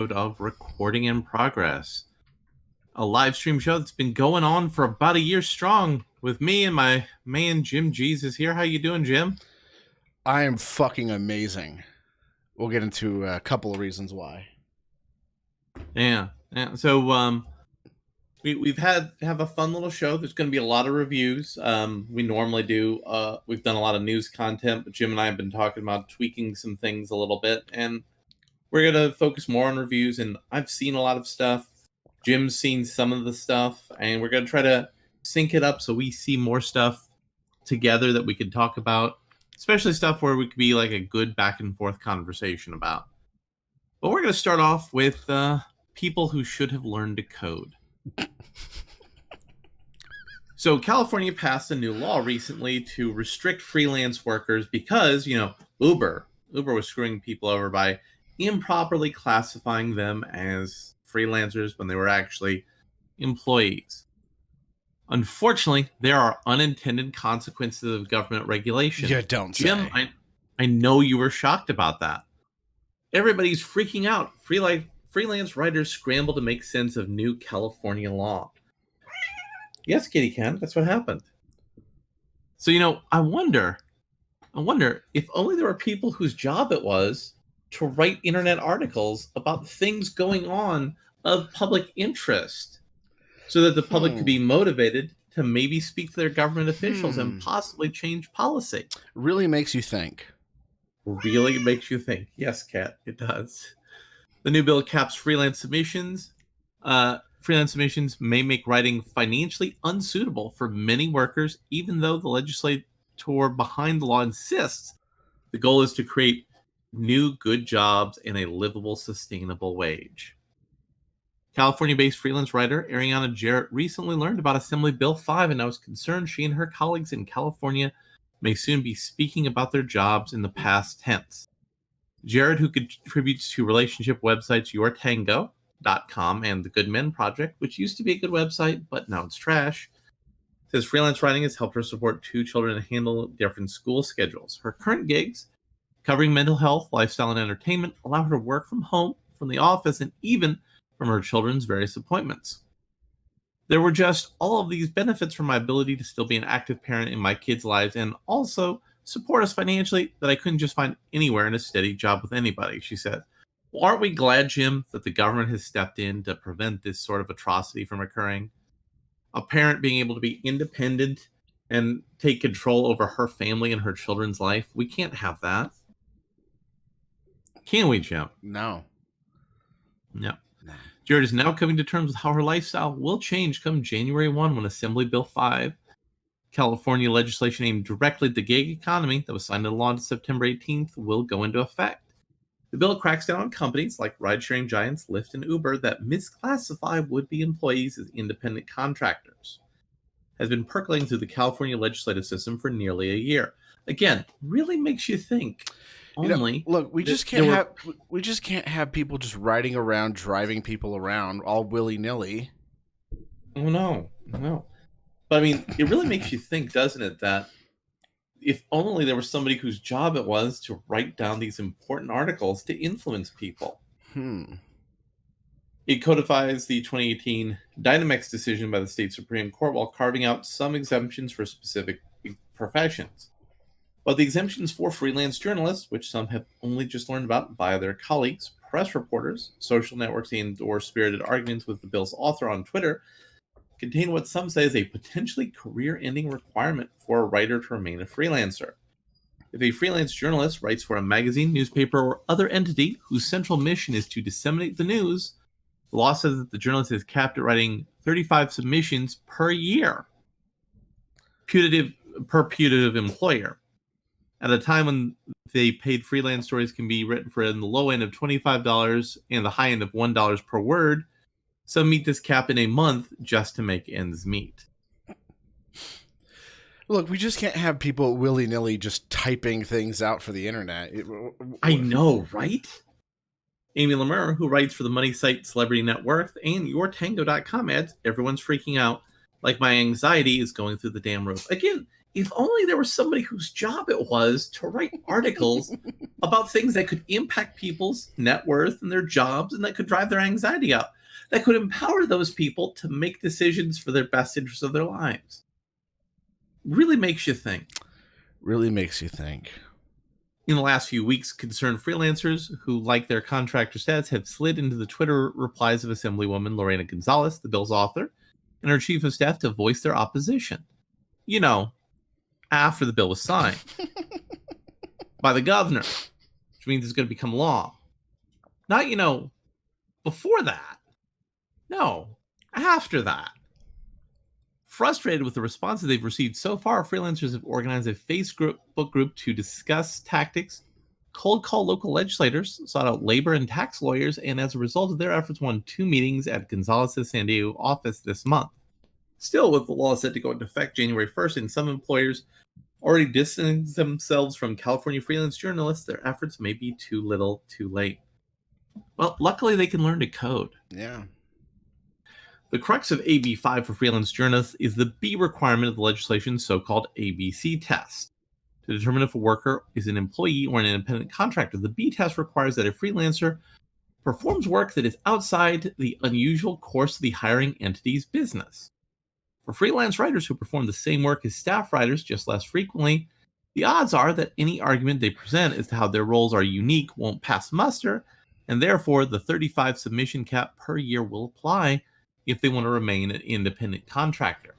of Recording in Progress, a live stream show that's been going on for about a year strong with me and my man Jim Jesus here. How you doing, Jim? I am fucking amazing. We'll get into a couple of reasons why. Yeah. So we've have a fun little show. There's going to be a lot of reviews. We normally do. We've done a lot of news content, but Jim and I have been talking about tweaking some things a little bit, and we're going to focus more on reviews. And I've seen a lot of stuff. Jim's seen some of the stuff, and we're going to try to sync it up so we see more stuff together that we can talk about, especially stuff where we could be like a good back and forth conversation about. But we're going to start off with people who should have learned to code. So California passed a new law recently to restrict freelance workers because, Uber was screwing people over by improperly classifying them as freelancers when they were actually employees. Unfortunately, there are unintended consequences of government regulation. You don't Jim, say. I know you were shocked about that. Everybody's freaking out. Freelance writers scramble to make sense of new California law. Yes, Kitty Cat, that's what happened. So, I wonder if only there were people whose job it was to write internet articles about things going on of public interest so that the public could be motivated to maybe speak to their government officials and possibly change policy. Really makes you think. Really makes you think. Yes, Kat, it does. The new bill caps freelance submissions. Freelance submissions may make writing financially unsuitable for many workers, even though the legislator behind the law insists the goal is to create new good jobs and a livable, sustainable wage. California-based freelance writer Ariana Jarrett recently learned about Assembly Bill 5 and I was concerned she and her colleagues in California may soon be speaking about their jobs in the past tense. Jarrett, who contributes to relationship websites YourTango.com and the Good Men Project, which used to be a good website, but now it's trash, says freelance writing has helped her support 2 children and handle different school schedules. Her current gigs, covering mental health, lifestyle, and entertainment, allow her to work from home, from the office, and even from her children's various appointments. There were just all of these benefits from my ability to still be an active parent in my kids' lives and also support us financially that I couldn't just find anywhere in a steady job with anybody, she said. Well, aren't we glad, Jim, that the government has stepped in to prevent this sort of atrocity from occurring? A parent being able to be independent and take control over her family and her children's life. We can't have that. Can we, Jim? No. Jarrett is now coming to terms with how her lifestyle will change come January 1 when Assembly Bill 5, California legislation aimed directly at the gig economy that was signed into law on September 18th, will go into effect. The bill cracks down on companies like ride-sharing giants Lyft and Uber that misclassify would-be employees as independent contractors. Has been percolating through the California legislative system for nearly a year. Again, really makes you think. Look, we just can't have people just riding around, driving people around all willy-nilly. Oh no. But I mean, it really makes you think, doesn't it, that if only there was somebody whose job it was to write down these important articles to influence people. It codifies the 2018 Dynamex decision by the state Supreme Court while carving out some exemptions for specific professions. But the exemptions for freelance journalists, which some have only just learned about via their colleagues, press reporters, social networks, and/or spirited arguments with the bill's author on Twitter, contain what some say is a potentially career-ending requirement for a writer to remain a freelancer. If a freelance journalist writes for a magazine, newspaper, or other entity whose central mission is to disseminate the news, the law says that the journalist is capped at writing 35 submissions per year. Putative employer. At a time when they paid freelance stories can be written for in the low end of $25 and the high end of $1 per word, some meet this cap in a month just to make ends meet. Look, we just can't have people willy-nilly just typing things out for the internet. I know, right? Amy Lemur, who writes for the money site Celebrity Net Worth and YourTango.com, adds, everyone's freaking out like my anxiety is going through the damn roof. Again, If only there was somebody whose job it was to write articles about things that could impact people's net worth and their jobs and that could drive their anxiety up, that could empower those people to make decisions for their best interests of their lives. Really makes you think. Really makes you think. In the last few weeks, concerned freelancers who like their contractor status have slid into the Twitter replies of Assemblywoman Lorena Gonzalez, the bill's author, and her chief of staff to voice their opposition. You know, after the bill was signed by the governor, which means it's going to become law. Not, before that. No, after that. Frustrated with the responses they've received so far, freelancers have organized a Facebook group to discuss tactics, cold call local legislators, sought out labor and tax lawyers, and as a result of their efforts, won 2 meetings at Gonzalez's San Diego office this month. Still, with the law set to go into effect January 1st, and some employers already distancing themselves from California freelance journalists, their efforts may be too little, too late. Well, luckily they can learn to code. Yeah. The crux of AB 5 for freelance journalists is the B requirement of the legislation's so-called ABC test. To determine if a worker is an employee or an independent contractor, the B test requires that a freelancer performs work that is outside the unusual course of the hiring entity's business. For freelance writers who perform the same work as staff writers, just less frequently, the odds are that any argument they present as to how their roles are unique won't pass muster, and therefore the 35 submission cap per year will apply if they want to remain an independent contractor.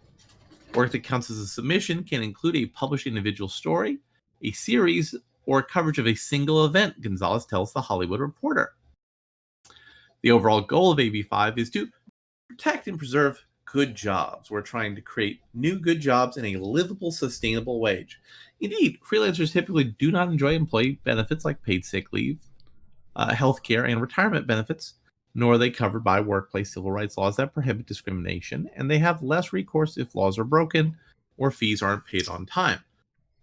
Work that counts as a submission can include a published individual story, a series, or coverage of a single event, Gonzalez tells The Hollywood Reporter. The overall goal of AB5 is to protect and preserve good jobs. We're trying to create new good jobs in a livable, sustainable wage. Indeed, freelancers typically do not enjoy employee benefits like paid sick leave, healthcare, and retirement benefits, nor are they covered by workplace civil rights laws that prohibit discrimination, and they have less recourse if laws are broken or fees aren't paid on time.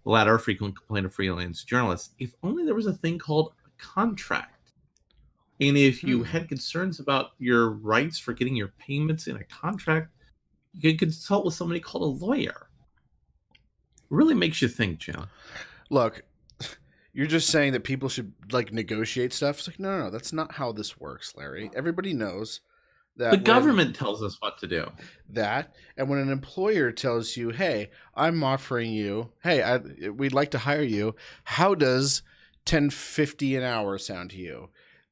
The latter are a frequent complaint of freelance journalists. If only there was a thing called a contract. And if you had concerns about your rights for getting your payments in a contract, you could consult with somebody called a lawyer. It really makes you think, Jim. Look, you're just saying that people should negotiate stuff. It's like, no, that's not how this works, Larry. Everybody knows that the government tells us what to do. That, and when an employer tells you, "Hey, I'm offering you, we'd like to hire you. How does $10.50 an hour sound to you?"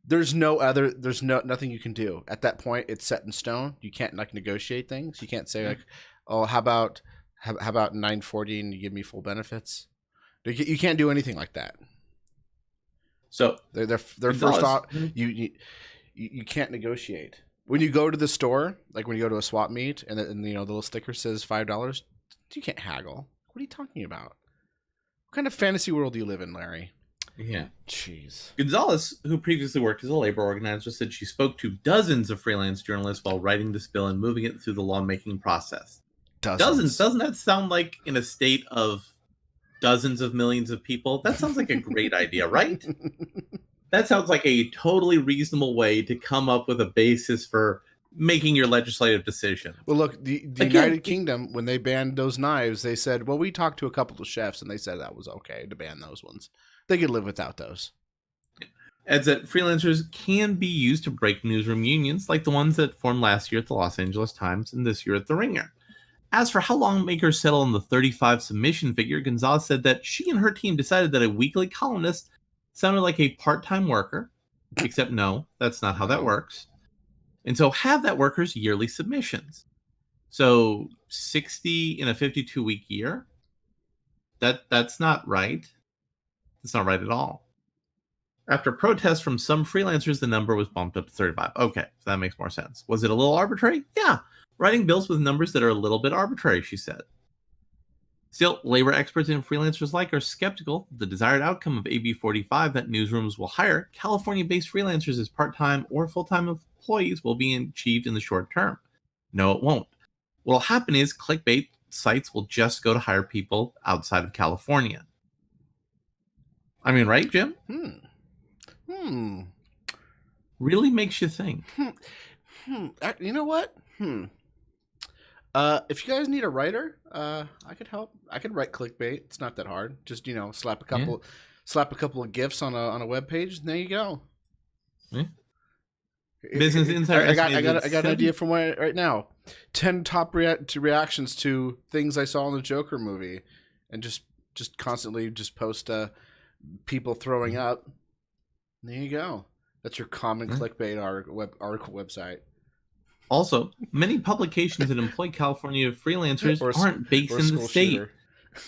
There's nothing you can do at that point. It's set in stone. You can't negotiate things. You can't say "Oh, how about $9.40 and you give me full benefits?" You can't do anything like that. So their first off, you can't negotiate. When you go to the store, like when you go to a swap meet, and the little sticker says $5, you can't haggle. What are you talking about? What kind of fantasy world do you live in, Larry? Yeah. Jeez. Gonzalez, who previously worked as a labor organizer, said she spoke to dozens of freelance journalists while writing this bill and moving it through the lawmaking process. Dozens. Doesn't that sound like in a state of dozens of millions of people? That sounds like a great idea, right? That sounds like a totally reasonable way to come up with a basis for making your legislative decision. Well, look, the United Kingdom, when they banned those knives, they said, well, we talked to a couple of chefs, and they said that was okay to ban those ones. They could live without those. Adds that freelancers can be used to break newsroom unions, like the ones that formed last year at the Los Angeles Times and this year at The Ringer. As for how lawmakers settle on the 35 submission figure, Gonzalez said that she and her team decided that a weekly columnist sounded like a part-time worker, except no, that's not how that works. And so have that worker's yearly submissions. So 60 in a 52-week year, that's not right. It's not right at all. After protests from some freelancers, the number was bumped up to 35. Okay, so that makes more sense. Was it a little arbitrary? Yeah. Writing bills with numbers that are a little bit arbitrary, she said. Still, labor experts and freelancers alike are skeptical that the desired outcome of AB 45 that newsrooms will hire California-based freelancers as part-time or full-time employees will be achieved in the short term. No, it won't. What will happen is clickbait sites will just go to hire people outside of California. I mean, right, Jim? Really makes you think. You know what? If you guys need a writer, I could help. I could write clickbait. It's not that hard. Just slap a Yeah. couple of gifs on a web page, and there you go. Yeah. Business Insider I got estimated I got an idea from right now. 10 top reactions to things I saw in the Joker movie, and just constantly just post people throwing up. There you go. That's your common clickbait article website. Also, many publications that employ California freelancers aren't based in the state,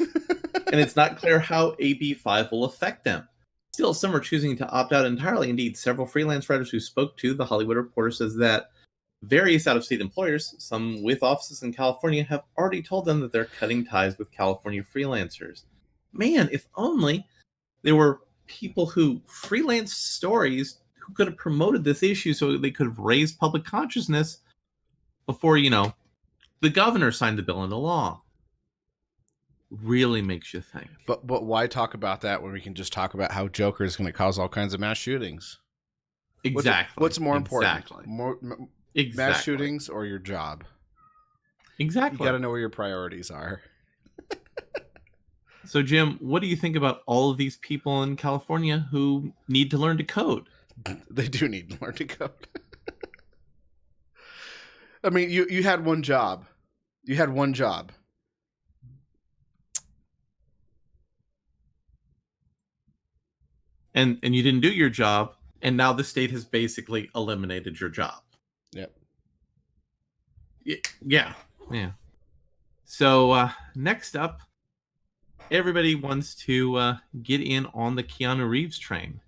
and it's not clear how AB 5 will affect them. Still, some are choosing to opt out entirely. Indeed, several freelance writers who spoke to The Hollywood Reporter says that various out-of-state employers, some with offices in California, have already told them that they're cutting ties with California freelancers. Man, if only there were people who freelance stories who could have promoted this issue so they could have raised public consciousness before, the governor signed the bill into law. Really makes you think. But why talk about that when we can just talk about how Joker is going to cause all kinds of mass shootings? Exactly. What's more important? Exactly. Mass shootings or your job? Exactly. You got to know where your priorities are. So, Jim, what do you think about all of these people in California who need to learn to code? They do need to learn to code. I mean, you had one job. You had one job. And you didn't do your job, and now the state has basically eliminated your job. Yep. Yeah. So next up, everybody wants to get in on the Keanu Reeves train.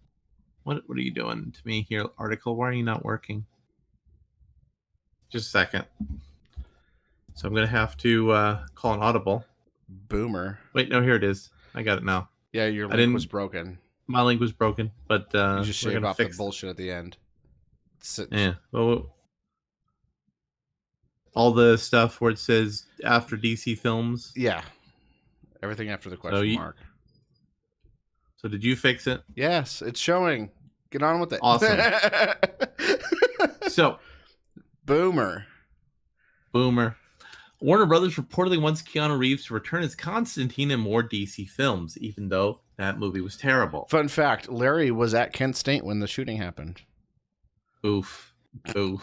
What are you doing to me here, article? Why are you not working? Just a second. So I'm going to have to call an audible. Boomer. Wait, no, here it is. I got it now. Yeah, your link was broken. My link was broken, but you just shaved off the bullshit at the end. Yeah. Well, all the stuff where it says after DC films. Yeah. Everything after the question mark. So did you fix it? Yes, it's showing. Get on with it. Awesome. So, Boomer. Warner Brothers reportedly wants Keanu Reeves to return as Constantine in more DC films, even though that movie was terrible. Fun fact, Larry was at Kent State when the shooting happened. Oof. It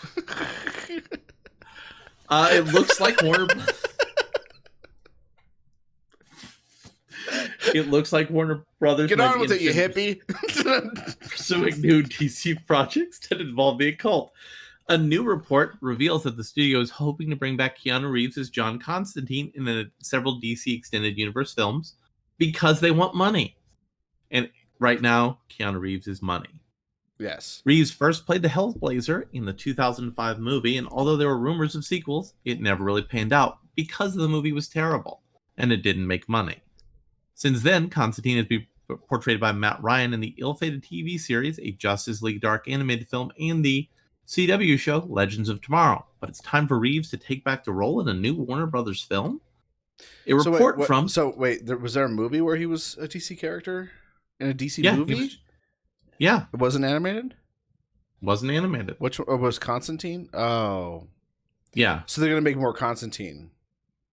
looks like Warner... It looks like Warner Brothers... Get on with it, you hippie! Pursuing new DC projects that involve the occult. A new report reveals that the studio is hoping to bring back Keanu Reeves as John Constantine in several DC Extended Universe films because they want money. And right now, Keanu Reeves is money. Yes. Reeves first played the Hellblazer in the 2005 movie, and although there were rumors of sequels, it never really panned out because the movie was terrible, and it didn't make money. Since then, Constantine has been portrayed by Matt Ryan in the ill-fated TV series, a Justice League Dark animated film, and the CW show Legends of Tomorrow. But it's time for Reeves to take back the role in a new Warner Brothers film. Was there a movie where he was a DC character in a DC movie? Yeah. It wasn't animated? Wasn't animated. Which was Constantine? Oh. Yeah. So they're going to make more Constantine.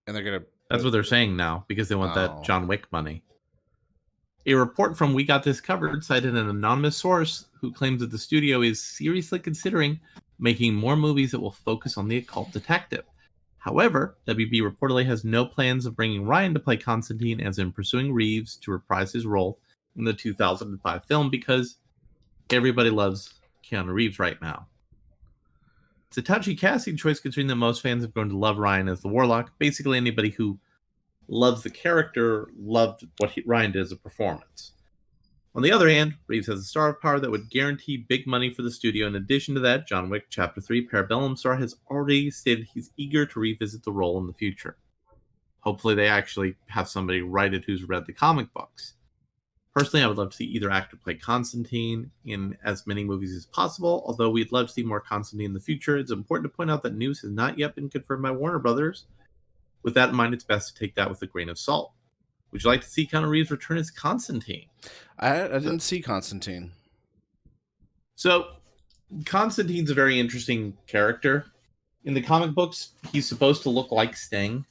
And they're going to... That's what they're saying now, because they want that John Wick money. A report from We Got This Covered cited an anonymous source who claims that the studio is seriously considering making more movies that will focus on the occult detective. However, WB reportedly has no plans of bringing Ryan to play Constantine, as in pursuing Reeves to reprise his role in the 2005 film, because everybody loves Keanu Reeves right now. It's a touchy casting choice, considering that most fans have grown to love Ryan as the Warlock. Basically, anybody who loves the character loved what Ryan did as a performance. On the other hand, Reeves has a star of power that would guarantee big money for the studio. In addition to that, John Wick Chapter 3 Parabellum star has already stated he's eager to revisit the role in the future. Hopefully they actually have somebody write it who's read the comic books. Personally, I would love to see either actor play Constantine in as many movies as possible, although we'd love to see more Constantine in the future. It's important to point out that news has not yet been confirmed by Warner Brothers. With that in mind, it's best to take that with a grain of salt. Would you like to see Keanu Reeves return as Constantine? I didn't see Constantine. So, Constantine's a very interesting character. in the comic books, he's supposed to look like Sting,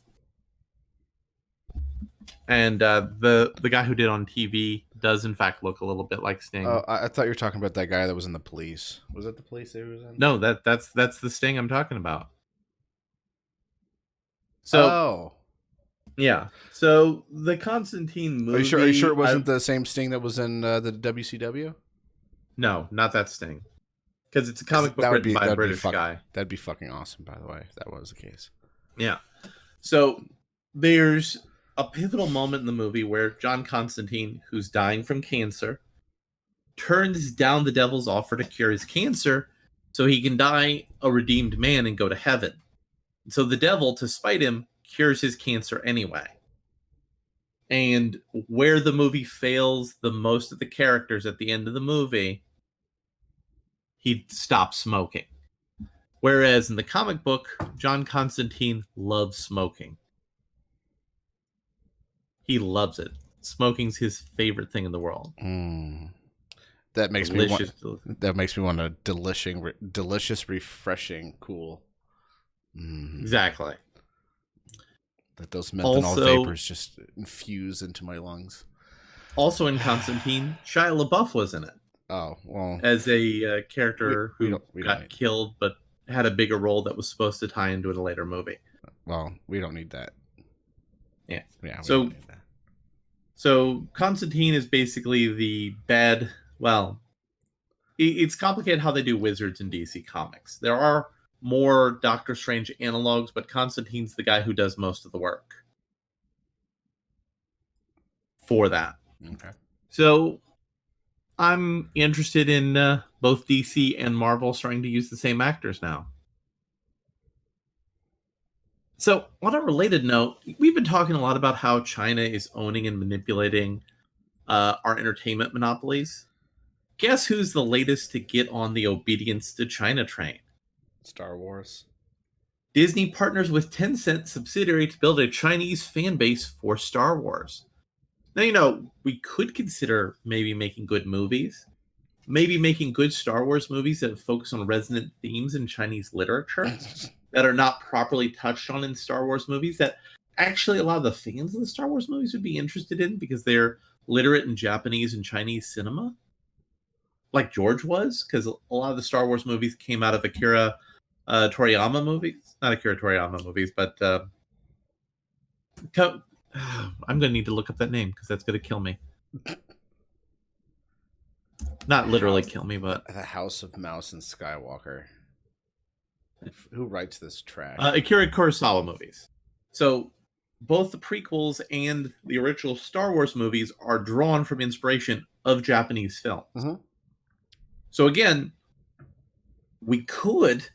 and the guy who did on TV does in fact look a little bit like Sting. Oh, I thought you were talking about that guy that was in the police. Was it the police that he was in? No, that's the Sting I'm talking about. So Oh, yeah, so the Constantine movie. are you sure it wasn't the same Sting that was in the WCW? No, not that Sting, because it's a comic book written by a British guy. That'd be fucking awesome, by the way, if that was the case. Yeah. So there's a pivotal moment in the movie where John Constantine, who's dying from cancer, turns down the devil's offer to cure his cancer so he can die a redeemed man and go to heaven. So the devil, to spite him, cures his cancer anyway. And where the movie fails the most of the characters at the end of the movie, he stops smoking. Whereas in the comic book, John Constantine loves smoking. He loves it. Smoking's his favorite thing in the world. That makes Delicious. me want a delicious, refreshing, cool. Exactly. Let those methanol vapors just infuse into my lungs. Also in Constantine, Shia LaBeouf was in it. Oh, well. As a character who got killed but had a bigger role that was supposed to tie into a later movie. Well, we don't need that. Yeah. Yeah. So Constantine is basically the bad. Well, it's complicated how they do wizards in DC Comics. There are more Doctor Strange analogs, but Constantine's the guy who does most of the work for that. Okay. So I'm interested in both DC and Marvel starting to use the same actors now. So on a related note, we've been talking a lot about how China is owning and manipulating our entertainment monopolies. Guess who's the latest to get on the obedience to China train? Star Wars. Disney partners with Tencent subsidiary to build a Chinese fan base for Star Wars. Now, we could consider maybe making good movies. Maybe making good Star Wars movies that focus on resonant themes in Chinese literature that are not properly touched on in Star Wars movies that actually a lot of the fans of the Star Wars movies would be interested in because they're literate in Japanese and Chinese cinema. Like George was, because a lot of the Star Wars movies came out of Akira Toriyama movies. Not Akira Toriyama movies, but I'm going to need to look up that name because that's going to kill me. Not literally kill me, but... The House of Mouse and Skywalker. Who writes this trash? Akira Kurosawa movies. So both the prequels and the original Star Wars movies are drawn from inspiration of Japanese films. Mm-hmm. So again, we could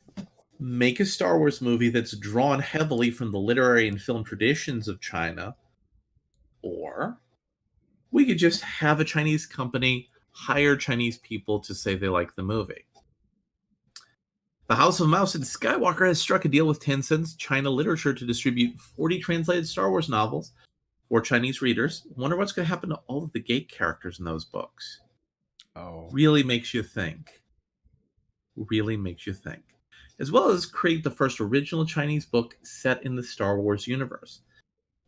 make a Star Wars movie that's drawn heavily from the literary and film traditions of China, or we could just have a Chinese company hire Chinese people to say they like the movie. The House of Mouse and Skywalker has struck a deal with Tencent's China Literature to distribute 40 translated Star Wars novels for Chinese readers. Wonder what's going to happen to all of the gate characters in those books. Oh. Really makes you think. Really makes you think. As well as create the first original Chinese book set in the Star Wars universe.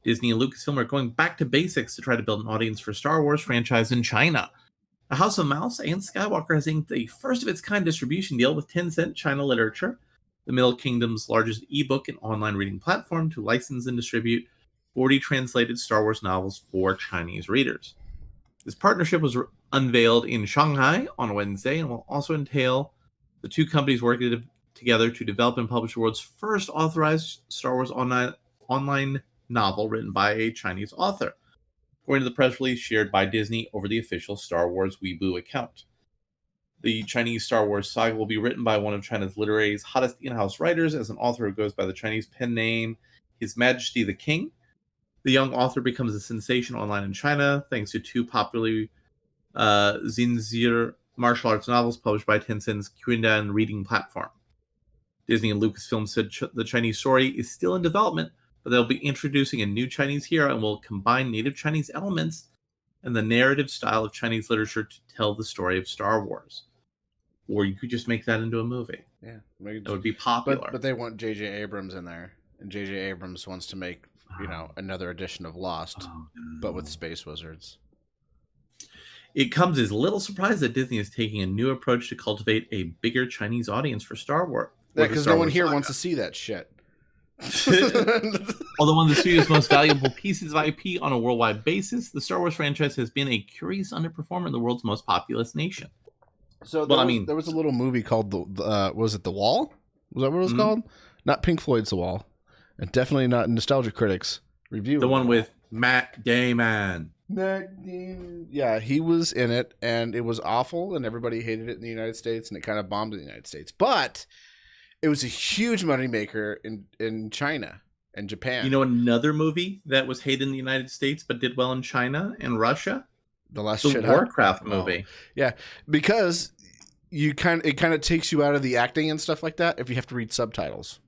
Disney and Lucasfilm are going back to basics to try to build an audience for Star Wars franchise in China. The House of Mouse and Skywalker has inked a first-of-its-kind distribution deal with Tencent China Literature, the Middle Kingdom's largest ebook and online reading platform, to license and distribute 40 translated Star Wars novels for Chinese readers. This partnership was unveiled in Shanghai on Wednesday and will also entail the two companies working together to develop and publish the world's first authorized Star Wars online novel written by a Chinese author, according to the press release shared by Disney over the official Star Wars Weibo account. The Chinese Star Wars saga will be written by one of China's literary's hottest in-house writers, as an author who goes by the Chinese pen name His Majesty the King. The young author becomes a sensation online in China thanks to two popularly Xinzir martial arts novels published by Tencent's Quindan reading platform. Disney and Lucasfilm said the Chinese story is still in development, but they'll be introducing a new Chinese hero and will combine native Chinese elements and the narrative style of Chinese literature to tell the story of Star Wars. or you could just make that into a movie. Yeah, That would be popular. but they want J.J. Abrams in there, and J.J. Abrams wants to make Oh, another edition of Lost, oh, but with no. space wizards. It comes as little surprise that Disney is taking a new approach to cultivate a bigger Chinese audience for Star Wars. Yeah, because no one here wants to see that shit. Although one of the studio's most valuable pieces of IP on a worldwide basis, the Star Wars franchise has been a curious underperformer in the world's most populous nation. So Well, there was a little movie called was it The Wall? Was that what it was called? Not Pink Floyd's The Wall, and definitely not Nostalgia Critics review. The one with Matt Damon. Yeah, he was in it, and it was awful, and everybody hated it in the United States, and it kind of bombed in the United States. But it was a huge moneymaker in China and Japan. You know another movie that was hated in the United States but did well in China and Russia? The Last The Shit Warcraft movie. Yeah, because it kind of takes you out of the acting and stuff like that if you have to read subtitles.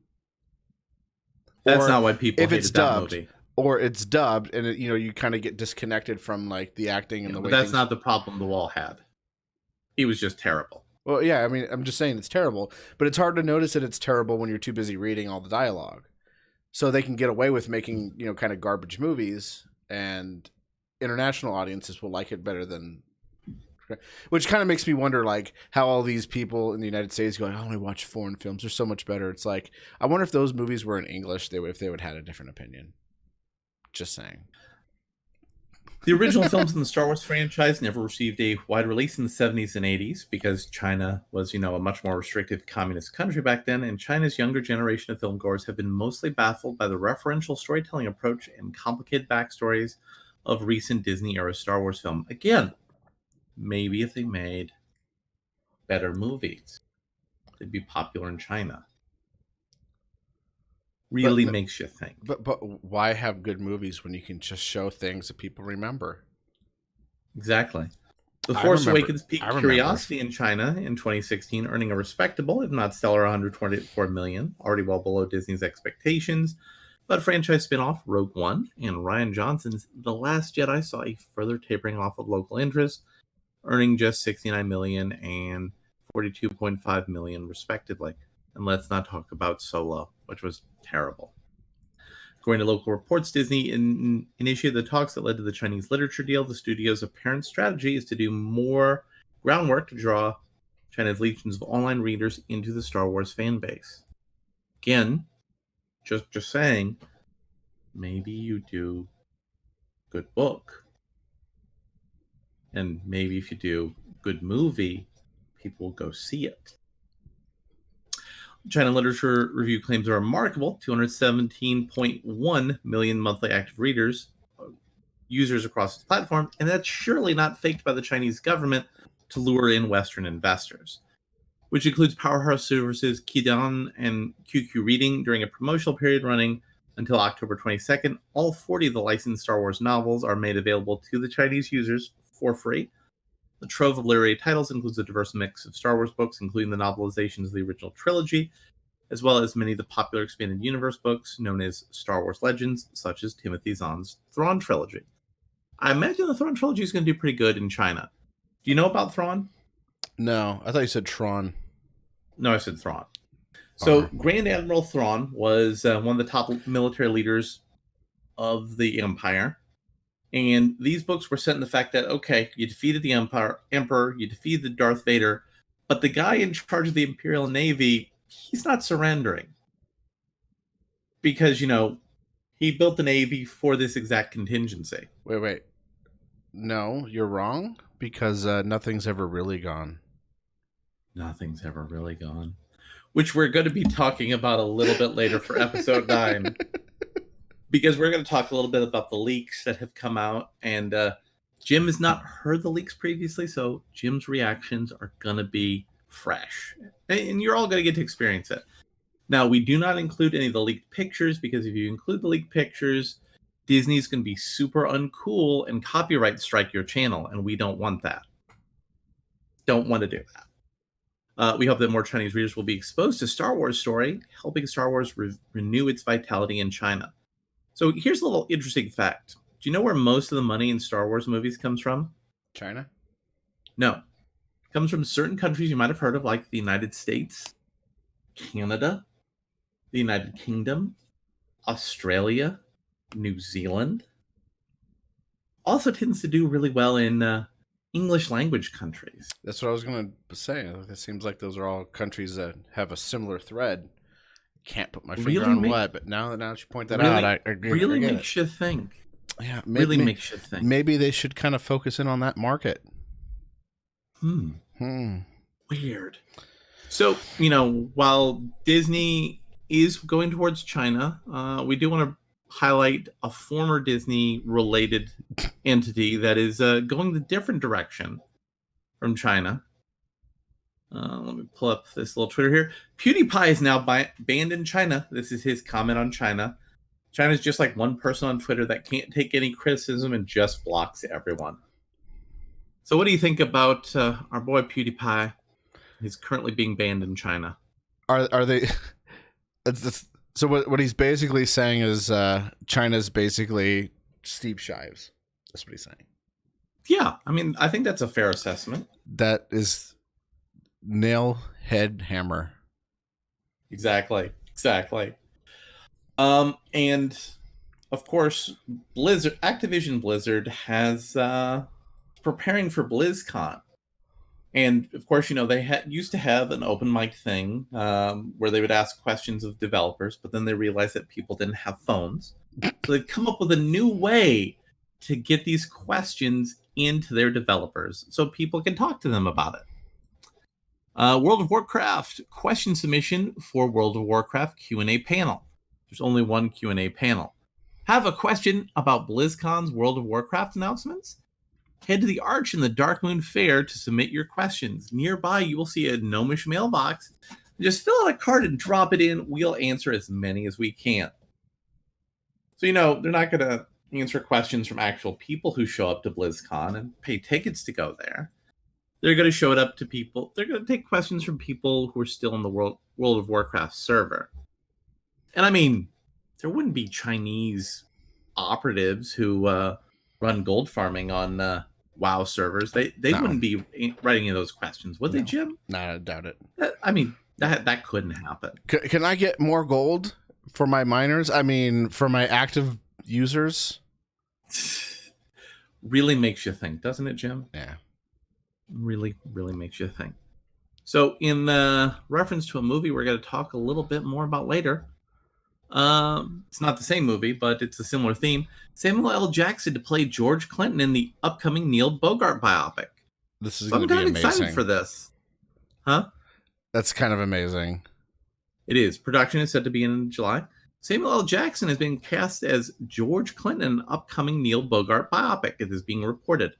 That's not why people hated it's that dubbed, movie. Or it's dubbed, and you kind of get disconnected from like the acting and the way. But that's not the problem The Wall had. It was just terrible. Well, yeah, I mean, I'm just saying it's terrible, but it's hard to notice that it's terrible when you're too busy reading all the dialogue. So they can get away with making, kind of garbage movies, and international audiences will like it better than. Which kind of makes me wonder, like, how all these people in the United States go, I only watch foreign films. They're so much better. It's like, I wonder if those movies were in English, if they would have had a different opinion. Just saying. The original films in the Star Wars franchise never received a wide release in the 70s and 80s because China was, a much more restrictive communist country back then, and China's younger generation of filmgoers have been mostly baffled by the referential storytelling approach and complicated backstories of recent Disney-era Star Wars film. Again, maybe if they made better movies, they'd be popular in China. Really makes you think. But why have good movies when you can just show things that people remember? Exactly. The Force Awakens piqued curiosity in China in 2016, earning a respectable, if not stellar, 124 million, already well below Disney's expectations. But franchise spin-off Rogue One and Rian Johnson's The Last Jedi saw a further tapering off of local interest, earning just 69 million and 42.5 million respectively. And let's not talk about Solo, which was terrible. According to local reports, Disney initiated the talks that led to the Chinese literature deal. The studio's apparent strategy is to do more groundwork to draw China's legions of online readers into the Star Wars fan base. Again, just saying, maybe you do good book. And maybe if you do good movie, people will go see it. China Literature Review claims a remarkable 217.1 million monthly active readers, users across its platform, and that's surely not faked by the Chinese government to lure in Western investors, which includes powerhouse services Qidan and QQ Reading during a promotional period running until October 22nd. All 40 of the licensed Star Wars novels are made available to the Chinese users for free. The trove of literary titles includes a diverse mix of Star Wars books, including the novelizations of the original trilogy, as well as many of the popular expanded universe books known as Star Wars Legends, such as Timothy Zahn's Thrawn trilogy. I imagine the Thrawn trilogy is going to do pretty good in China. Do you know about Thrawn? No, I thought you said Tron. No, I said Thrawn. So Grand Admiral Thrawn was one of the top military leaders of the Empire. And these books were set in the fact that, okay, you defeated the Emperor, you defeated Darth Vader, but the guy in charge of the Imperial Navy, he's not surrendering. Because, he built the Navy for this exact contingency. Wait. No, you're wrong, because nothing's ever really gone. Nothing's ever really gone. Which we're going to be talking about a little bit later for episode 9. Because we're going to talk a little bit about the leaks that have come out. And Jim has not heard the leaks previously, so Jim's reactions are going to be fresh. And you're all going to get to experience it. Now, we do not include any of the leaked pictures, because if you include the leaked pictures, Disney's going to be super uncool and copyright strike your channel, and we don't want that. Don't want to do that. We hope that more Chinese readers will be exposed to Star Wars story, helping Star Wars renew its vitality in China. So here's a little interesting fact. Do you know where most of the money in Star Wars movies comes from? China? No. Comes from certain countries you might have heard of, like the United States, Canada, the United Kingdom, Australia, New Zealand. Also tends to do really well in English language countries. That's what I was going to say. It seems like those are all countries that have a similar thread. Can't put my finger on what, but now that you point that out, I agree. Really makes you think. Yeah, really makes you think. Maybe they should kind of focus in on that market. Weird. So, while Disney is going towards China, we do want to highlight a former Disney-related entity that is going the different direction from China. Let me pull up this little Twitter here. PewDiePie is now banned in China. This is his comment on China. China's just like one person on Twitter that can't take any criticism and just blocks everyone. So what do you think about our boy PewDiePie? He's currently being banned in China. Are they... So what he's basically saying is China's basically Steve Shives. That's what he's saying. Yeah, I mean, I think that's a fair assessment. That is nail, head, hammer. Exactly. And of course, Activision Blizzard has preparing for BlizzCon. And of course, they used to have an open mic thing where they would ask questions of developers, but then they realized that people didn't have phones. So they've come up with a new way to get these questions into their developers so people can talk to them about it. World of Warcraft question submission for World of Warcraft Q&A panel. There's only one Q&A panel. Have a question about BlizzCon's World of Warcraft announcements? Head to the Arch in the Darkmoon Fair to submit your questions. Nearby, you will see a gnomish mailbox. Just fill out a card and drop it in. We'll answer as many as we can. So, they're not going to answer questions from actual people who show up to BlizzCon and pay tickets to go there. They're going to show it up to people. They're going to take questions from people who are still in the World of Warcraft server. And I mean, there wouldn't be Chinese operatives who run gold farming on WoW servers. They wouldn't be writing any of those questions, would they, Jim? No, I doubt it. I mean, that couldn't happen. Can I get more gold for my miners? I mean, for my active users? Really makes you think, doesn't it, Jim? Yeah. Really, really makes you think. So in reference to a movie we're going to talk a little bit more about later, it's not the same movie, but it's a similar theme. Samuel L. Jackson to play George Clinton in the upcoming Neil Bogart biopic. This is going to be amazing. I'm excited for this. Huh? That's kind of amazing. It is. Production is set to begin in July. Samuel L. Jackson has been cast as George Clinton in an upcoming Neil Bogart biopic. It is being reported.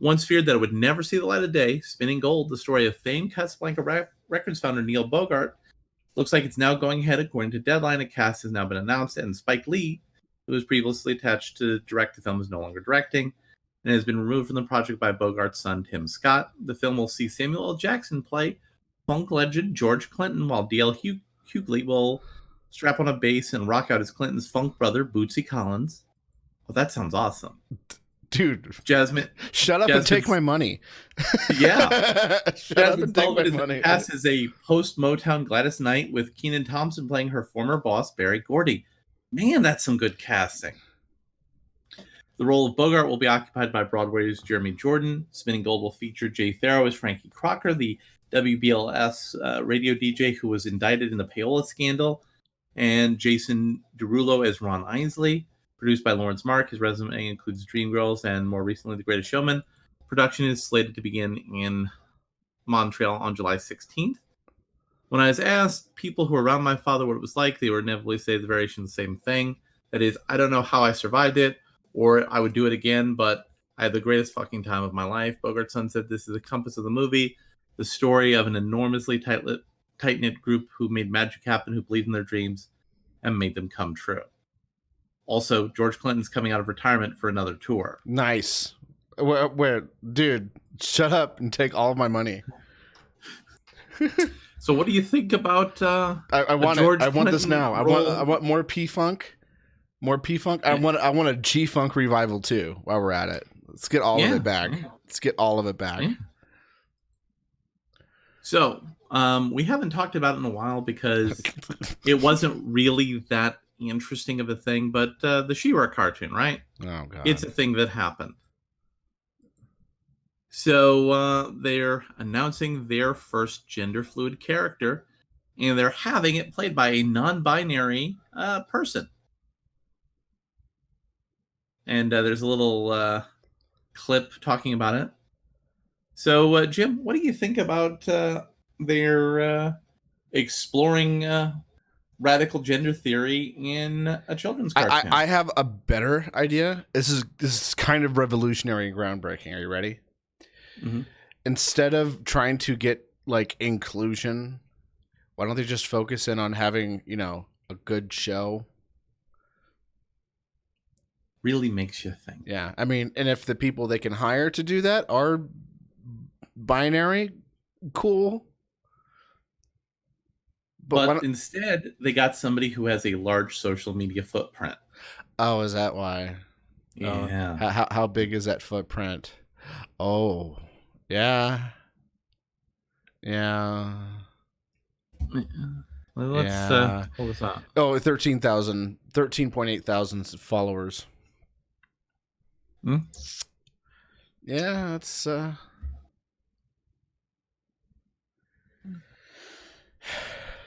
Once feared that it would never see the light of day, Spinning Gold, the story of famed Casablanca Records founder Neil Bogart, looks like it's now going ahead. According to Deadline, a cast has now been announced, and Spike Lee, who was previously attached to direct the film, is no longer directing, and has been removed from the project by Bogart's son, Tim Scott. The film will see Samuel L. Jackson play funk legend George Clinton, while D.L. Hughley will strap on a bass and rock out as Clinton's funk brother, Bootsy Collins. Well, that sounds awesome. Dude, Jasmine, shut up and take my money. Yeah, shut up and take my money. Cast as a post-Motown Gladys Knight, with Kenan Thompson playing her former boss, Berry Gordy. Man, that's some good casting. The role of Bogart will be occupied by Broadway's Jeremy Jordan. Spinning Gold will feature Jay Farrow as Frankie Crocker, the WBLS radio DJ who was indicted in the payola scandal, and Jason Derulo as Ron Isley. Produced by Lawrence Mark, his resume includes Dreamgirls and more recently The Greatest Showman. Production is slated to begin in Montreal on July 16th. When I was asked people who were around my father what it was like, they would inevitably say the variation the same thing. That is, I don't know how I survived it, or I would do it again, but I had the greatest fucking time of my life. Bogart's son said this is the compass of the movie, the story of an enormously tight-knit group who made magic happen, who believed in their dreams, and made them come true. Also, George Clinton's coming out of retirement for another tour. Nice. Where, dude, shut up and take all of my money. So, what do you think about? I want it. I want this now. I want more P-Funk. More P-Funk. I want a G-Funk revival too. While we're at it, let's get all of it back. Let's get all of it back. So, we haven't talked about it in a while because it wasn't really that interesting of a thing, but the She-Ra cartoon, right? Oh It's God. a thing that happened. So they're announcing their first gender fluid character, and they're having it played by a non-binary person. And there's a little clip talking about it. So, Jim, what do you think about their exploring radical gender theory in a children's cartoon? I have a better idea. This is kind of revolutionary and groundbreaking. Are you ready? Hmm. Instead of trying to get like inclusion, why don't they just focus in on having, a good show? Really makes you think. Yeah. I mean, and if the people they can hire to do that are binary, cool. But why But don't, instead, they got somebody who has a large social media footprint. oh, is that why? Oh, Yeah. how big is that footprint? Oh, yeah. Yeah. Well, let's Yeah. pull this up. Oh, 13,000, 13.8 thousand followers. Hmm? Yeah, it's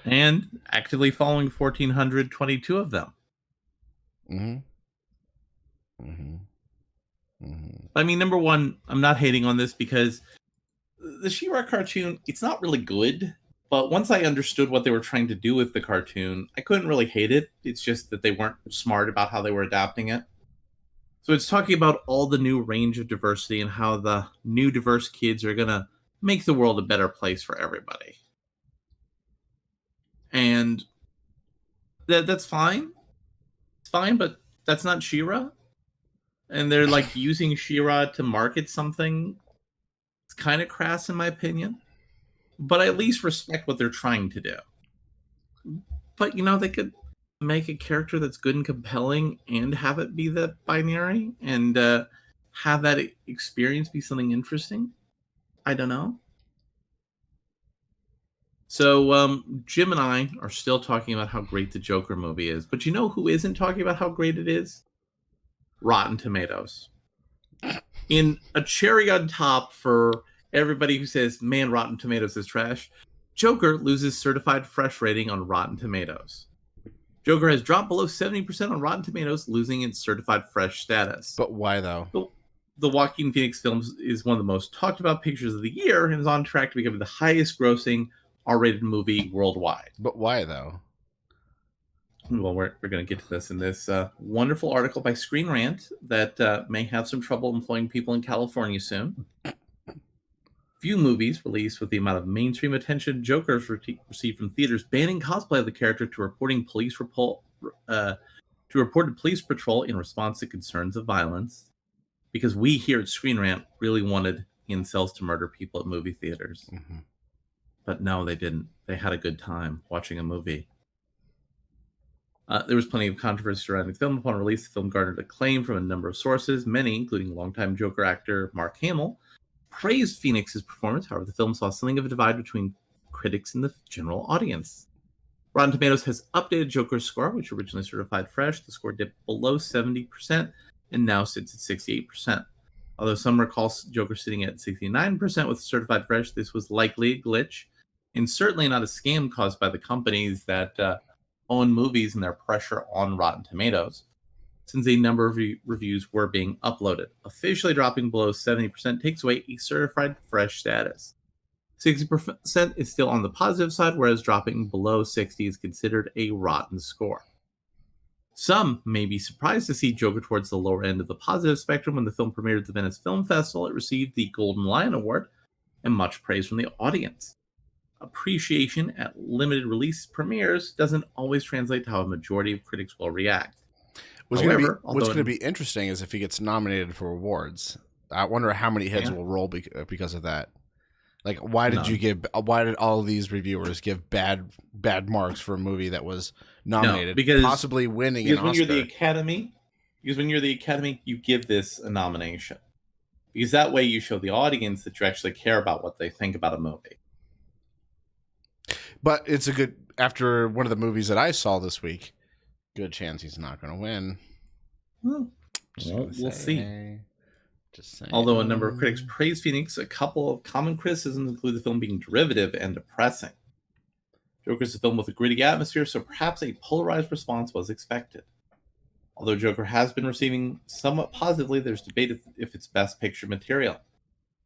And actively following 1,422 of them. mhm. Mhm. Mhm. I mean, number one, I'm not hating on this because the She-Ra cartoon, it's not really good. But once I understood what they were trying to do with the cartoon, I couldn't really hate it. It's just that they weren't smart about how they were adapting it. So it's talking about all the new range of diversity and how the new diverse kids are going to make the world a better place for everybody. And that's fine. It's fine, but that's not She-Ra. And they're like using She-Ra to market something. It's kind of crass in my opinion, but I at least respect what they're trying to do. But they could make a character that's good and compelling and have it be the binary and have that experience be something interesting. I don't know. So Jim and I are still talking about how great the Joker movie is, but you know who isn't talking about how great it is? Rotten Tomatoes. In a cherry on top for everybody who says, man, Rotten Tomatoes is trash, Joker loses certified fresh rating on Rotten Tomatoes. Joker has dropped below 70% on Rotten Tomatoes, losing its certified fresh status. But why though? The Joaquin Phoenix film is one of the most talked about pictures of the year and is on track to become the highest grossing R-rated movie worldwide. But why though? Well, we're going to get to this in this wonderful article by Screen Rant that may have some trouble employing people in California soon. Few movies released with the amount of mainstream attention Joker's received from theaters banning cosplay of the character to reporting to reported police patrol in response to concerns of violence. Because we here at Screen Rant really wanted incels to murder people at movie theaters. Mhm. But no, they didn't. They had a good time watching a movie. There was plenty of controversy surrounding the film. Upon release, the film garnered acclaim from a number of sources. Many, including longtime Joker actor Mark Hamill, praised Phoenix's performance. However, the film saw something of a divide between critics and the general audience. Rotten Tomatoes has updated Joker's score, which originally certified fresh. The score dipped below 70% and now sits at 68%. Although some recall Joker sitting at 69% with certified fresh, this was likely a glitch and certainly not a scam caused by the companies that own movies and their pressure on Rotten Tomatoes, since a number of reviews were being uploaded. Officially dropping below 70% takes away a certified fresh status. 60% is still on the positive side, whereas dropping below 60 is considered a rotten score. Some may be surprised to see Joker towards the lower end of the positive spectrum. When the film premiered at the Venice Film Festival, it received the Golden Lion Award and much praise from the audience. Appreciation at limited release premieres doesn't always translate to how a majority of critics will react. What's However, going to be interesting is if he gets nominated for awards. I wonder how many heads will roll because of that. Like, why did all these reviewers give bad marks for a movie that was nominated, because possibly winning an Oscar? When you're the Academy, you give this a nomination. Because that way you show the audience that you actually care about what they think about a movie. But it's a good, after one of the movies that I saw this week, good chance he's not going to win. Well, we'll see. Although a number of critics praise Phoenix, a couple of common criticisms include the film being derivative and depressing. Joker is a film with a gritty atmosphere, so perhaps a polarized response was expected. Although Joker has been receiving somewhat positively, there's debate if it's best picture material.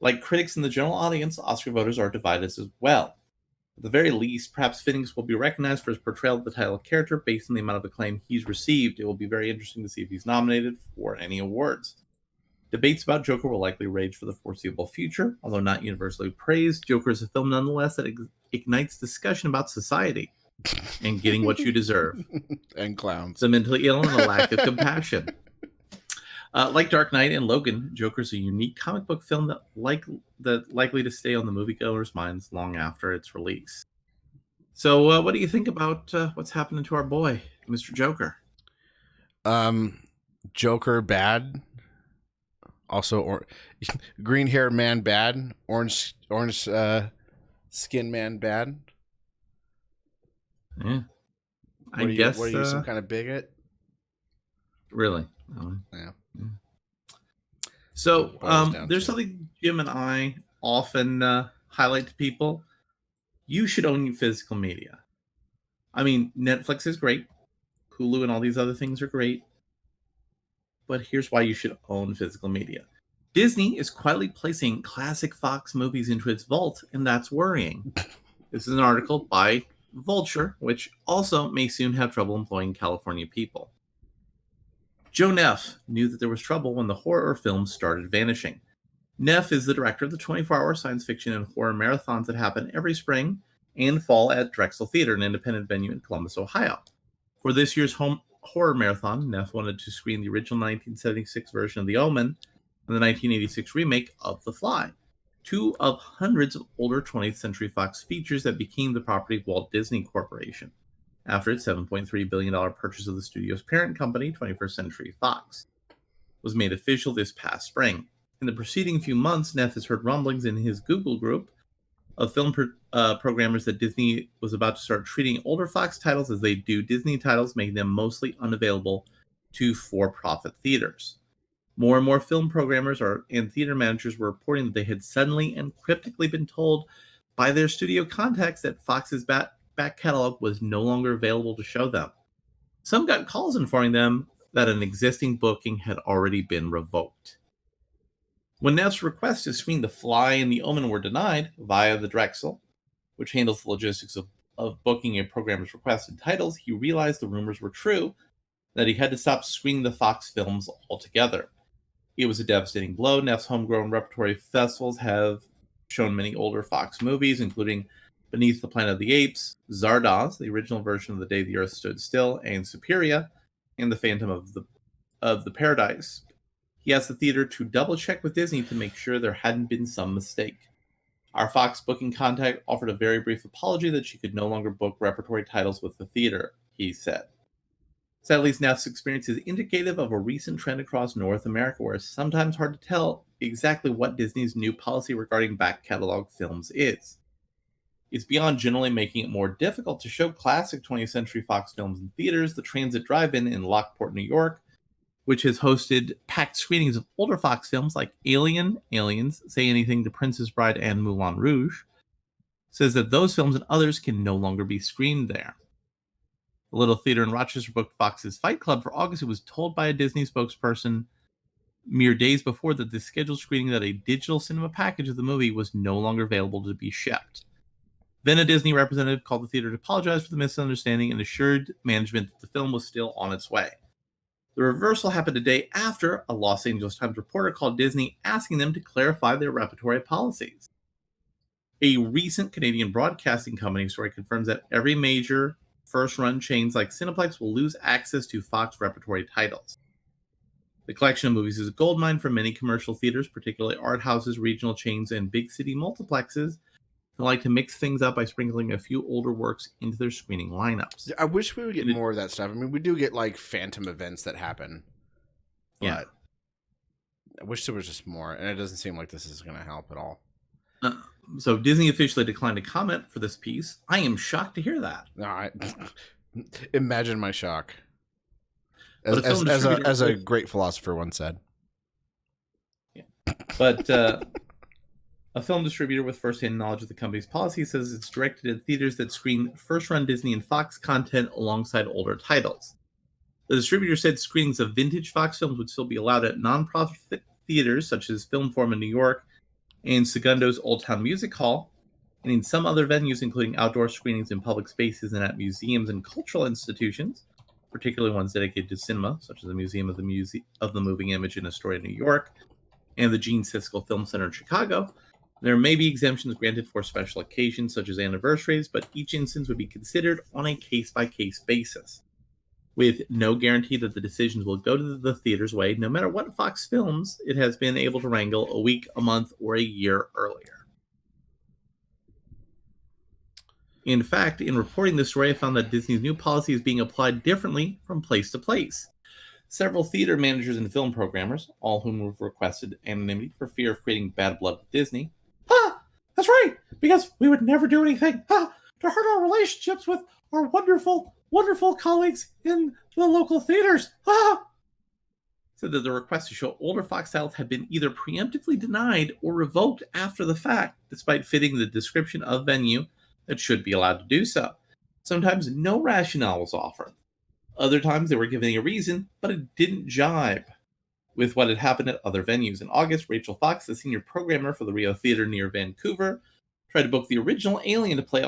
Like critics in the general audience, Oscar voters are divided as well. At the very least, perhaps Phoenix will be recognized for his portrayal of the title character based on the amount of acclaim he's received. It will be very interesting to see if he's nominated for any awards. Debates about Joker will likely rage for the foreseeable future. Although not universally praised, Joker is a film nonetheless that ignites discussion about society and getting what you deserve. And clowns. The mentally ill and a lack of compassion. Like Dark Knight and Logan, Joker is a unique comic book film that likely to stay on the moviegoers' minds long after its release. So, what do you think about what's happening to our boy, Mr. Joker? Joker bad. Also, green hair man bad. Orange skin man bad. Yeah, I guess. What are you, some kind of bigot? Really? Yeah. So there's something Jim and I often highlight to people. You should own physical media. I mean, Netflix is great. Hulu and all these other things are great. But here's why you should own physical media. Disney is quietly placing classic Fox movies into its vault, and that's worrying. This is an article by Vulture, which also may soon have trouble employing California people. Joe Neff knew that there was trouble when the horror films started vanishing. Neff is the director of the 24-hour science fiction and horror marathons that happen every spring and fall at Drexel Theater, an independent venue in Columbus, Ohio. For this year's horror marathon, Neff wanted to screen the original 1976 version of The Omen and the 1986 remake of The Fly, two of hundreds of older 20th Century Fox features that became the property of Walt Disney Corporation after its $7.3 billion purchase of the studio's parent company, 21st Century Fox, was made official this past spring. In the preceding few months, Neff has heard rumblings in his Google group of film programmers that Disney was about to start treating older Fox titles as they do Disney titles, making them mostly unavailable to for-profit theaters. More and more film programmers and theater managers were reporting that they had suddenly and cryptically been told by their studio contacts that Fox's back catalog was no longer available to show them. Some got calls informing them that an existing booking had already been revoked. When Neff's requests to screen The Fly and The Omen were denied via the Drexel, which handles the logistics of booking a programmer's requested titles, he realized the rumors were true, that he had to stop screening the Fox films altogether. It was a devastating blow. Neff's homegrown repertory festivals have shown many older Fox movies, including Beneath the Planet of the Apes, Zardoz, the original version of The Day the Earth Stood Still, and Superia, and The Phantom of the Paradise. He asked the theater to double-check with Disney to make sure there hadn't been some mistake. Our Fox booking contact offered a very brief apology that she could no longer book repertory titles with the theater, he said. Sadly, Neff's experience is indicative of a recent trend across North America where it's sometimes hard to tell exactly what Disney's new policy regarding back catalog films is. It's beyond generally making it more difficult to show classic 20th Century Fox films in theaters. The Transit Drive-In in Lockport, New York, which has hosted packed screenings of older Fox films like Alien, Aliens, Say Anything, The Princess Bride, and Moulin Rouge, says that those films and others can no longer be screened there. The Little Theater in Rochester booked Fox's Fight Club for August. It was told by a Disney spokesperson mere days before that the scheduled screening that a digital cinema package of the movie was no longer available to be shipped. Then a Disney representative called the theater to apologize for the misunderstanding and assured management that the film was still on its way. The reversal happened a day after a Los Angeles Times reporter called Disney asking them to clarify their repertory policies. A recent Canadian broadcasting company story confirms that every major first-run chains like Cineplex will lose access to Fox repertory titles. The collection of movies is a goldmine for many commercial theaters, particularly art houses, regional chains, and big city multiplexes who like to mix things up by sprinkling a few older works into their screening lineups. I wish we would get more of that stuff. I mean, we do get like phantom events that happen. But I wish there was just more, and it doesn't seem like this is going to help at all. So Disney officially declined to comment for this piece. I am shocked to hear that. No, imagine my shock. But a film distributor As a great philosopher once said. Yeah. But a film distributor with first-hand knowledge of the company's policy says it's directed at theaters that screen first-run Disney and Fox content alongside older titles. The distributor said screenings of vintage Fox films would still be allowed at non-profit theaters such as Film Forum in New York and Segundo's Old Town Music Hall, and in some other venues, including outdoor screenings in public spaces and at museums and cultural institutions, particularly ones dedicated to cinema, such as the Museum of the Moving Image in Astoria, New York, and the Gene Siskel Film Center in Chicago. There may be exemptions granted for special occasions, such as anniversaries, but each instance would be considered on a case-by-case basis, with no guarantee that the decisions will go to the theater's way, no matter what Fox films it has been able to wrangle a week, a month, or a year earlier. In fact, in reporting this story, I found that Disney's new policy is being applied differently from place to place. Several theater managers and film programmers, all whom have requested anonymity for fear of creating bad blood with Disney. That's right, because we would never do anything to hurt our relationships with our wonderful, wonderful colleagues in the local theaters. Said that the request to show older Fox titles had been either preemptively denied or revoked after the fact, despite fitting the description of venue that should be allowed to do so. Sometimes no rationale was offered. Other times they were given a reason, but it didn't jibe with what had happened at other venues. In August, Rachel Fox, the senior programmer for the Rio Theater near Vancouver, tried to book the original Alien to play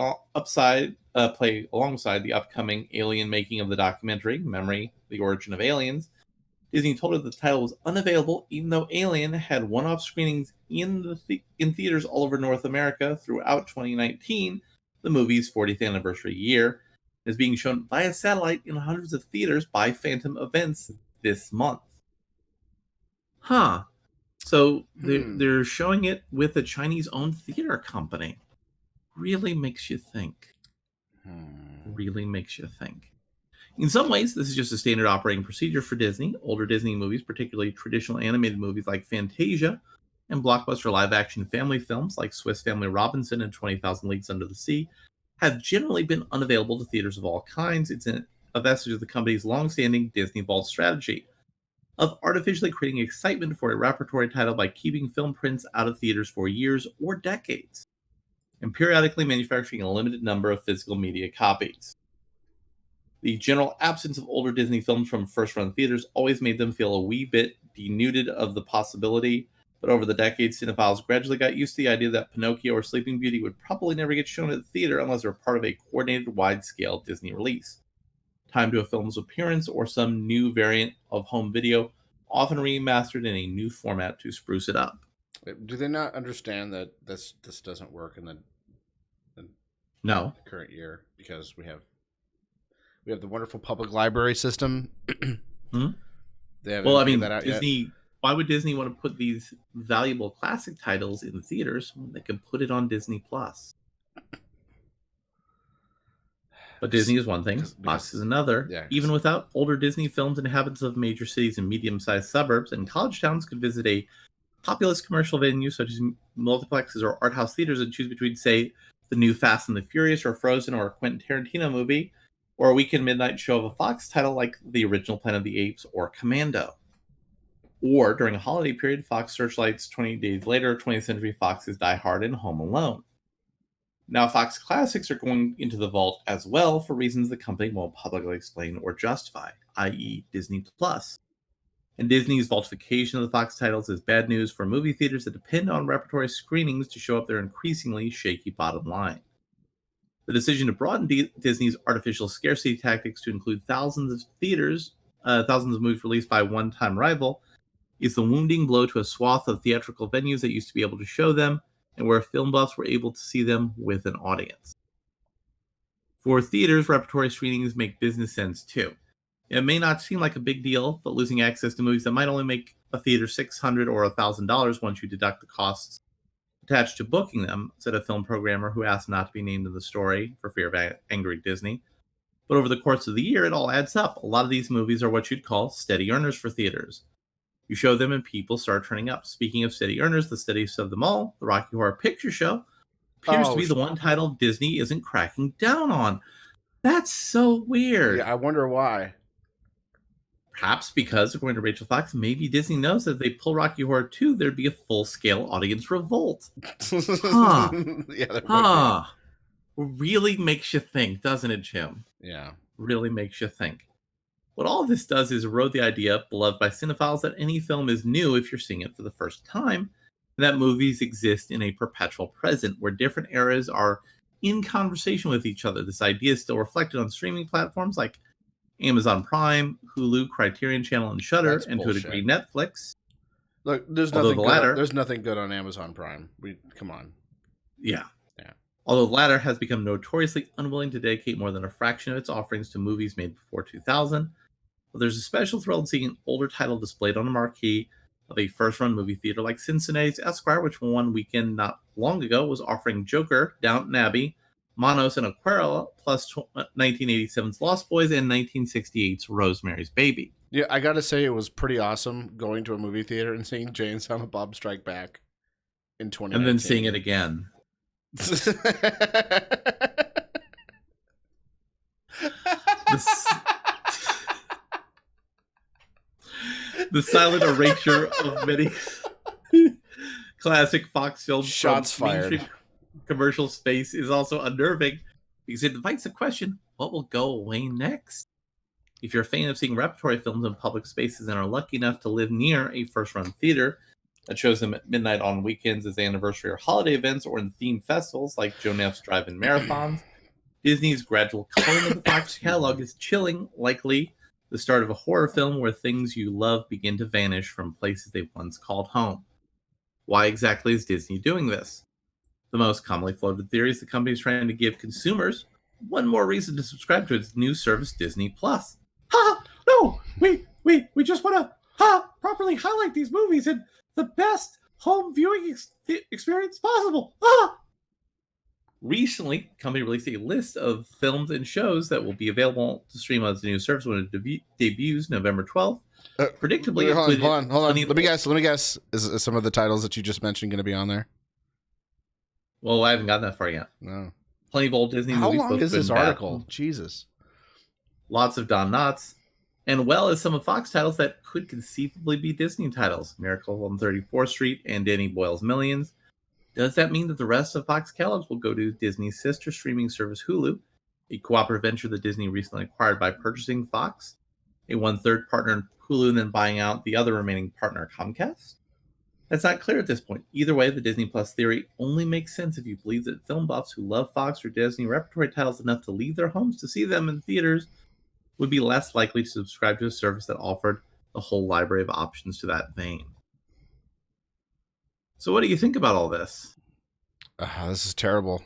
alongside the upcoming Alien making of the documentary, Memory, The Origin of Aliens. Disney told her the title was unavailable, even though Alien had one-off screenings in theaters all over North America throughout 2019, the movie's 40th anniversary year. It is being shown via satellite in hundreds of theaters by Phantom Events this month. So they're showing it with a Chinese-owned theater company. Really makes you think. Really makes you think. In some ways, this is just a standard operating procedure for Disney. Older Disney movies, particularly traditional animated movies like Fantasia, and blockbuster live-action family films like Swiss Family Robinson and 20,000 Leagues Under the Sea, have generally been unavailable to theaters of all kinds. It's a vestige of the company's long-standing Disney Vault strategy of artificially creating excitement for a repertory title by keeping film prints out of theaters for years or decades, and periodically manufacturing a limited number of physical media copies. The general absence of older Disney films from first-run theaters always made them feel a wee bit denuded of the possibility, but over the decades, cinephiles gradually got used to the idea that Pinocchio or Sleeping Beauty would probably never get shown at the theater unless they're part of a coordinated, wide-scale Disney release. Timed to a film's appearance or some new variant of home video, often remastered in a new format to spruce it up. Do they not understand that this doesn't work in the current year, because we have the wonderful public library system? They haven't figured that out Disney. Yet. Why would Disney want to put these valuable classic titles in the theaters when they can put it on Disney Plus? But Disney is one thing, Fox is another. Yeah, even without older Disney films, inhabitants of major cities and medium-sized suburbs and college towns could visit a populous commercial venue such as multiplexes or art house theaters and choose between, say, the new Fast and the Furious or Frozen or a Quentin Tarantino movie, or a weekend midnight show of a Fox title like the original Planet of the Apes or Commando. Or, during a holiday period, Fox searchlights 20 Days Later, 20th Century Fox's Die Hard and Home Alone. Now, Fox Classics are going into the vault as well for reasons the company won't publicly explain or justify, i.e. Disney Plus. And Disney's vaultification of the Fox titles is bad news for movie theaters that depend on repertory screenings to show up their increasingly shaky bottom line. The decision to broaden Disney's artificial scarcity tactics to include thousands of movies released by a one-time rival, is the wounding blow to a swath of theatrical venues that used to be able to show them, and where film buffs were able to see them with an audience. For theaters, repertory screenings make business sense too. It may not seem like a big deal, but losing access to movies that might only make a theater $600 or $1,000 once you deduct the costs attached to booking them, said a film programmer who asked not to be named in the story for fear of angering Disney. But over the course of the year, it all adds up. A lot of these movies are what you'd call steady earners for theaters. You show them and people start turning up. Speaking of steady earners, the steadiest of them all, the Rocky Horror Picture Show, appears to be the one title Disney isn't cracking down on. That's so weird. Yeah, I wonder why. Perhaps because, according to Rachel Fox, maybe Disney knows that if they pull Rocky Horror 2, there'd be a full-scale audience revolt. Huh. Yeah, there Huh. Really makes you think, doesn't it, Jim? Yeah. Really makes you think. What all this does is erode the idea, beloved by cinephiles, that any film is new if you're seeing it for the first time, and that movies exist in a perpetual present where different eras are in conversation with each other. This idea is still reflected on streaming platforms like Amazon Prime, Hulu, Criterion Channel, and Shudder, and to a degree Netflix. Look, there's nothing good on Amazon Prime. Come on. Yeah. Although the latter has become notoriously unwilling to dedicate more than a fraction of its offerings to movies made before 2000. But there's a special thrill in seeing an older title displayed on a marquee of a first-run movie theater like Cincinnati's Esquire, which one weekend not long ago was offering Joker, Downton Abbey, Manos, and Aquarela, plus 1987's Lost Boys and 1968's Rosemary's Baby. Yeah, I gotta say it was pretty awesome going to a movie theater and seeing Jay and Silent Bob Strike Back in 2019. And then seeing it again. The silent erasure of many classic Fox films. Shots fired. Commercial space is also unnerving because it invites the question, what will go away next? If you're a fan of seeing repertory films in public spaces and are lucky enough to live near a first-run theater that shows them at midnight on weekends as anniversary or holiday events, or in themed festivals like Joe Neff's drive-in marathons, Disney's gradual culling of the Fox catalog is chilling, likely the start of a horror film where things you love begin to vanish from places they once called home. Why exactly is Disney doing this? The most commonly floated theory is the company is trying to give consumers one more reason to subscribe to its new service, Disney Plus. Ha! No! We just want to properly highlight these movies in the best home viewing experience possible. Recently, the company released a list of films and shows that will be available to stream on its new service when it debuts November 12th. Predictably, hold on. Let me guess. Is some of the titles that you just mentioned going to be on there? Well, I haven't gotten that far yet. No. Plenty of old Disney movies. How long is this article? Jesus. Lots of Don Knotts, and well as some of Fox titles that could conceivably be Disney titles. Miracle on 34th Street and Danny Boyle's Millions. Does that mean that the rest of Fox catalogs will go to Disney's sister streaming service Hulu, a cooperative venture that Disney recently acquired by purchasing Fox, a one-third partner in Hulu and then buying out the other remaining partner, Comcast? That's not clear at this point. Either way, the Disney Plus theory only makes sense if you believe that film buffs who love Fox or Disney repertory titles enough to leave their homes to see them in theaters would be less likely to subscribe to a service that offered the whole library of options to that vein. So what do you think about all this? This is terrible.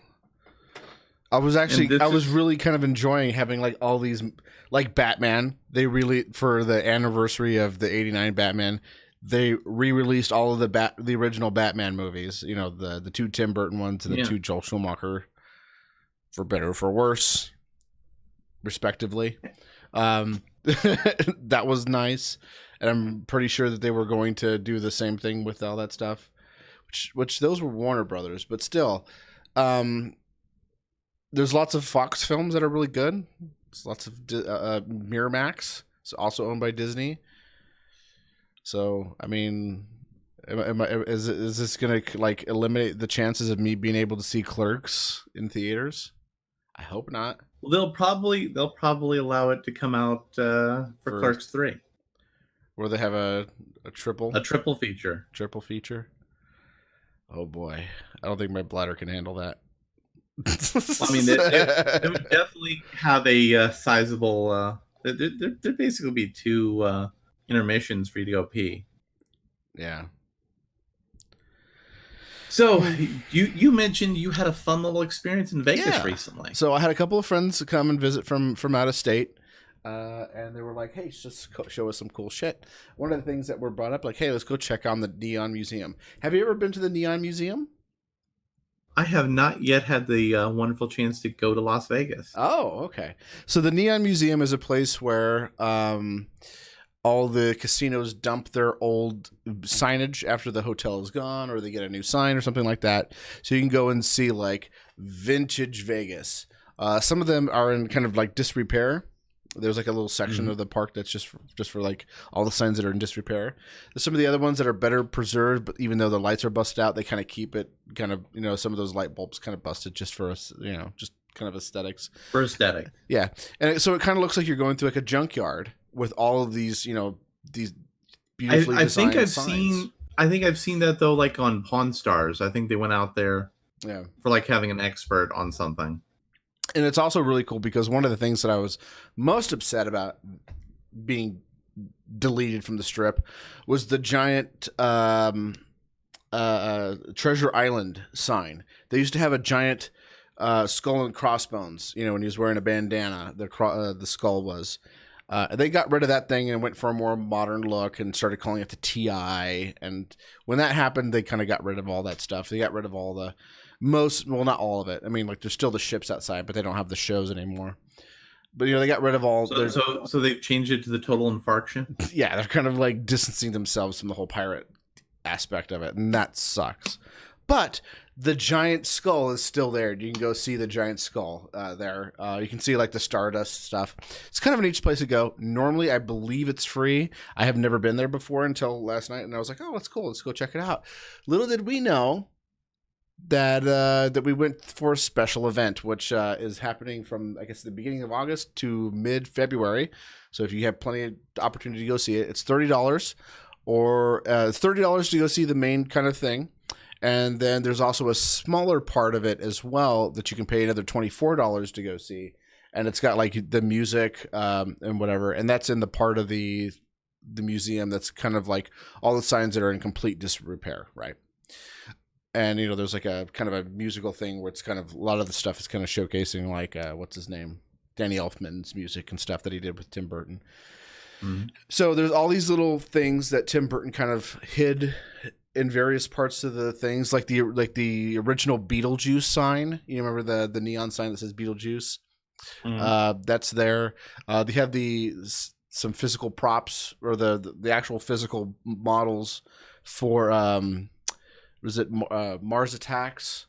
I was really kind of enjoying having like all these, like Batman. They really, for the anniversary of the '89 Batman, they re-released all of the original Batman movies. You know, the two Tim Burton ones and the two Joel Schumacher, for better or for worse, respectively. That was nice, and I'm pretty sure that they were going to do the same thing with all that stuff. Which those were Warner Brothers, but still, there's lots of Fox films that are really good. There's lots of Miramax, it's also owned by Disney. So, I mean, is this going to like eliminate the chances of me being able to see Clerks in theaters? I hope not. Well, they'll probably allow it to come out for Clerks 3, where they have a triple feature. Triple feature. Oh boy, I don't think my bladder can handle that. I mean, they would definitely have a sizable. There'd basically be two intermissions for you to go pee. Yeah. So you mentioned you had a fun little experience in Vegas recently. So I had a couple of friends come and visit from out of state. And they were like, hey, just show us some cool shit. One of the things that were brought up, like, hey, let's go check on the Neon Museum. Have you ever been to the Neon Museum? I have not yet had the wonderful chance to go to Las Vegas. Oh, okay. So the Neon Museum is a place where all all the casinos dump their old signage after the hotel is gone, or they get a new sign or something like that. So you can go and see like vintage Vegas. Some of them are in kind of like disrepair. There's like a little section of the park that's just for like all the signs that are in disrepair. There's some of the other ones that are better preserved, but even though the lights are busted out, they kind of keep it kind of, some of those light bulbs kind of busted just for us, just kind of aesthetics. For aesthetic. Yeah. And so it kind of looks like you're going through like a junkyard with all of these, these beautifully designed signs. I think I've seen that though, like on Pawn Stars. I think they went out there for like having an expert on something. And it's also really cool because one of the things that I was most upset about being deleted from the strip was the giant Treasure Island sign. They used to have a giant skull and crossbones, when he was wearing a bandana, the skull was. They got rid of that thing and went for a more modern look and started calling it the TI. And when that happened, they kind of got rid of all that stuff. They got rid of all the not all of it. I mean, like there's still the ships outside, but they don't have the shows anymore. But they got rid of all. So they've changed it to the Total Infarction. Yeah, they're kind of like distancing themselves from the whole pirate aspect of it, and that sucks. But the giant skull is still there. You can go see the giant skull there. You can see like the Stardust stuff. It's kind of a neat place to go. Normally, I believe it's free. I have never been there before until last night, and I was like, "Oh, that's cool. Let's go check it out." Little did we know that we went for a special event, which is happening from, I guess, the beginning of August to mid-February. So if you have plenty of opportunity to go see it, it's $30 or $30 to go see the main kind of thing. And then there's also a smaller part of it as well that you can pay another $24 to go see. And it's got like the music and whatever. And that's in the part of the museum that's kind of like all the signs that are in complete disrepair, right? And, there's like a kind of a musical thing where it's kind of a lot of the stuff is kind of showcasing like, what's his name? Danny Elfman's music and stuff that he did with Tim Burton. Mm-hmm. So there's all these little things that Tim Burton kind of hid in various parts of the things, like the original Beetlejuice sign. You remember the neon sign that says Beetlejuice? Mm-hmm. That's there. They have some physical props or the actual physical models for was it Mars Attacks?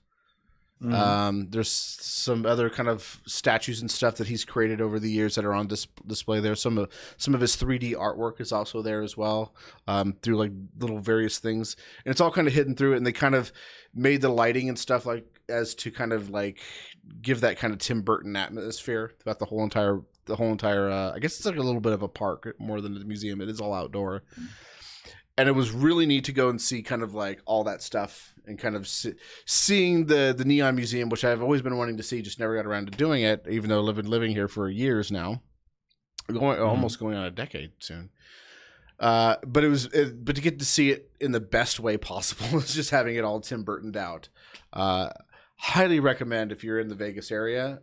Mm-hmm. There's some other kind of statues and stuff that he's created over the years that are on display there. Some of his 3D artwork is also there as well, through like little various things, and it's all kind of hidden through it. And they kind of made the lighting and stuff like as to kind of like give that kind of Tim Burton atmosphere throughout the whole entire. I guess it's like a little bit of a park more than a museum. It is all outdoor. Mm-hmm. And it was really neat to go and see kind of like all that stuff and kind of seeing the Neon Museum, which I've always been wanting to see, just never got around to doing it, even though I've been living here for years now, almost going on a decade soon. But but to get to see it in the best way possible is just having it all Tim Burtoned out. Highly recommend if you're in the Vegas area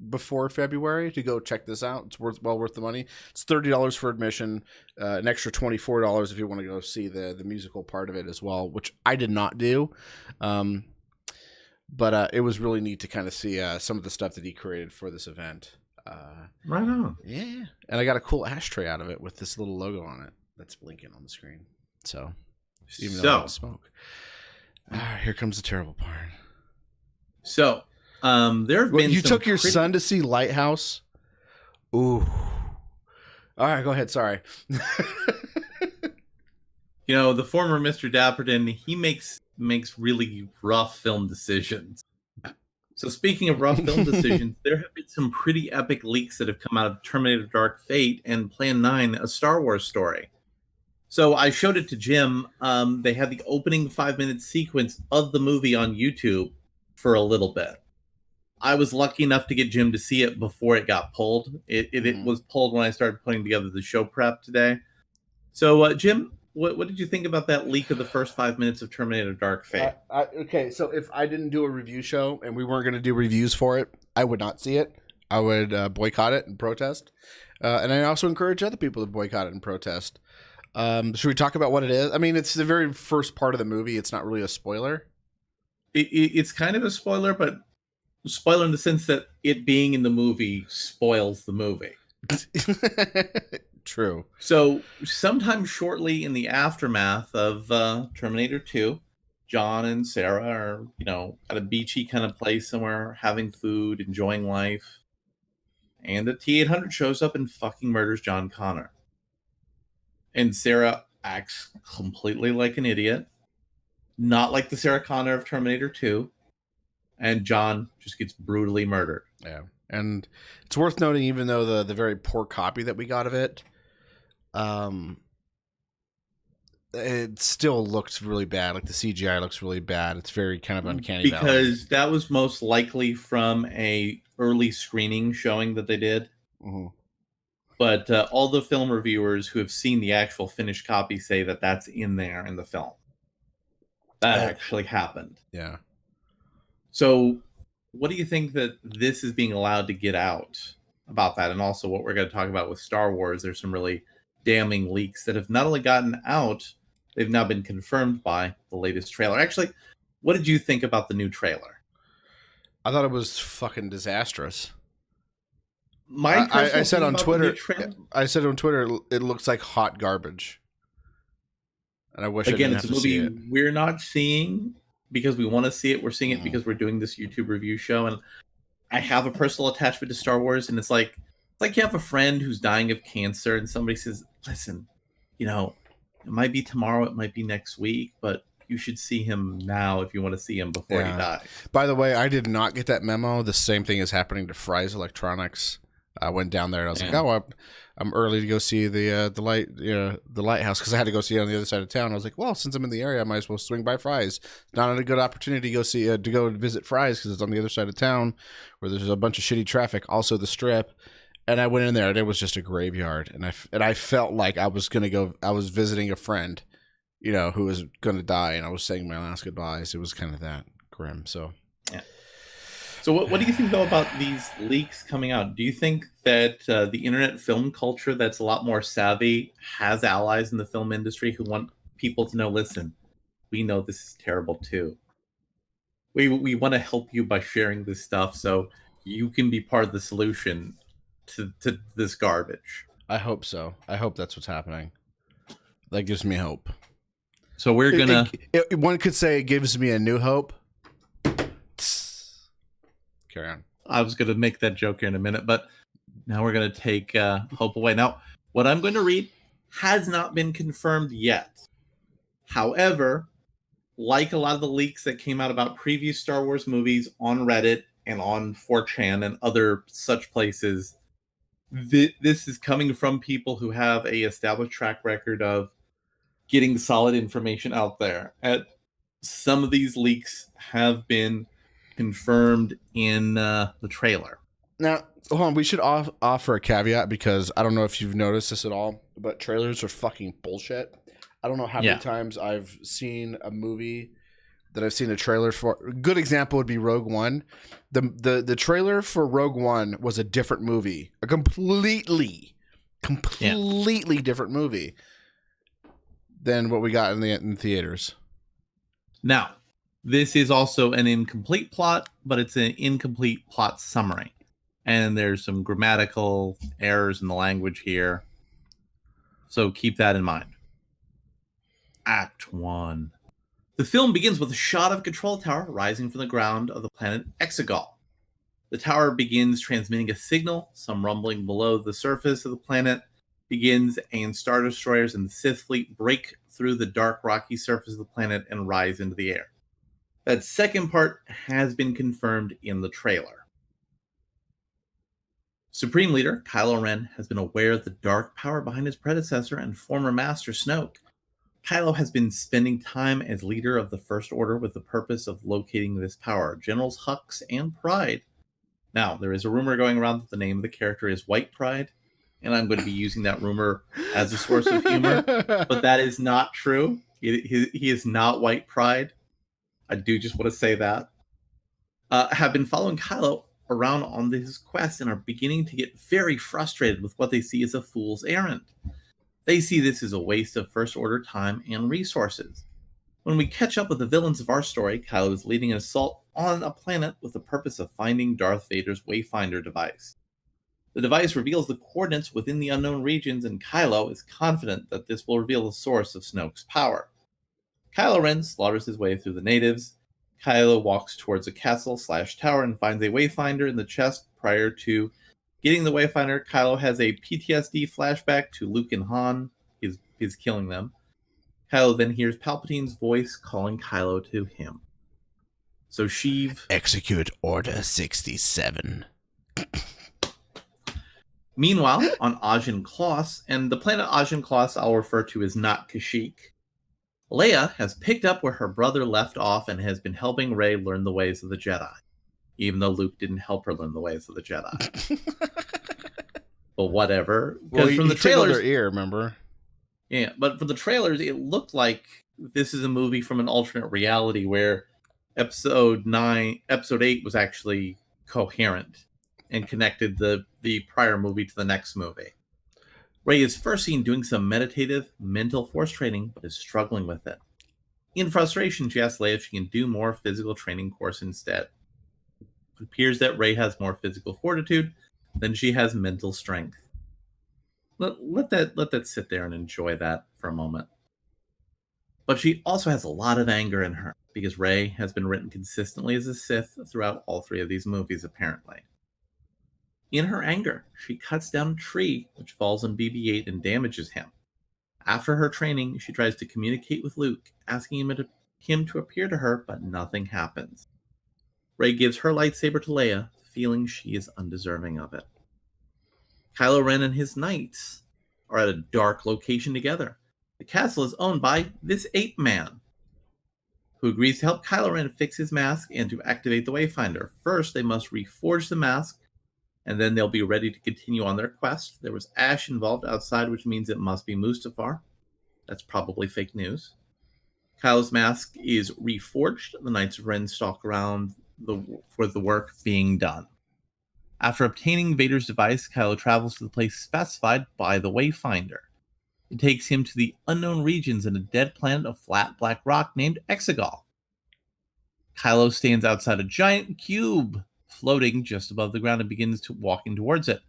before February to go check this out. It's well worth the money. It's $30 for admission, an extra $24 if you want to go see the musical part of it as well, which I did not do. But it was really neat to kind of see some of the stuff that he created for this event. Right on. Yeah. And I got a cool ashtray out of it with this little logo on it that's blinking on the screen. So, even though I don't smoke. Here comes the terrible part. So, there have been. You took your son to see Lighthouse? Ooh. All right, go ahead. Sorry. The former Mr. Dapperton, he makes really rough film decisions. So, speaking of rough film decisions, there have been some pretty epic leaks that have come out of Terminator Dark Fate and Plan 9, a Star Wars story. So, I showed it to Jim. They had the opening 5-minute sequence of the movie on YouTube for a little bit. I was lucky enough to get Jim to see it before it got pulled. It was pulled when I started putting together the show prep today. So, Jim, what did you think about that leak of the first 5 minutes of Terminator Dark Fate? Okay, so if I didn't do a review show and we weren't going to do reviews for it, I would not see it. I would boycott it and protest. And I also encourage other people to boycott it and protest. Should we talk about what it is? I mean, it's the very first part of the movie. It's not really a spoiler. It's kind of a spoiler, but spoiler in the sense that it being in the movie spoils the movie. True. So, sometime shortly in the aftermath of Terminator 2, John and Sarah are, at a beachy kind of place somewhere, having food, enjoying life. And a T 800 shows up and fucking murders John Connor. And Sarah acts completely like an idiot, not like the Sarah Connor of Terminator 2. And John just gets brutally murdered. Yeah. And it's worth noting, even though the very poor copy that we got of it, it still looks really bad. Like the CGI looks really bad. It's very kind of uncanny because that was most likely from a early screening showing that they did. Mm-hmm. But all the film reviewers who have seen the actual finished copy say that that's in there in the film. That actually happened. Yeah. So what do you think that this is being allowed to get out about that? And also what we're going to talk about with Star Wars, there's some really damning leaks that have not only gotten out, they've now been confirmed by the latest trailer. Actually, what did you think about the new trailer? I thought it was fucking disastrous. I said on Twitter, it looks like hot garbage. And I wish again, I didn't it's a movie we're not seeing because we want to see it. We're seeing it because we're doing this YouTube review show, and I have a personal attachment to Star Wars, and it's like you have a friend who's dying of cancer, and somebody says, "Listen, it might be tomorrow, it might be next week, but you should see him now if you want to see him before he dies." By the way, I did not get that memo. The same thing is happening to Fry's Electronics. I went down there and I was like, "Oh, I'm early to go see the lighthouse," because I had to go see it on the other side of town. I was like, "Well, since I'm in the area, I might as well swing by Fry's." Not a good opportunity to go see to go visit Fry's because it's on the other side of town, where there's a bunch of shitty traffic. Also, the Strip. And I went in there, and it was just a graveyard. And I felt like I was gonna go. I was visiting a friend, who was gonna die, and I was saying my last goodbyes. It was kind of that grim. So, yeah. So what do you think, though, about these leaks coming out? Do you think that the internet film culture that's a lot more savvy has allies in the film industry who want people to know, listen, we know this is terrible, too. We want to help you by sharing this stuff so you can be part of the solution to this garbage. I hope so. I hope that's what's happening. That gives me hope. So we're going to... One could say it gives me a new hope. Carry on. I was going to make that joke here in a minute, but now we're going to take hope away. Now, what I'm going to read has not been confirmed yet. However, like a lot of the leaks that came out about previous Star Wars movies on Reddit and on 4chan and other such places, this is coming from people who have a established track record of getting solid information out there. And some of these leaks have been confirmed in the trailer. Now, hold on, we should offer a caveat because I don't know if you've noticed this at all, but trailers are fucking bullshit. I don't know how many times I've seen a movie that I've seen a trailer for. A good example would be Rogue One. The trailer for Rogue One was a different movie, a completely different movie than what we got in theaters. Now, this is also an incomplete plot, but it's an incomplete plot summary. And there's some grammatical errors in the language here. So keep that in mind. Act 1. The film begins with a shot of a control tower rising from the ground of the planet Exegol. The tower begins transmitting a signal, some rumbling below the surface of the planet begins, and Star Destroyers and the Sith fleet break through the dark rocky surface of the planet and rise into the air. That second part has been confirmed in the trailer. Supreme Leader Kylo Ren has been aware of the dark power behind his predecessor and former Master Snoke. Kylo has been spending time as leader of the First Order with the purpose of locating this power, Generals Hux and Pride. Now, there is a rumor going around that the name of the character is White Pride, and I'm going to be using that rumor as a source of humor, but that is not true. He is not White Pride. I do just want to say that. Have been following Kylo around on his quest and are beginning to get very frustrated with what they see as a fool's errand. They see this as a waste of First Order time and resources. When we catch up with the villains of our story, Kylo is leading an assault on a planet with the purpose of finding Darth Vader's Wayfinder device. The device reveals the coordinates within the unknown regions, and Kylo is confident that this will reveal the source of Snoke's power. Kylo Ren slaughters his way through the natives. Kylo walks towards a castle/tower and finds a Wayfinder in the chest. Prior to getting the Wayfinder, Kylo has a PTSD flashback to Luke and Han. He's killing them. Kylo then hears Palpatine's voice calling Kylo to him. So Sheev... Execute Order 67. Meanwhile, on Ajan Kloss, and the planet Ajan Kloss I'll refer to as not Kashyyyk, Leia has picked up where her brother left off and has been helping Rey learn the ways of the Jedi, even though Luke didn't help her learn the ways of the Jedi. But whatever. Because from the trailers, her ear, remember? Yeah, but from the trailers, it looked like this is a movie from an alternate reality where Episode 8 was actually coherent and connected the prior movie to the next movie. Rey is first seen doing some meditative mental force training, but is struggling with it. In frustration, she asks Leia if she can do more physical training course instead. It appears that Rey has more physical fortitude than she has mental strength. Let that sit there and enjoy that for a moment. But she also has a lot of anger in her, because Rey has been written consistently as a Sith throughout all three of these movies, apparently. In her anger, she cuts down a tree, which falls on BB-8 and damages him. After her training, she tries to communicate with Luke, asking him to appear to her, but nothing happens. Rey gives her lightsaber to Leia, feeling she is undeserving of it. Kylo Ren and his knights are at a dark location together. The castle is owned by this ape man, who agrees to help Kylo Ren fix his mask and to activate the Wayfinder. First, they must reforge the mask, and then they'll be ready to continue on their quest. There was ash involved outside, which means it must be Mustafar. That's probably fake news. Kylo's mask is reforged. The Knights of Ren stalk around for the work being done. After obtaining Vader's device, Kylo travels to the place specified by the Wayfinder. It takes him to the unknown regions in a dead planet of flat black rock named Exegol. Kylo stands outside a giant cube floating just above the ground and begins walking towards it.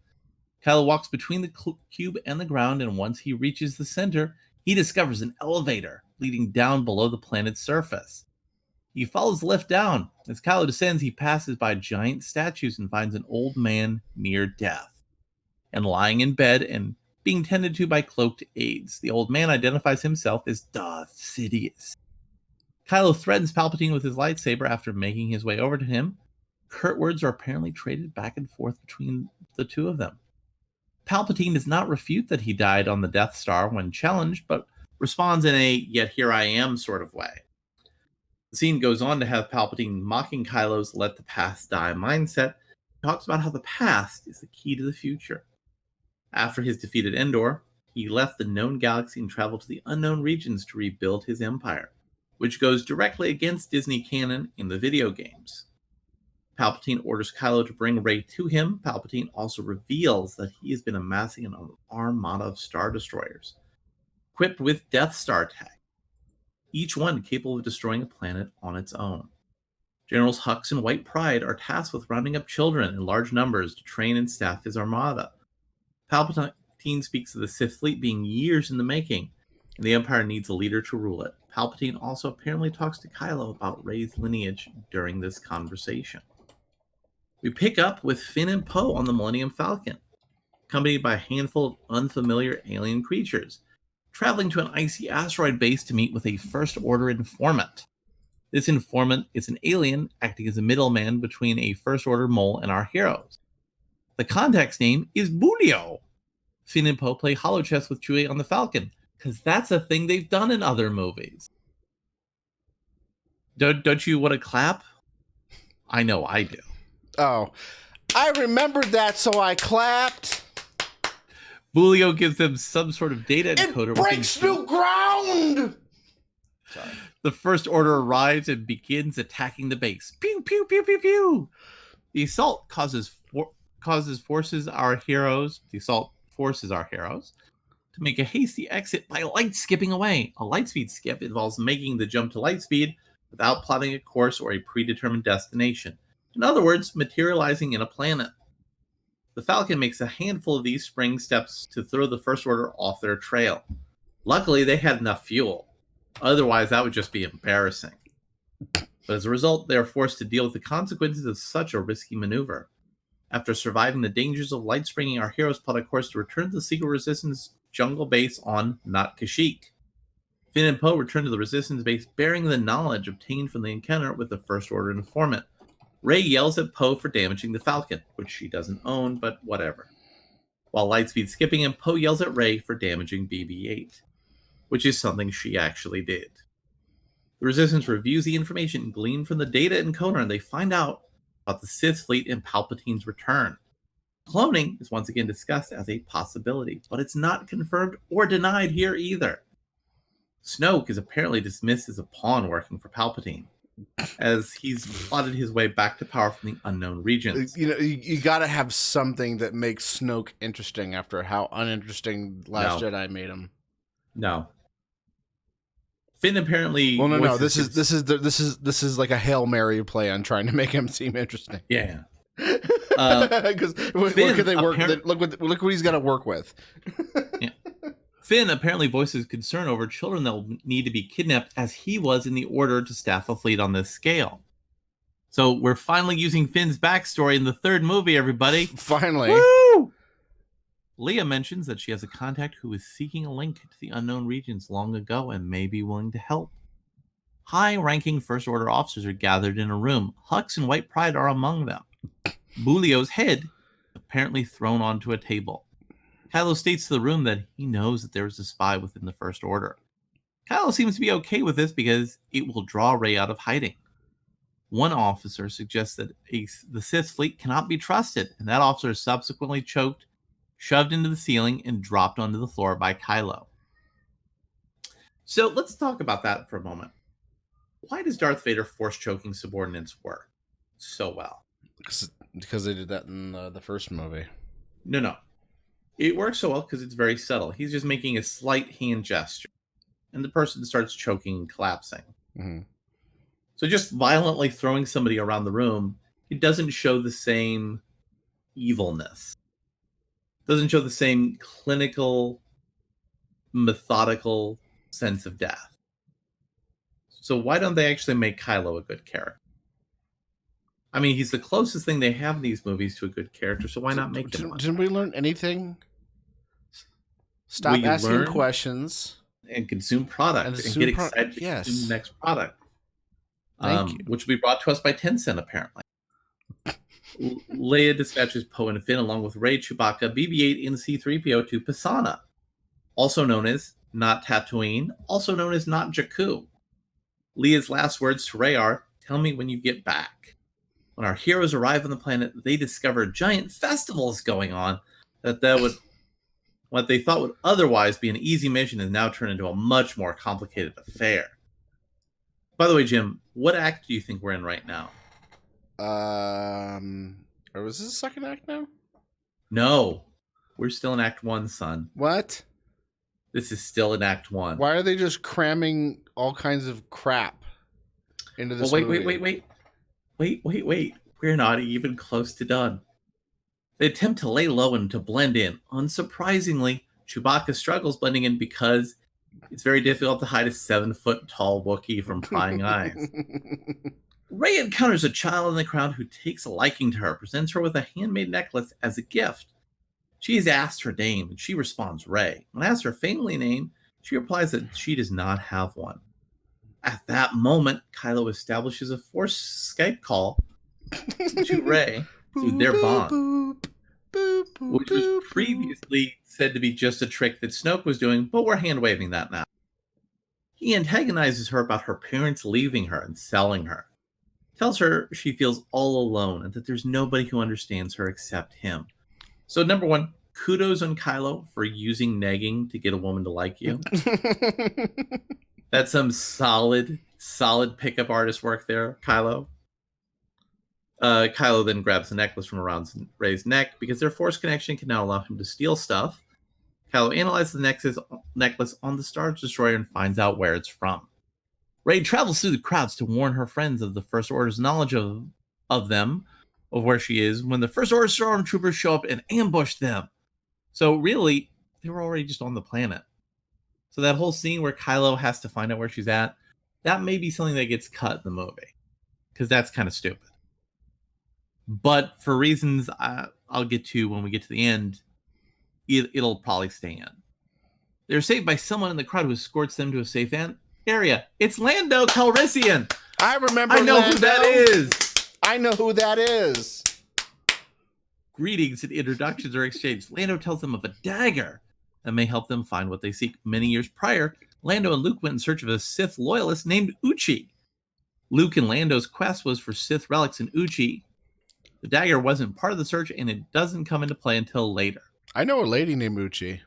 Kylo walks between the cube and the ground, and once he reaches the center, he discovers an elevator leading down below the planet's surface. He follows the lift down. As Kylo descends, he passes by giant statues and finds an old man near death and lying in bed and being tended to by cloaked aides. The old man identifies himself as Darth Sidious. Kylo threatens Palpatine with his lightsaber after making his way over to him. Curt words are apparently traded back and forth between the two of them. Palpatine does not refute that he died on the Death Star when challenged, but responds in a "yet here I am" sort of way. The scene goes on to have Palpatine mocking Kylo's let the past die mindset. He talks about how the past is the key to the future. After his defeat at Endor, he left the known galaxy and traveled to the unknown regions to rebuild his empire, which goes directly against Disney canon in the video games. Palpatine orders Kylo to bring Rey to him. Palpatine also reveals that he has been amassing an armada of Star Destroyers, equipped with Death Star tech, each one capable of destroying a planet on its own. Generals Hux and White Pride are tasked with rounding up children in large numbers to train and staff his armada. Palpatine speaks of the Sith fleet being years in the making, and the Empire needs a leader to rule it. Palpatine also apparently talks to Kylo about Rey's lineage during this conversation. We pick up with Finn and Poe on the Millennium Falcon, accompanied by a handful of unfamiliar alien creatures, traveling to an icy asteroid base to meet with a First Order informant. This informant is an alien acting as a middleman between a First Order mole and our heroes. The contact's name is Bulio. Finn and Poe play holochess with Chewie on the Falcon, because that's a thing they've done in other movies. Don't you want to clap? I know I do. Oh, I remembered that, so I clapped. Bulio gives them some sort of data encoder. It breaks new ground! Sorry. The First Order arrives and begins attacking the base. Pew, pew, pew, pew, pew. The assault forces our heroes to make a hasty exit by light skipping away. A lightspeed skip involves making the jump to lightspeed without plotting a course or a predetermined destination. In other words, materializing in a planet. The Falcon makes a handful of these spring steps to throw the First Order off their trail. Luckily, they had enough fuel. Otherwise, that would just be embarrassing. But as a result, they are forced to deal with the consequences of such a risky maneuver. After surviving the dangers of light springing, our heroes plot a course to return to the Secret Resistance jungle base on Not Kashyyyk. Finn and Poe return to the Resistance base bearing the knowledge obtained from the encounter with the First Order informant. Rey yells at Poe for damaging the Falcon, which she doesn't own, but whatever. While Lightspeed skipping him, Poe yells at Rey for damaging BB-8, which is something she actually did. The Resistance reviews the information gleaned from the data encoder, and they find out about the Sith fleet and Palpatine's return. Cloning is once again discussed as a possibility, but it's not confirmed or denied here either. Snoke is apparently dismissed as a pawn working for Palpatine, as he's plotted his way back to power from the unknown regions. You know, you got to have something that makes Snoke interesting after how uninteresting Last Jedi made him. No. Finn apparently. Well, no. This is like a Hail Mary play on trying to make him seem interesting. Yeah. Because look what he's got to work with. Yeah. Finn apparently voices concern over children that will need to be kidnapped, as he was in the order to staff a fleet on this scale. So we're finally using Finn's backstory in the third movie, everybody. Finally. Woo! Leia mentions that she has a contact who is seeking a link to the unknown regions long ago and may be willing to help. High-ranking First Order officers are gathered in a room. Hux and White Pride are among them. Bulio's head apparently thrown onto a table. Kylo states to the room that he knows that there is a spy within the First Order. Kylo seems to be okay with this because it will draw Rey out of hiding. One officer suggests that the Sith fleet cannot be trusted, and that officer is subsequently choked, shoved into the ceiling, and dropped onto the floor by Kylo. So let's talk about that for a moment. Why does Darth Vader force choking subordinates work so well? Because they did that in the first movie. No. It works so well because it's very subtle. He's just making a slight hand gesture, and the person starts choking and collapsing. Mm-hmm. So just violently throwing somebody around the room, it doesn't show the same evilness. It doesn't show the same clinical, methodical sense of death. So why don't they actually make Kylo a good character? I mean, he's the closest thing they have in these movies to a good character, so why not make him one? Didn't we learn anything? Stop asking questions. And consume product and get excited to consume the next product. Thank you. Which will be brought to us by Tencent, apparently. Leia dispatches Poe and Finn along with Rey, Chewbacca, BB-8, and C-3PO to Pisana, also known as not Tatooine, also known as not Jakku. Leia's last words to Rey are, "Tell me when you get back." When our heroes arrive on the planet, they discover giant festivals going on what they thought would otherwise be an easy mission has now turned into a much more complicated affair. By the way, Jim, what act do you think we're in right now? Or was this the second act now? No. We're still in Act 1, son. What? This is still in Act 1. Why are they just cramming all kinds of crap into this movie? Wait. We're not even close to done. They attempt to lay low and to blend in. Unsurprisingly, Chewbacca struggles blending in because it's very difficult to hide a 7-foot-tall Wookiee from prying eyes. Rey encounters a child in the crowd who takes a liking to her, presents her with a handmade necklace as a gift. She is asked her name, and she responds Rey. When asked her family name, she replies that she does not have one. At that moment, Kylo establishes a forced Skype call to Rey through their bond, which was previously said to be just a trick that Snoke was doing, but we're hand-waving that now. He antagonizes her about her parents leaving her and selling her. Tells her she feels all alone and that there's nobody who understands her except him. So, number one, kudos on Kylo for using negging to get a woman to like you. That's some solid pickup artist work there, Kylo. Kylo then grabs the necklace from around Rey's neck because their force connection can now allow him to steal stuff. Kylo analyzes the necklace on the Star Destroyer and finds out where it's from. Rey travels through the crowds to warn her friends of the First Order's knowledge of them, of where she is when the First Order stormtroopers show up and ambush them. So really, they were already just on the planet. So that whole scene where Kylo has to find out where she's at, that may be something that gets cut in the movie. Because that's kind of stupid. But for reasons I'll get to when we get to the end, it'll probably stay in. They're saved by someone in the crowd who escorts them to a safe area. It's Lando Calrissian. I remember. I know Lando. who that is. I know who that is. Greetings and introductions are exchanged. Lando tells them of a dagger that may help them find what they seek. Many years prior, Lando and Luke went in search of a Sith loyalist named Uchi. Luke and Lando's quest was for Sith relics in Uchi. The dagger wasn't part of the search, and it doesn't come into play until later. I know a lady named Uchi.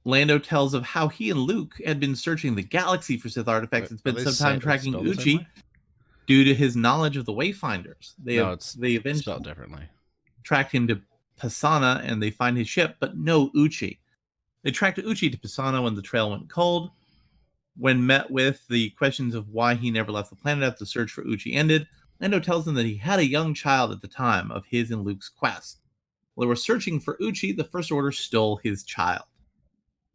Lando tells of how he and Luke had been searching the galaxy for Sith artifacts and spent some time tracking Uchi due to his knowledge of the Wayfinders. They eventually spelled differently. Tracked him to Pisana, and they find his ship, but no Uchi. They tracked Uchi to Pisana when the trail went cold. When met with the questions of why he never left the planet after the search for Uchi ended, Lando tells them that he had a young child at the time of his and Luke's quest. While they were searching for Uchi, the First Order stole his child.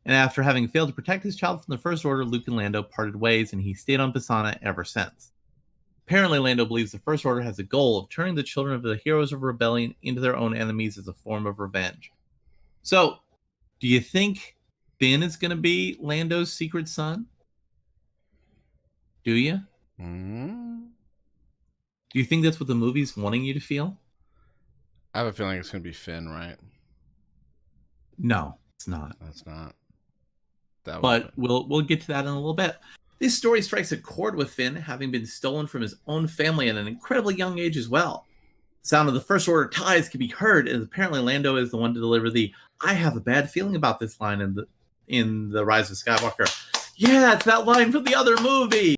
And after having failed to protect his child from the First Order, Luke and Lando parted ways, and he stayed on Pisana ever since. Apparently, Lando believes the First Order has a goal of turning the children of the heroes of rebellion into their own enemies as a form of revenge. So, do you think Finn is going to be Lando's secret son? Do you? Mm-hmm. Do you think that's what the movie's wanting you to feel? I have a feeling it's going to be Finn, right? No, it's not. That's not. But we'll get to that in a little bit. This story strikes a chord with Finn, having been stolen from his own family at an incredibly young age as well. The sound of the First Order ties can be heard, and apparently Lando is the one to deliver the "I have a bad feeling about this" line in the Rise of Skywalker. Yeah, it's that line from the other movie.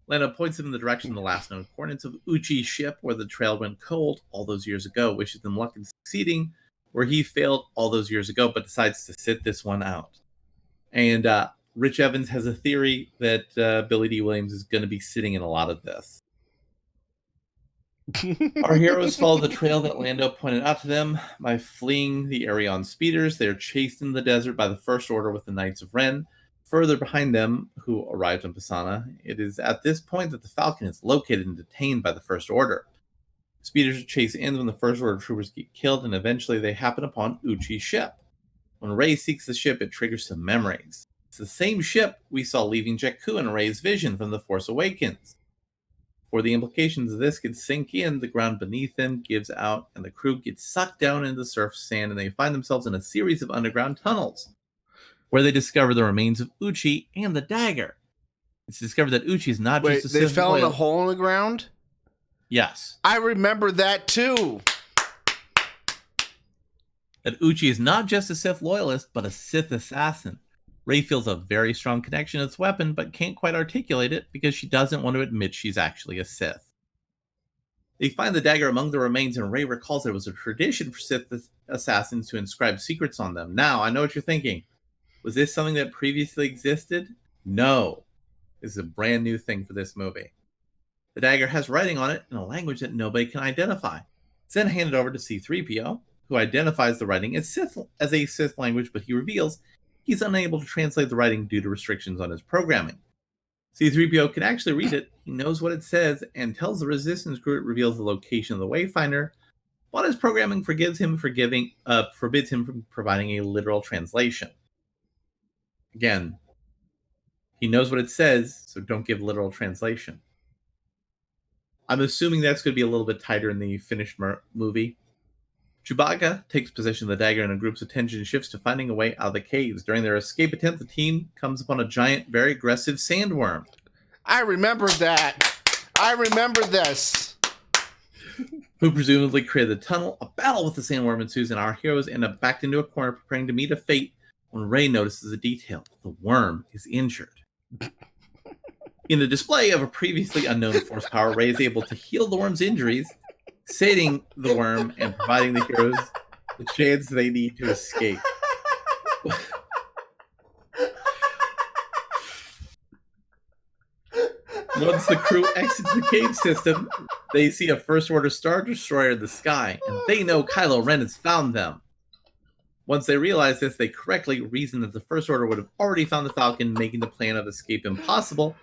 Lando points them in the direction of the last known coordinates of Uchi's ship, where the trail went cold all those years ago, wishes them luck in succeeding where he failed all those years ago, but decides to sit this one out. And Rich Evans has a theory that Billy D. Williams is going to be sitting in a lot of this. Our heroes follow the trail that Lando pointed out to them by fleeing the area on speeders. They are chased in the desert by the First Order with the Knights of Ren. Further behind them, who arrived in Pisana, it is at this point that the Falcon is located and detained by the First Order. Speeders chase ends when the First Order troopers get killed, and eventually they happen upon Uchi's ship. When Rey seeks the ship, it triggers some memories. It's the same ship we saw leaving Jakku in Rey's vision from The Force Awakens. Before the implications of this can sink in, the ground beneath them gives out, and the crew gets sucked down into the surf sand, and they find themselves in a series of underground tunnels, where they discover the remains of Uchi and the dagger. It's discovered that Uchi is not just a Sith. They fell in a hole in the ground? Yes. I remember that too. That Uchi is not just a Sith loyalist, but a Sith assassin. Rey feels a very strong connection to its weapon, but can't quite articulate it because she doesn't want to admit she's actually a Sith. They find the dagger among the remains, and Rey recalls there was a tradition for Sith assassins to inscribe secrets on them. Now, I know what you're thinking. Was this something that previously existed? No. This is a brand new thing for this movie. The dagger has writing on it in a language that nobody can identify. It's then handed over to C-3PO, who identifies the writing as a Sith language, but he reveals he's unable to translate the writing due to restrictions on his programming. C-3PO can actually read it, he knows what it says, and tells the Resistance crew it reveals the location of the Wayfinder, but his programming forbids him from providing a literal translation. Again, he knows what it says, so don't give literal translation. I'm assuming that's going to be a little bit tighter in the finished movie. Chewbacca takes possession of the dagger, and the group's attention shifts to finding a way out of the caves. During their escape attempt, the team comes upon a giant, very aggressive sandworm. I remember that. I remember this. Who presumably created the tunnel. A battle with the sandworm ensues, and our heroes end up backed into a corner preparing to meet a fate when Rey notices a detail. The worm is injured. In the display of a previously unknown force power, Rey is able to heal the worm's injuries, sating the worm and providing the heroes the chance they need to escape. Once the crew exits the cave system, They see a First Order Star Destroyer in the sky, and they know Kylo Ren has found them. Once they realize this, they correctly reason that the First Order would have already found the Falcon, making the plan of escape impossible.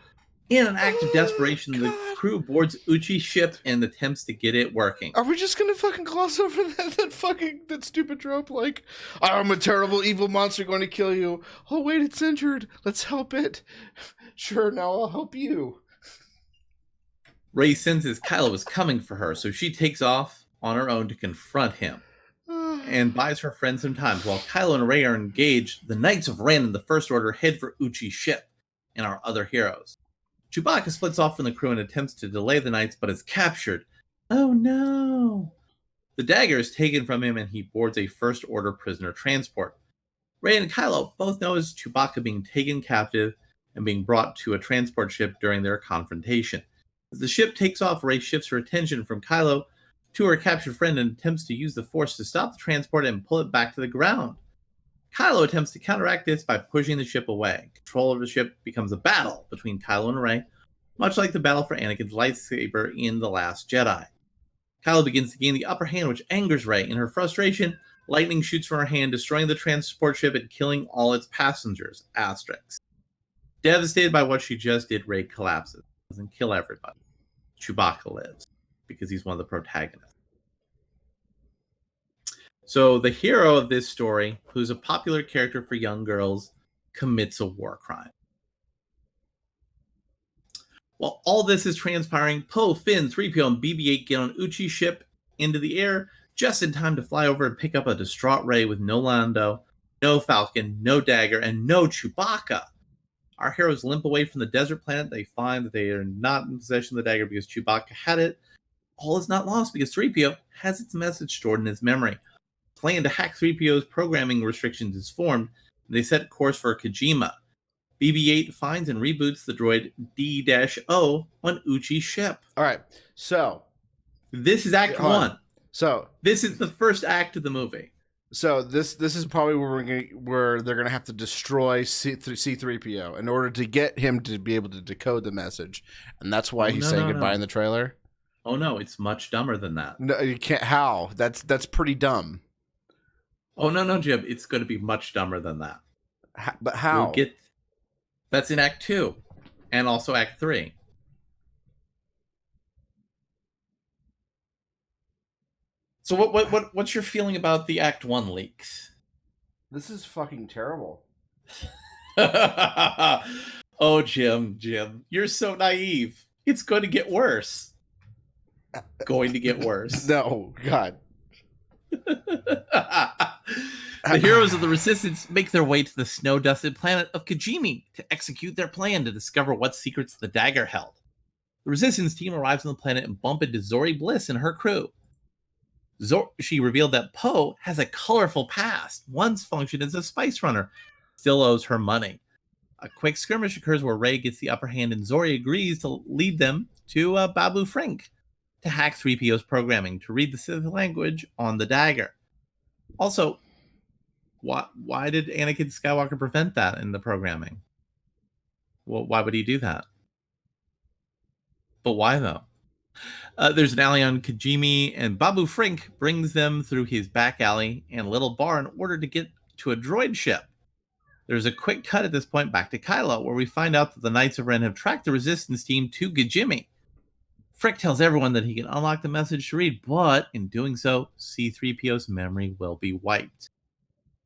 In an act of desperation, the crew boards Uchi's ship and attempts to get it working. Are we just gonna fucking gloss over that stupid trope? Like, I'm a terrible evil monster going to kill you. Oh wait, it's injured. Let's help it. Sure, now I'll help you. Rey senses Kylo is coming for her, so she takes off on her own to confront him and buys her friend some time. While Kylo and Rey are engaged, the Knights of Ren and the First Order head for Uchi's ship and our other heroes. Chewbacca splits off from the crew and attempts to delay the Knights, but is captured. Oh no! The dagger is taken from him and he boards a First Order prisoner transport. Rey and Kylo both notice Chewbacca being taken captive and being brought to a transport ship during their confrontation. As the ship takes off, Rey shifts her attention from Kylo to her captured friend and attempts to use the Force to stop the transport and pull it back to the ground. Kylo attempts to counteract this by pushing the ship away. Control of the ship becomes a battle between Kylo and Rey, much like the battle for Anakin's lightsaber in The Last Jedi. Kylo begins to gain the upper hand, which angers Rey. In her frustration, lightning shoots from her hand, destroying the transport ship and killing all its passengers. Asterix. Devastated by what she just did, Rey collapses. Doesn't kill everybody. Chewbacca lives, because he's one of the protagonists. So the hero of this story, who's a popular character for young girls, commits a war crime. While all this is transpiring, Poe, Finn, 3PO, and BB-8 get on Uchi's ship into the air just in time to fly over and pick up a distraught Rey with no Lando, no Falcon, no dagger, and no Chewbacca. Our heroes limp away from the desert planet. They find that they are not in possession of the dagger because Chewbacca had it. All is not lost because 3PO has its message stored in his memory. A plan to hack 3PO's programming restrictions is formed, and they set course for Kojima. BB-8 finds and reboots the droid D-O on Uchi's ship. All right, so this is Act 1. So this is the first act of the movie. So this is probably where they're gonna have to destroy C-3PO in order to get him to be able to decode the message, and that's why he's saying goodbye in the trailer. Oh no, it's much dumber than that. No, you can't. How? That's pretty dumb. Oh no, Jim, it's going to be much dumber than that. But how? That's in Act 2, and also Act 3. So what's your feeling about the Act 1 leaks? This is fucking terrible. Oh, Jim, you're so naive. It's going to get worse. Going to get worse. No, God. The heroes of the Resistance make their way to the snow-dusted planet of Kijimi to execute their plan to discover what secrets the dagger held. The Resistance team arrives on the planet and bump into Zori Bliss and her crew. She revealed that Poe has a colorful past, once functioned as a spice runner, still owes her money. A quick skirmish occurs where Rey gets the upper hand and Zori agrees to lead them to Babu Frink to hack 3PO's programming to read the Sith language on the dagger. Also, why did Anakin Skywalker prevent that in the programming? Well, why would he do that? But why, though? There's an alley on Kijimi, and Babu Frink brings them through his back alley and little bar in order to get to a droid ship. There's a quick cut at this point back to Kylo, where we find out that the Knights of Ren have tracked the Resistance team to Kijimi. Frick tells everyone that he can unlock the message to read, but in doing so, C-3PO's memory will be wiped.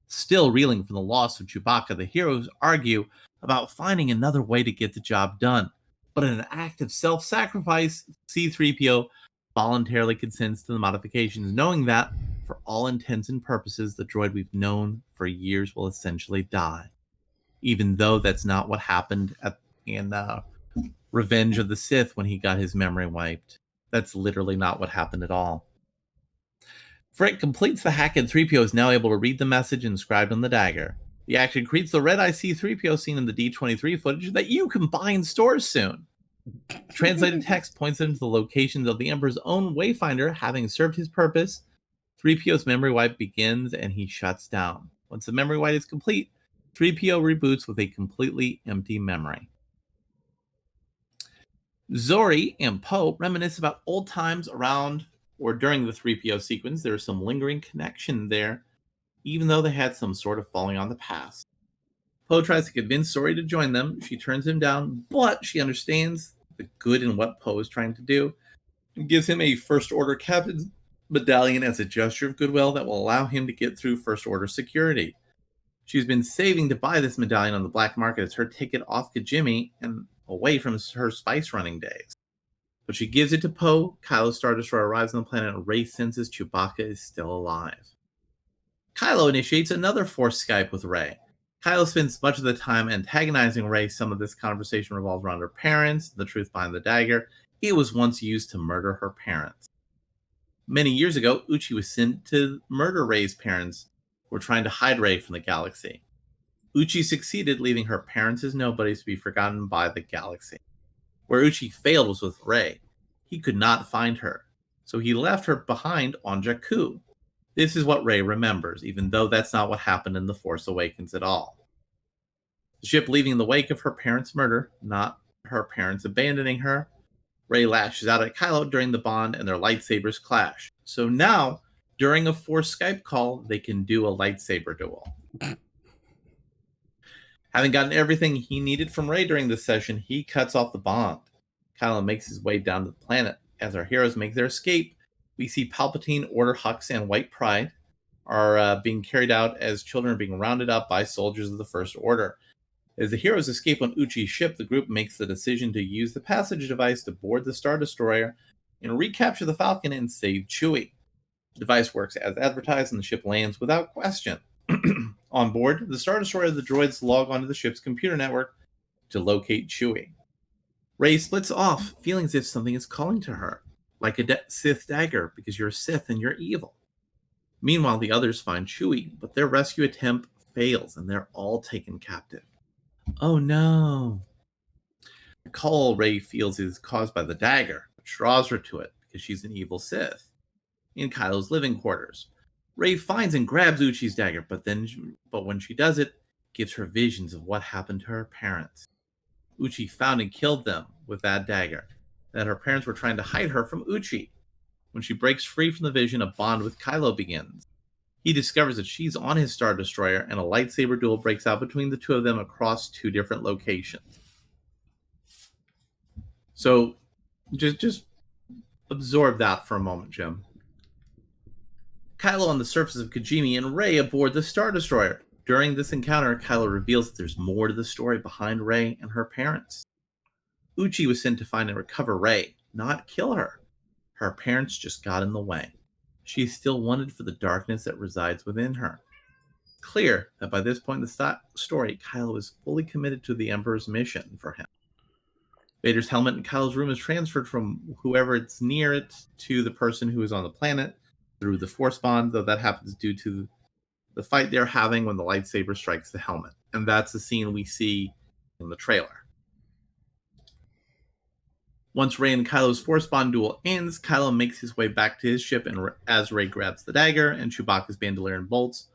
Still reeling from the loss of Chewbacca, the heroes argue about finding another way to get the job done. But in an act of self-sacrifice, C-3PO voluntarily consents to the modifications, knowing that, for all intents and purposes, the droid we've known for years will essentially die. Even though that's not what happened in Revenge of the Sith when he got his memory wiped. That's literally not what happened at all. Frick completes the hack and 3PO is now able to read the message inscribed on the dagger. The action creates the red-eye C-3PO scene in the D23 footage that you can buy in stores soon. Translated text points them to the locations of the Emperor's own Wayfinder. Having served his purpose, 3PO's memory wipe begins and he shuts down. Once the memory wipe is complete, 3PO reboots with a completely empty memory. Zori and Poe reminisce about old times around or during the 3PO sequence. There's some lingering connection there, even though they had some sort of falling on the past. Poe tries to convince Zori to join them. She turns him down, but she understands the good in what Poe is trying to do and gives him a First Order captain's medallion as a gesture of goodwill that will allow him to get through First Order security. She's been saving to buy this medallion on the black market as her ticket off Kijimi and away from her spice running days. But she gives it to Poe. Kylo's Star Destroyer arrives on the planet and Rey senses Chewbacca is still alive. Kylo initiates another Force Skype with Rey. Kylo spends much of the time antagonizing Rey. Some of this conversation revolves around her parents, the truth behind the dagger. It was once used to murder her parents. Many years ago, Uchi was sent to murder Rey's parents who were trying to hide Rey from the galaxy. Uchi succeeded, leaving her parents as nobodies to be forgotten by the galaxy. Where Uchi failed was with Rey. He could not find her, so he left her behind on Jakku. This is what Rey remembers, even though that's not what happened in The Force Awakens at all. The ship leaving in the wake of her parents' murder, not her parents abandoning her. Rey lashes out at Kylo during the bond and their lightsabers clash. So now, during a Force Skype call, they can do a lightsaber duel. Having gotten everything he needed from Rey during this session, he cuts off the bond. Kylo makes his way down to the planet. As our heroes make their escape, we see Palpatine order Hux and White Pride are being carried out as children are being rounded up by soldiers of the First Order. As the heroes escape on Uchi's ship, the group makes the decision to use the passage device to board the Star Destroyer and recapture the Falcon and save Chewie. The device works as advertised and the ship lands without question. On board, the Star Destroyer and the droids log onto the ship's computer network to locate Chewie. Rey splits off, feeling as if something is calling to her, like a Sith dagger, because you're a Sith and you're evil. Meanwhile, the others find Chewie, but their rescue attempt fails and they're all taken captive. Oh no. The call Rey feels is caused by the dagger, which draws her to it because she's an evil Sith. In Kylo's living quarters, Rey finds and grabs Uchi's dagger, but when she does it gives her visions of what happened to her parents. Uchi found and killed them with that dagger, that her parents were trying to hide her from Uchi. When she breaks free from the vision, a bond with Kylo begins. He discovers that she's on his Star Destroyer, and a lightsaber duel breaks out between the two of them across two different locations. So, just absorb that for a moment, Jim. Kylo on the surface of Kijimi and Rey aboard the Star Destroyer. During this encounter, Kylo reveals that there's more to the story behind Rey and her parents. Uchi was sent to find and recover Rey, not kill her. Her parents just got in the way. She is still wanted for the darkness that resides within her. It's clear that by this point in the story, Kylo is fully committed to the Emperor's mission for him. Vader's helmet in Kylo's room is transferred from whoever it's near it to the person who is on the planet through the Force bond, though that happens due to the fight they're having when the lightsaber strikes the helmet. And that's the scene we see in the trailer. Once Rey and Kylo's Force bond duel ends, Kylo makes his way back to his ship, and as Rey grabs the dagger and Chewbacca's bandolier and bolts,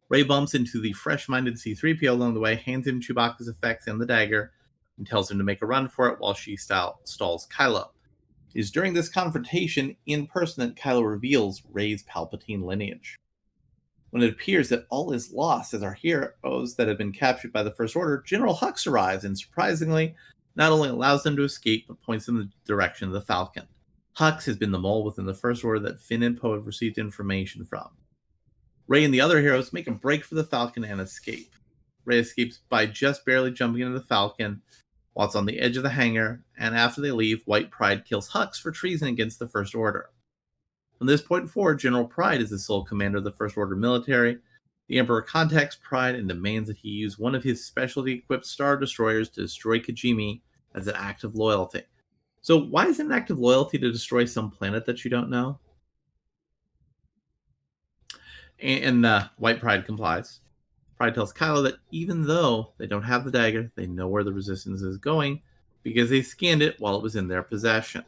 Rey bumps into the fresh-minded C-3PO along the way, hands him Chewbacca's effects and the dagger, and tells him to make a run for it while she stalls Kylo. It is during this confrontation in person that Kylo reveals Rey's Palpatine lineage. When it appears that all is lost as our heroes that have been captured by the First Order, General Hux arrives and surprisingly not only allows them to escape, but points them in the direction of the Falcon. Hux has been the mole within the First Order that Finn and Poe have received information from. Rey and the other heroes make a break for the Falcon and escape. Rey escapes by just barely jumping into the Falcon while it's on the edge of the hangar, and after they leave, White Pride kills Hux for treason against the First Order. From this point forward, General Pride is the sole commander of the First Order military. The Emperor contacts Pride and demands that he use one of his specialty-equipped Star Destroyers to destroy Kijimi as an act of loyalty. So why is it an act of loyalty to destroy some planet that you don't know? And White Pride complies. Pride tells Kylo that even though they don't have the dagger, they know where the Resistance is going because they scanned it while it was in their possession.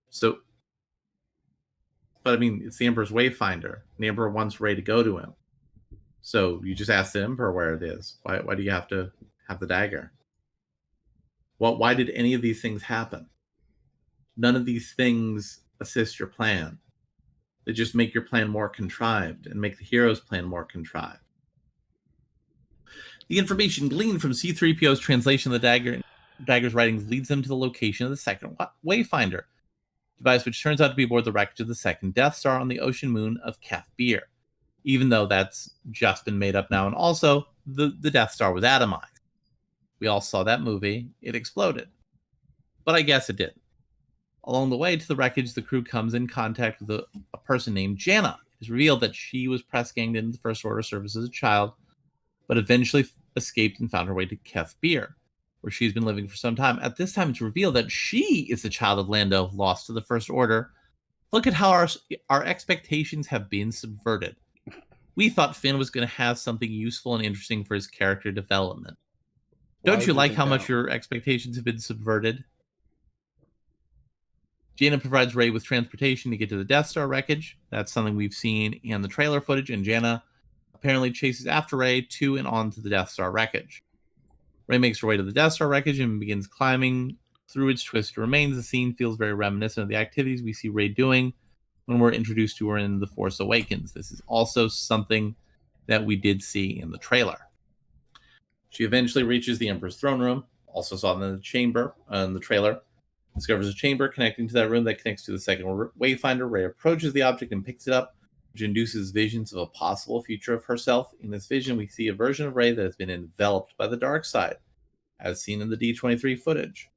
So, but I mean, it's the Emperor's Wayfinder. The Emperor wants Rey to go to him. So you just ask the Emperor where it is. Why do you have to have the dagger? Why did any of these things happen? None of these things assist your plan. They just make your plan more contrived and make the hero's plan more contrived. The information gleaned from C-3PO's translation of the dagger's writings leads them to the location of the second Wayfinder device, which turns out to be aboard the wreckage of the second Death Star on the ocean moon of Kef Bir, even though that's just been made up now. And also, the Death Star was atomized. We all saw that movie. It exploded. But I guess it didn't. Along the way to the wreckage, the crew comes in contact with a person named Jannah. It is revealed that she was press ganged into the First Order service as a child, but eventually escaped and found her way to Kef Bir, where she's been living for some time. At this time, it's revealed that she is the child of Lando, lost to the First Order. Look at how our expectations have been subverted. We thought Finn was going to have something useful and interesting for his character development. Don't you like how much your expectations have been subverted? Jannah provides Rey with transportation to get to the Death Star wreckage. That's something we've seen in the trailer footage, and Jannah apparently chases after Rey to and onto the Death Star wreckage. Rey makes her way to the Death Star wreckage and begins climbing through its twisted remains. The scene feels very reminiscent of the activities we see Rey doing when we're introduced to her in The Force Awakens. This is also something that we did see in the trailer. She eventually reaches the Emperor's throne room, also saw in the chamber in the trailer. Discovers a chamber connecting to that room that connects to the second Wayfinder. Rey approaches the object and picks it up, which induces visions of a possible future of herself. In this vision, we see a version of Rey that has been enveloped by the dark side, as seen in the D23 footage.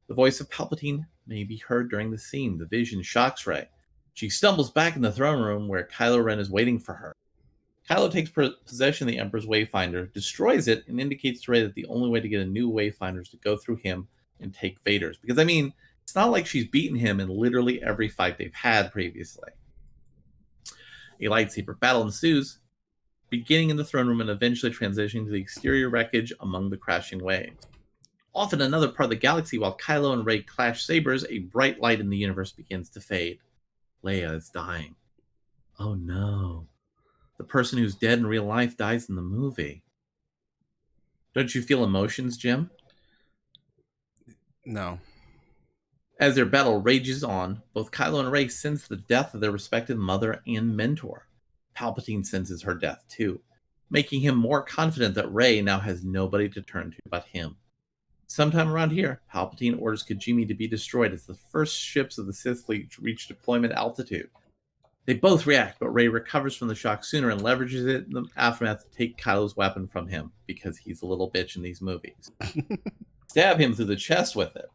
The voice of Palpatine may be heard during the scene. The vision shocks Rey. She stumbles back in the throne room where Kylo Ren is waiting for her. Kylo takes possession of the Emperor's Wayfinder, destroys it, and indicates to Rey that the only way to get a new Wayfinder is to go through him and take Vader's. Because, I mean, it's not like she's beaten him in literally every fight they've had previously. A lightsaber battle ensues, beginning in the throne room and eventually transitioning to the exterior wreckage among the crashing waves. Off in another part of the galaxy, while Kylo and Rey clash sabers, a bright light in the universe begins to fade. Leia is dying. Oh no. The person who's dead in real life dies in the movie. Don't you feel emotions, Jim? No. As their battle rages on, both Kylo and Rey sense the death of their respective mother and mentor. Palpatine senses her death too, making him more confident that Rey now has nobody to turn to but him. Sometime around here, Palpatine orders Kijimi to be destroyed as the first ships of the Sith fleet reach deployment altitude. They both react, but Rey recovers from the shock sooner and leverages it in the aftermath to take Kylo's weapon from him, because he's a little bitch in these movies. Stab him through the chest with it.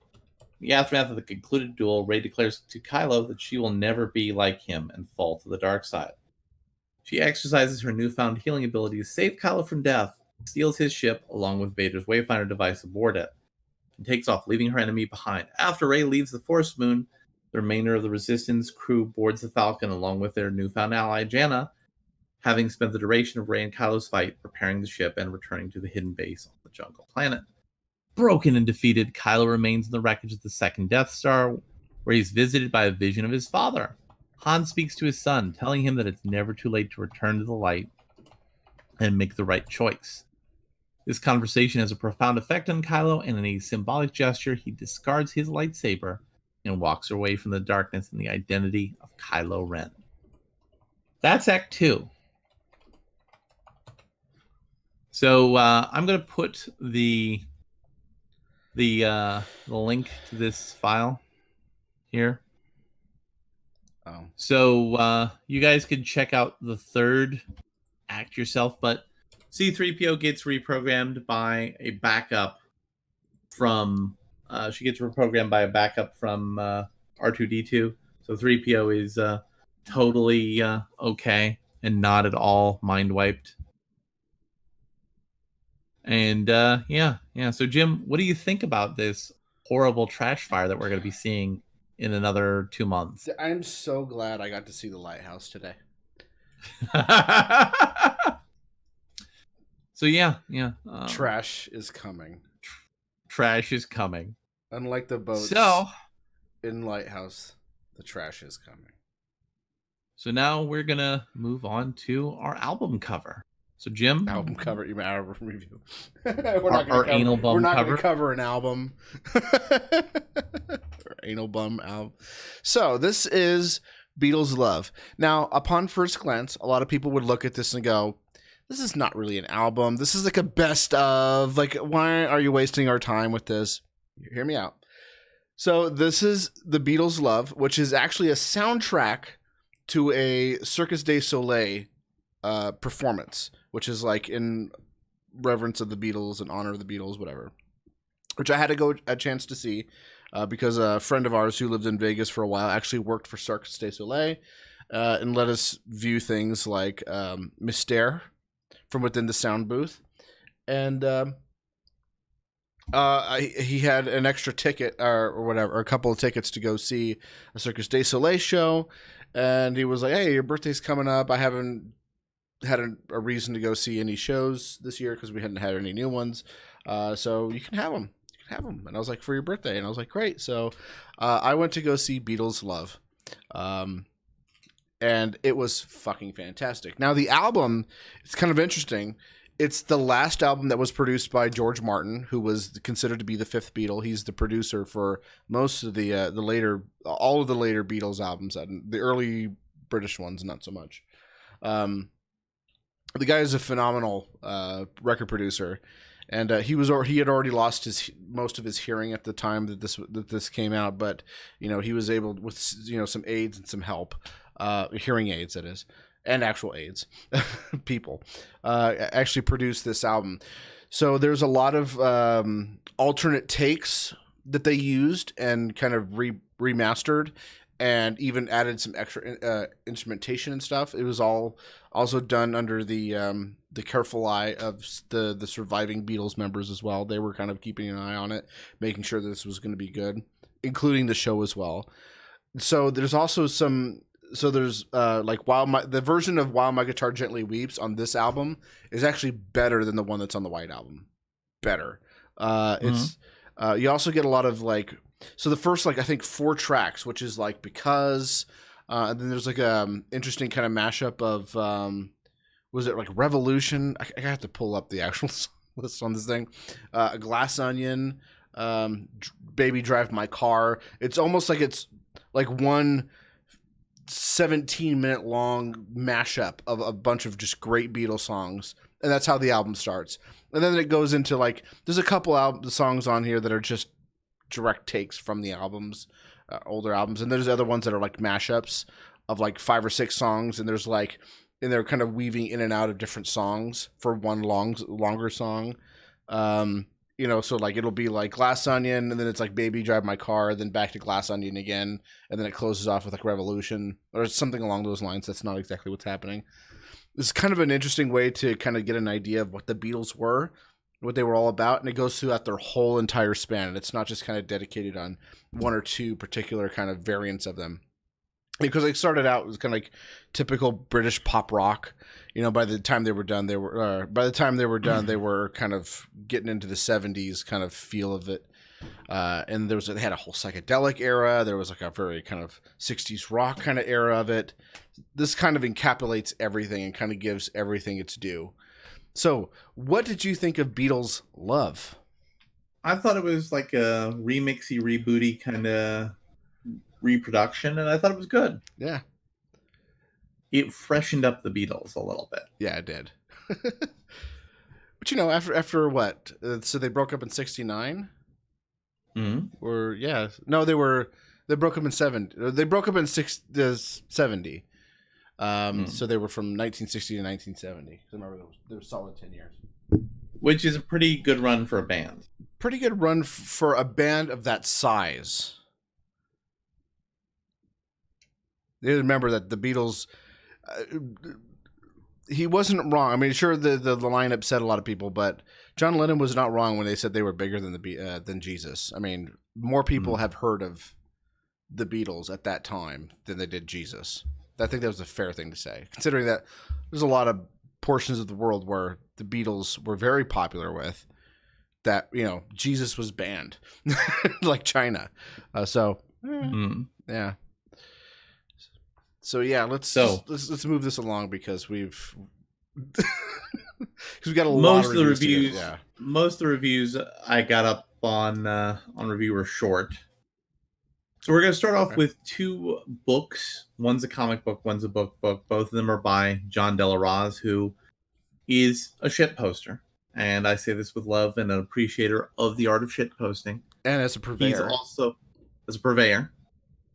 In the aftermath of the concluded duel, Rey declares to Kylo that she will never be like him and fall to the dark side. She exercises her newfound healing ability to save Kylo from death, steals his ship along with Vader's Wayfinder device aboard it, and takes off, leaving her enemy behind. After Rey leaves the Force Moon, the remainder of the Resistance crew boards the Falcon along with their newfound ally, Jannah, having spent the duration of Rey and Kylo's fight preparing the ship and returning to the hidden base on the jungle planet. Broken and defeated, Kylo remains in the wreckage of the second Death Star, where he's visited by a vision of his father. Han speaks to his son, telling him that it's never too late to return to the light and make the right choice. This conversation has a profound effect on Kylo, and in a symbolic gesture, he discards his lightsaber and walks away from the darkness in the identity of Kylo Ren. That's Act 2. So I'm going to put the link to this file here. Oh. So you guys can check out the third act yourself, but C-3PO gets reprogrammed by a backup from R2-D2. So 3PO is totally okay and not at all mind wiped. And yeah. So Jim, what do you think about this horrible trash fire that we're going to be seeing in another 2 months? I'm so glad I got to see the lighthouse today. So yeah. Trash is coming. Trash is coming. Unlike the boats in Lighthouse, the trash is coming. So now we're gonna move on to our album cover. So Jim, Album cover, even album review. our anal bum we're not cover. going to cover an album. Or anal bum album. So this is Beatles Love. Now, upon first glance, a lot of people would look at this and go, this is not really an album. This is like a best of. Like, why are you wasting our time with this? Hear me out. So this is the Beatles Love, which is actually a soundtrack to a Circus du Soleil performance, which is like in reverence of the Beatles and honor of the Beatles, whatever. Which I had to go a chance to see because a friend of ours who lived in Vegas for a while actually worked for Circus du Soleil and let us view things like Mystère from within the sound booth. And he had an extra ticket or whatever, or a couple of tickets to go see a Circus du Soleil show. And he was like, hey, your birthday's coming up. I haven't had a reason to go see any shows this year because we hadn't had any new ones. So you can have them. You can have them. And I was like, for your birthday. And I was like, great. So I went to go see Beatles Love. And it was fucking fantastic. Now, the album, it's kind of interesting. It's the last album that was produced by George Martin, who was considered to be the fifth Beatle. He's the producer for most of all of the later Beatles albums, and the early British ones, not so much. The guy is a phenomenal record producer, and he had already lost most of his hearing at the time that this came out, but he was able, with some aids and some help, hearing aids that is, and actual aids, people actually produced this album. So there's a lot of alternate takes that they used and kind of remastered, and even added some extra instrumentation and stuff. It was all also done under the careful eye of the surviving Beatles members as well. They were kind of keeping an eye on it, making sure that this was going to be good, including the show as well. So there's also some. So there's the version of While My Guitar Gently Weeps on this album is actually better than the one that's on the White Album. Better. It's you also get a lot of so the first I think 4 tracks, which is Because, and then there's interesting kind of mashup of was it Revolution? I have to pull up the actual list on this thing. Glass Onion, Baby Drive My Car. It's almost like it's one 17-minute long mashup of a bunch of just great Beatles songs, and that's how the album starts. And then it goes into there's a couple songs on here that are just direct takes from the albums, older albums, and there's other ones that are mashups of 5 or 6 songs, and there's and they're kind of weaving in and out of different songs for one longer song. So it'll be Glass Onion, and then it's Baby Drive My Car, then back to Glass Onion again, and then it closes off with Revolution or something along those lines. That's not exactly what's happening. It's kind of an interesting way to kind of get an idea of what the Beatles were, what they were all about, and it goes throughout their whole entire span. And it's not just kind of dedicated on one or two particular kind of variants of them. Because they started out as kind of typical British pop rock. By the time they were done, they were kind of getting into the 70s kind of feel of it. And they had a whole psychedelic era. There was a very kind of 60s rock kind of era of it. This kind of encapsulates everything and kind of gives everything its due. So, what did you think of Beatles Love? I thought it was a remixy, rebooty kind of reproduction, and I thought it was good. Yeah. It freshened up the Beatles a little bit. Yeah, it did. But after what? So they broke up in 1969? Mm-hmm. Or yeah. No, they broke up in 1970. They broke up in 1970. So they were from 1960 to 1970. I remember they were solid 10 years. Which is a pretty good run for a band. Pretty good run for a band of that size. They remember that the Beatles, he wasn't wrong. I mean, sure, the line upset a lot of people, but John Lennon was not wrong when they said they were bigger than Jesus. I mean, more people have heard of the Beatles at that time than they did Jesus. I think that was a fair thing to say, considering that there's a lot of portions of the world where the Beatles were very popular with that, Jesus was banned, like China. Yeah. So yeah, let's move this along because we've we got a lot of reviews. Most of the reviews I got up on review were short. So we're going to start off with 2 books. One's a comic book, one's a book. Both of them are by John De La Roz, who is a shit poster. And I say this with love and an appreciator of the art of shit posting. And as a purveyor.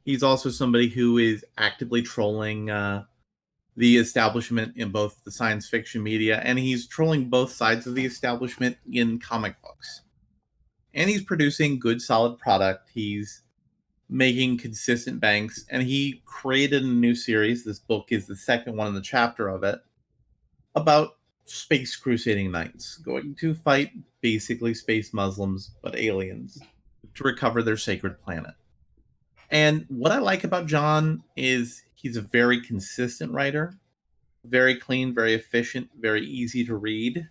He's also somebody who is actively trolling the establishment in both the science fiction media, and he's trolling both sides of the establishment in comic books. And he's producing good, solid product. He's making consistent banks, and he created a new series. This book is the second one in the chapter of it, about space crusading knights going to fight basically space Muslims, but aliens, to recover their sacred planet. And what I like about John is he's a very consistent writer, very clean, very efficient, very easy to read.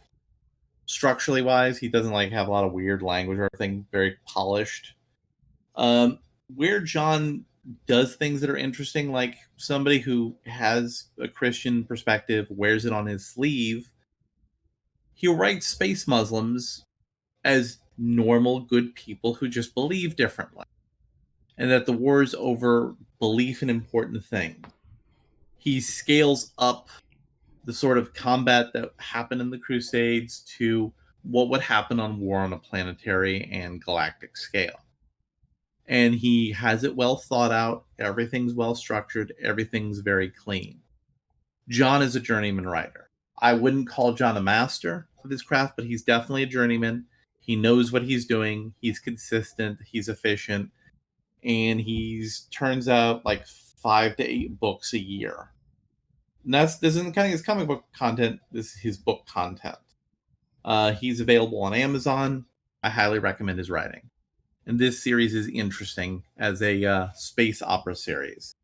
Structurally wise, he doesn't have a lot of weird language or anything, very polished. Where John does things that are interesting, like somebody who has a Christian perspective, wears it on his sleeve, he'll write space Muslims as normal, good people who just believe differently. And that the war is over belief in important things. He scales up the sort of combat that happened in the Crusades to what would happen on war on a planetary and galactic scale. And he has it well thought out. Everything's well structured. Everything's very clean. John is a journeyman writer. I wouldn't call John a master of his craft, but he's definitely a journeyman. He knows what he's doing. He's consistent. He's efficient. And he's turns out 5 to 8 books a year. And this isn't kind of his comic book content. This is his book content. He's available on Amazon. I highly recommend his writing. And this series is interesting as a space opera series.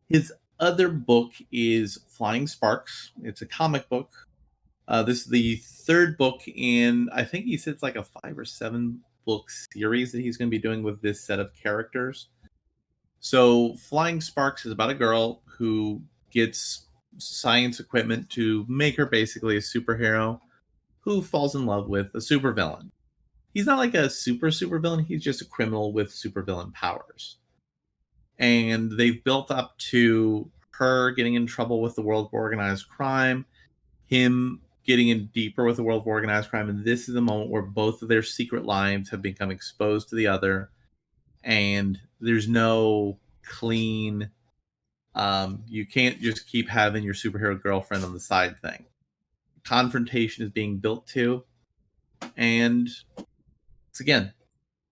His other book is Flying Sparks. It's a comic book. This is the 3rd book in, I think he said it's a 5 or 7 book series that he's going to be doing with this set of characters. So Flying Sparks is about a girl who gets science equipment to make her basically a superhero who falls in love with a supervillain. He's not a super villain. He's just a criminal with supervillain powers. And they've built up to her getting in trouble with the world of organized crime, him getting in deeper with the world of organized crime, and this is the moment where both of their secret lives have become exposed to the other, and there's no clean, you can't just keep having your superhero girlfriend on the side thing. Confrontation is being built to, and it's, again,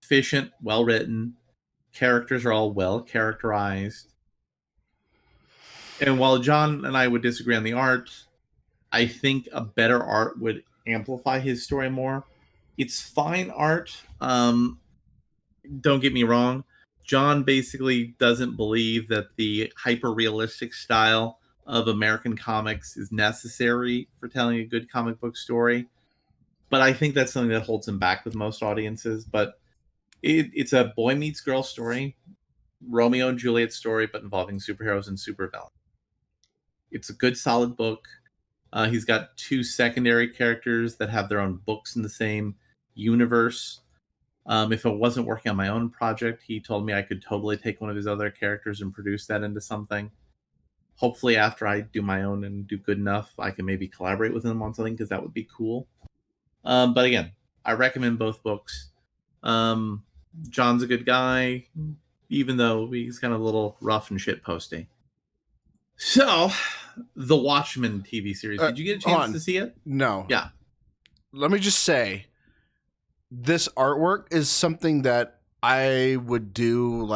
efficient, well-written, characters are all well-characterized, and while John and I would disagree on the art, I think a better art would amplify his story more. It's fine art. Don't get me wrong. John basically doesn't believe that the hyper-realistic style of American comics is necessary for telling a good comic book story. But I think that's something that holds him back with most audiences. But it's a boy meets girl story, Romeo and Juliet story, but involving superheroes and supervillains. It's a good, solid book. He's got 2 secondary characters that have their own books in the same universe. If I wasn't working on my own project, he told me I could totally take one of his other characters and produce that into something. Hopefully after I do my own and do good enough, I can maybe collaborate with him on something, because that would be cool. But again, I recommend both books. John's a good guy, even though he's kind of a little rough and shit posty. So, The Watchmen TV series. Did you get a chance to see it? No. Yeah. Let me just say, this artwork is something that I would do,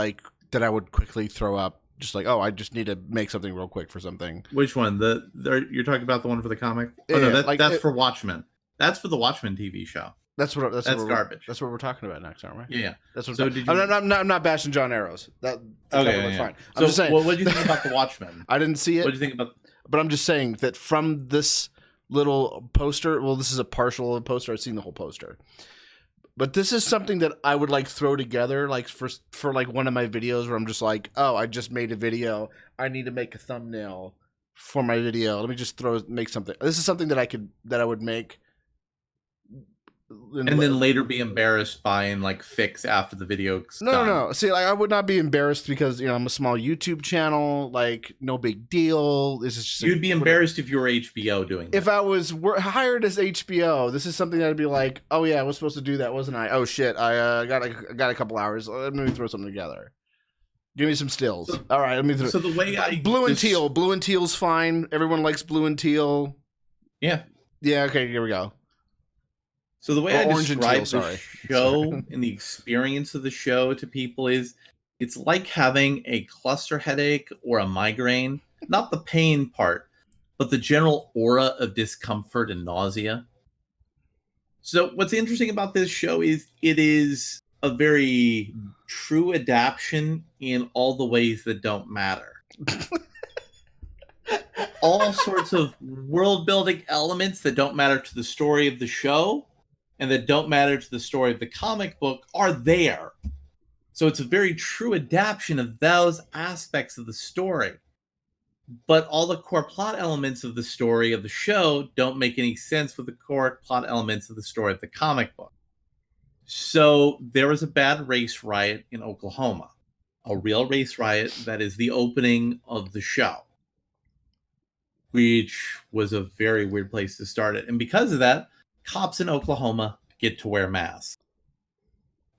that I would quickly throw up. Just I just need to make something real quick for something. Which one? You're talking about the one for the comic? Oh, yeah, no, that's for Watchmen. That's for the Watchmen TV show. That's garbage. That's what we're talking about next, aren't we? Yeah. That's what. So I'm not bashing John Arrows. That's fine. I'm just saying. Well, what did you think about the Watchmen? I didn't see it. What did you think about? But I'm just saying that from this little poster. Well, this is a partial poster. I've seen the whole poster. But this is something that I would throw together for one of my videos where I'm just oh, I just made a video. I need to make a thumbnail for my video. Let me just make something. This is something that I would make And then later be embarrassed by and like fix after the video's done. No. See, like I would not be embarrassed because I'm a small YouTube channel. Like, no big deal. This is just You'd be embarrassed if you were HBO doing that. If I was hired as HBO, this is something that'd be like, oh yeah, I was supposed to do that, wasn't I? Oh shit, I got a couple hours. Let me throw something together. Give me some stills. All right, let me throw. So the way blue and teal's fine. Everyone likes blue and teal. Yeah. Yeah. Okay. Here we go. So the way I describe the show and the experience of the show to people is, it's like having a cluster headache or a migraine. Not the pain part, but the general aura of discomfort and nausea. So what's interesting about this show is it is a very true adaptation in all the ways that don't matter. All sorts of world building elements that don't matter to the story of the show and that don't matter to the story of the comic book are there. So it's a very true adaptation of those aspects of the story. But all the core plot elements of the story of the show don't make any sense with the core plot elements of the story of the comic book. So there was a bad race riot in Oklahoma, a real race riot that is the opening of the show, which was a very weird place to start it. And because of that, cops in Oklahoma get to wear masks.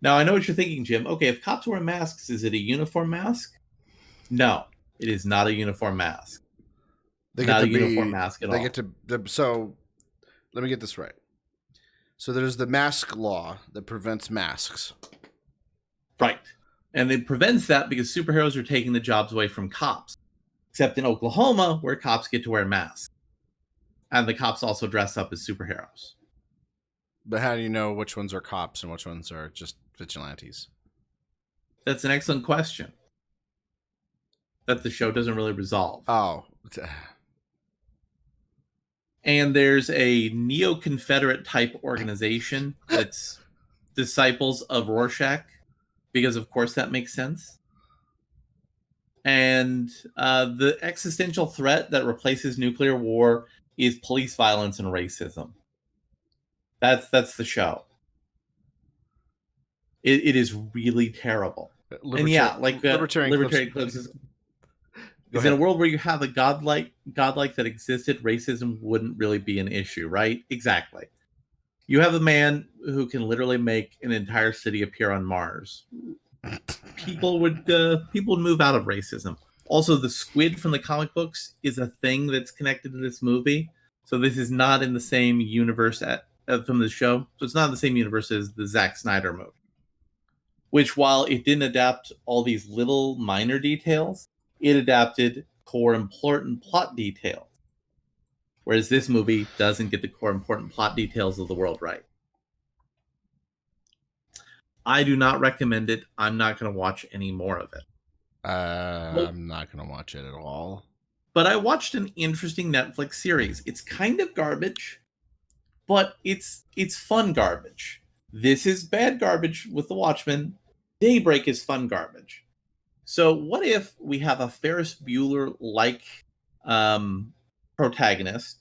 Now, I know what you're thinking, Jim. Okay, if cops wear masks, is it a uniform mask? No, it is not a uniform mask. Not a uniform mask at all. They get to. So, let me get this right. So there's the mask law that prevents masks. Right. And it prevents that because superheroes are taking the jobs away from cops. Except in Oklahoma, where cops get to wear masks. And the cops also dress up as superheroes. But how do you know which ones are cops and which ones are just vigilantes? That's an excellent question that the show doesn't really resolve. Oh. And there's a neo-Confederate type organization that's disciples of Rorschach, because of course that makes sense. And the existential threat that replaces nuclear war is police violence and racism. That's the show. It is really terrible. And yeah, like Libertarian Clips is in a world where you have a godlike that existed, racism wouldn't really be an issue, right? Exactly. You have a man who can literally make an entire city appear on Mars. People would move out of racism. Also, the squid from the comic books is a thing that's connected to this movie. So this is not in the same universe from the show. So it's not in the same universe as the Zack Snyder movie. Which, while it didn't adapt all these little minor details, it adapted core important plot details. Whereas this movie doesn't get the core important plot details of the world right. I do not recommend it. I'm not going to watch any more of it. I'm not going to watch it at all. But I watched an interesting Netflix series. It's kind of garbage, but it's fun garbage. This is bad garbage with The Watchmen. Daybreak is fun garbage. So what if we have a Ferris Bueller-like protagonist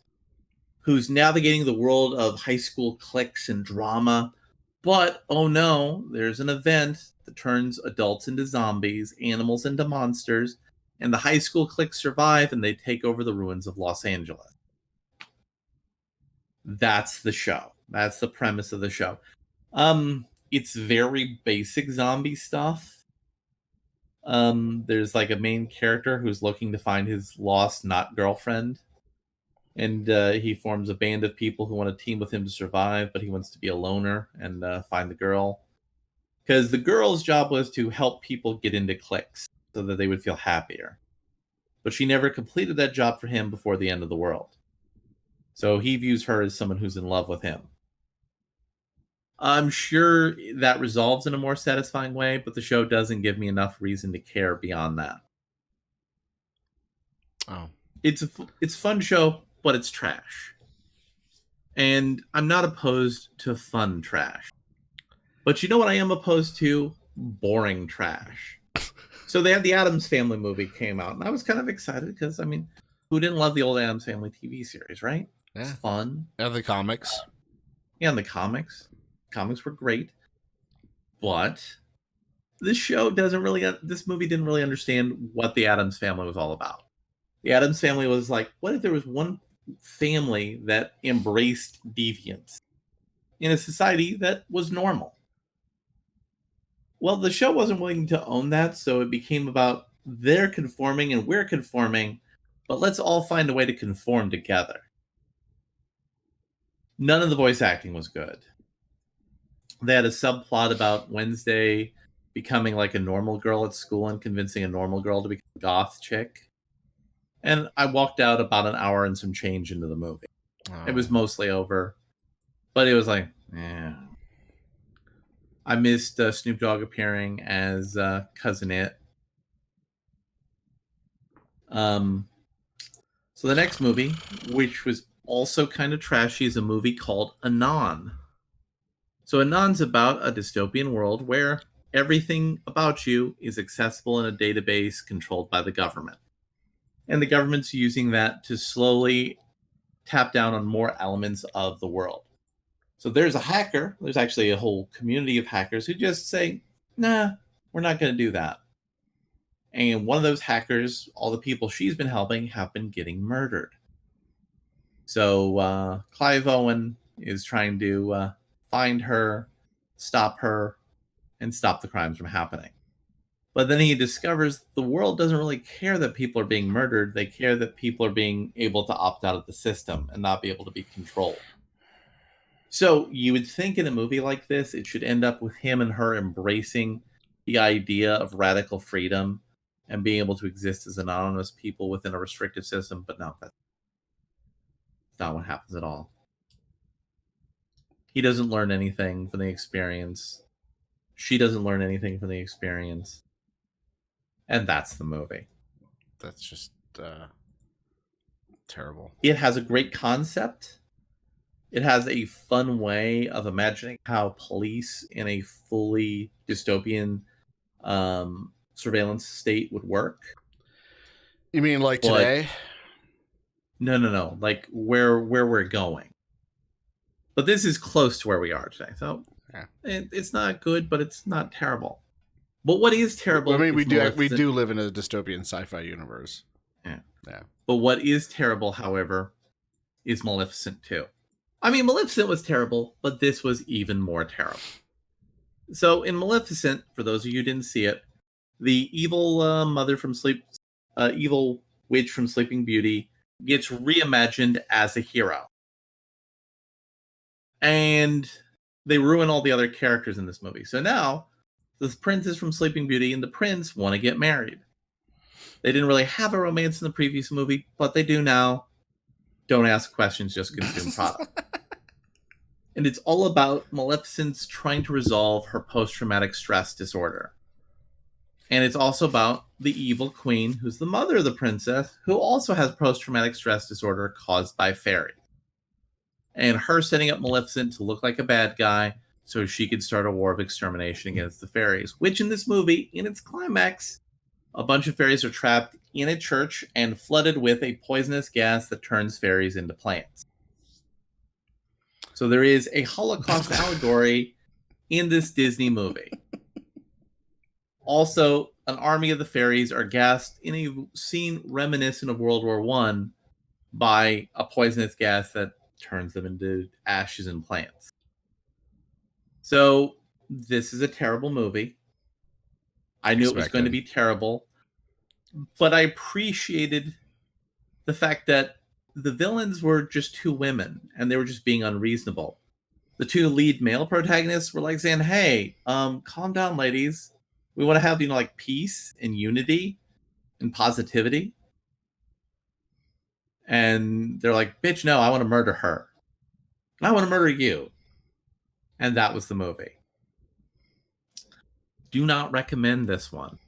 who's navigating the world of high school cliques and drama, but oh no, there's an event that turns adults into zombies, animals into monsters, and the high school cliques survive and they take over the ruins of Los Angeles. That's the show. That's the premise of the show. It's very basic zombie stuff. There's like a main character who's looking to find his lost not girlfriend. And he forms a band of people who want to team with him to survive, but he wants to be a loner and find the girl. Because the girl's job was to help people get into cliques so that they would feel happier. But she never completed that job for him before the end of the world. So he views her as someone who's in love with him. I'm sure that resolves in a more satisfying way, but the show doesn't give me enough reason to care beyond that. Oh. It's a fun show, but it's trash. And I'm not opposed to fun trash. But you know what I am opposed to? Boring trash. So they had the Addams Family movie came out, and I was kind of excited because, I mean, who didn't love the old Addams Family TV series, right? Yeah. It's fun. And the comics. Yeah, and the comics. Comics were great, but this movie didn't really understand what the Addams family was all about. The Addams family was like, what if there was one family that embraced deviance in a society that was normal? Well, the show wasn't willing to own that, so it became about they're conforming and we're conforming, but let's all find a way to conform together. None of the voice acting was good. They had a subplot about Wednesday becoming like a normal girl at school and convincing a normal girl to become a goth chick. And I walked out about an hour and some change into the movie. Oh. It was mostly over, but it was like, yeah. I missed Snoop Dogg appearing as Cousin It. So the next movie, which was also kind of trashy, is a movie called Anon. So Anon's about a dystopian world where everything about you is accessible in a database controlled by the government. And the government's using that to slowly tap down on more elements of the world. So there's a hacker. There's actually a whole community of hackers who just say, nah, we're not going to do that. And one of those hackers, all the people she's been helping, have been getting murdered. So Clive Owen is trying to find her, stop her, and stop the crimes from happening. But then he discovers the world doesn't really care that people are being murdered. They care that people are being able to opt out of the system and not be able to be controlled. So you would think in a movie like this, it should end up with him and her embracing the idea of radical freedom and being able to exist as anonymous people within a restrictive system. But no, that's not what happens at all. He doesn't learn anything from the experience. She doesn't learn anything from the experience. And that's the movie. That's just terrible. It has a great concept. It has a fun way of imagining how police in a fully dystopian surveillance state would work. You mean like today? No. Like where we're going. But this is close to where we are today. So yeah. It's not good, but it's not terrible. But what is terrible? I mean, we do live in a dystopian sci-fi universe. Yeah. Yeah. But what is terrible, however, is Maleficent 2. I mean, Maleficent was terrible, but this was even more terrible. So in Maleficent, for those of you who didn't see it, the evil evil witch from Sleeping Beauty gets reimagined as a hero. And they ruin all the other characters in this movie. So now, the princess from Sleeping Beauty and the prince want to get married. They didn't really have a romance in the previous movie, but they do now. Don't ask questions, just consume product. And it's all about Maleficent's trying to resolve her post-traumatic stress disorder. And it's also about the evil queen, who's the mother of the princess, who also has post-traumatic stress disorder caused by fairies. And her setting up Maleficent to look like a bad guy so she could start a war of extermination against the fairies, which in this movie, in its climax, a bunch of fairies are trapped in a church and flooded with a poisonous gas that turns fairies into plants. So there is a Holocaust allegory in this Disney movie. Also, an army of the fairies are gassed in a scene reminiscent of World War I by a poisonous gas that turns them into ashes and plants. So this is a terrible movie. I knew it was going to be terrible, but I appreciated the fact that the villains were just two women and they were just being unreasonable. The two lead male protagonists were like saying, hey, calm down, ladies. We want to have, like peace and unity and positivity. And they're like, bitch, no, I want to murder her. And I want to murder you. And that was the movie. Do not recommend this one.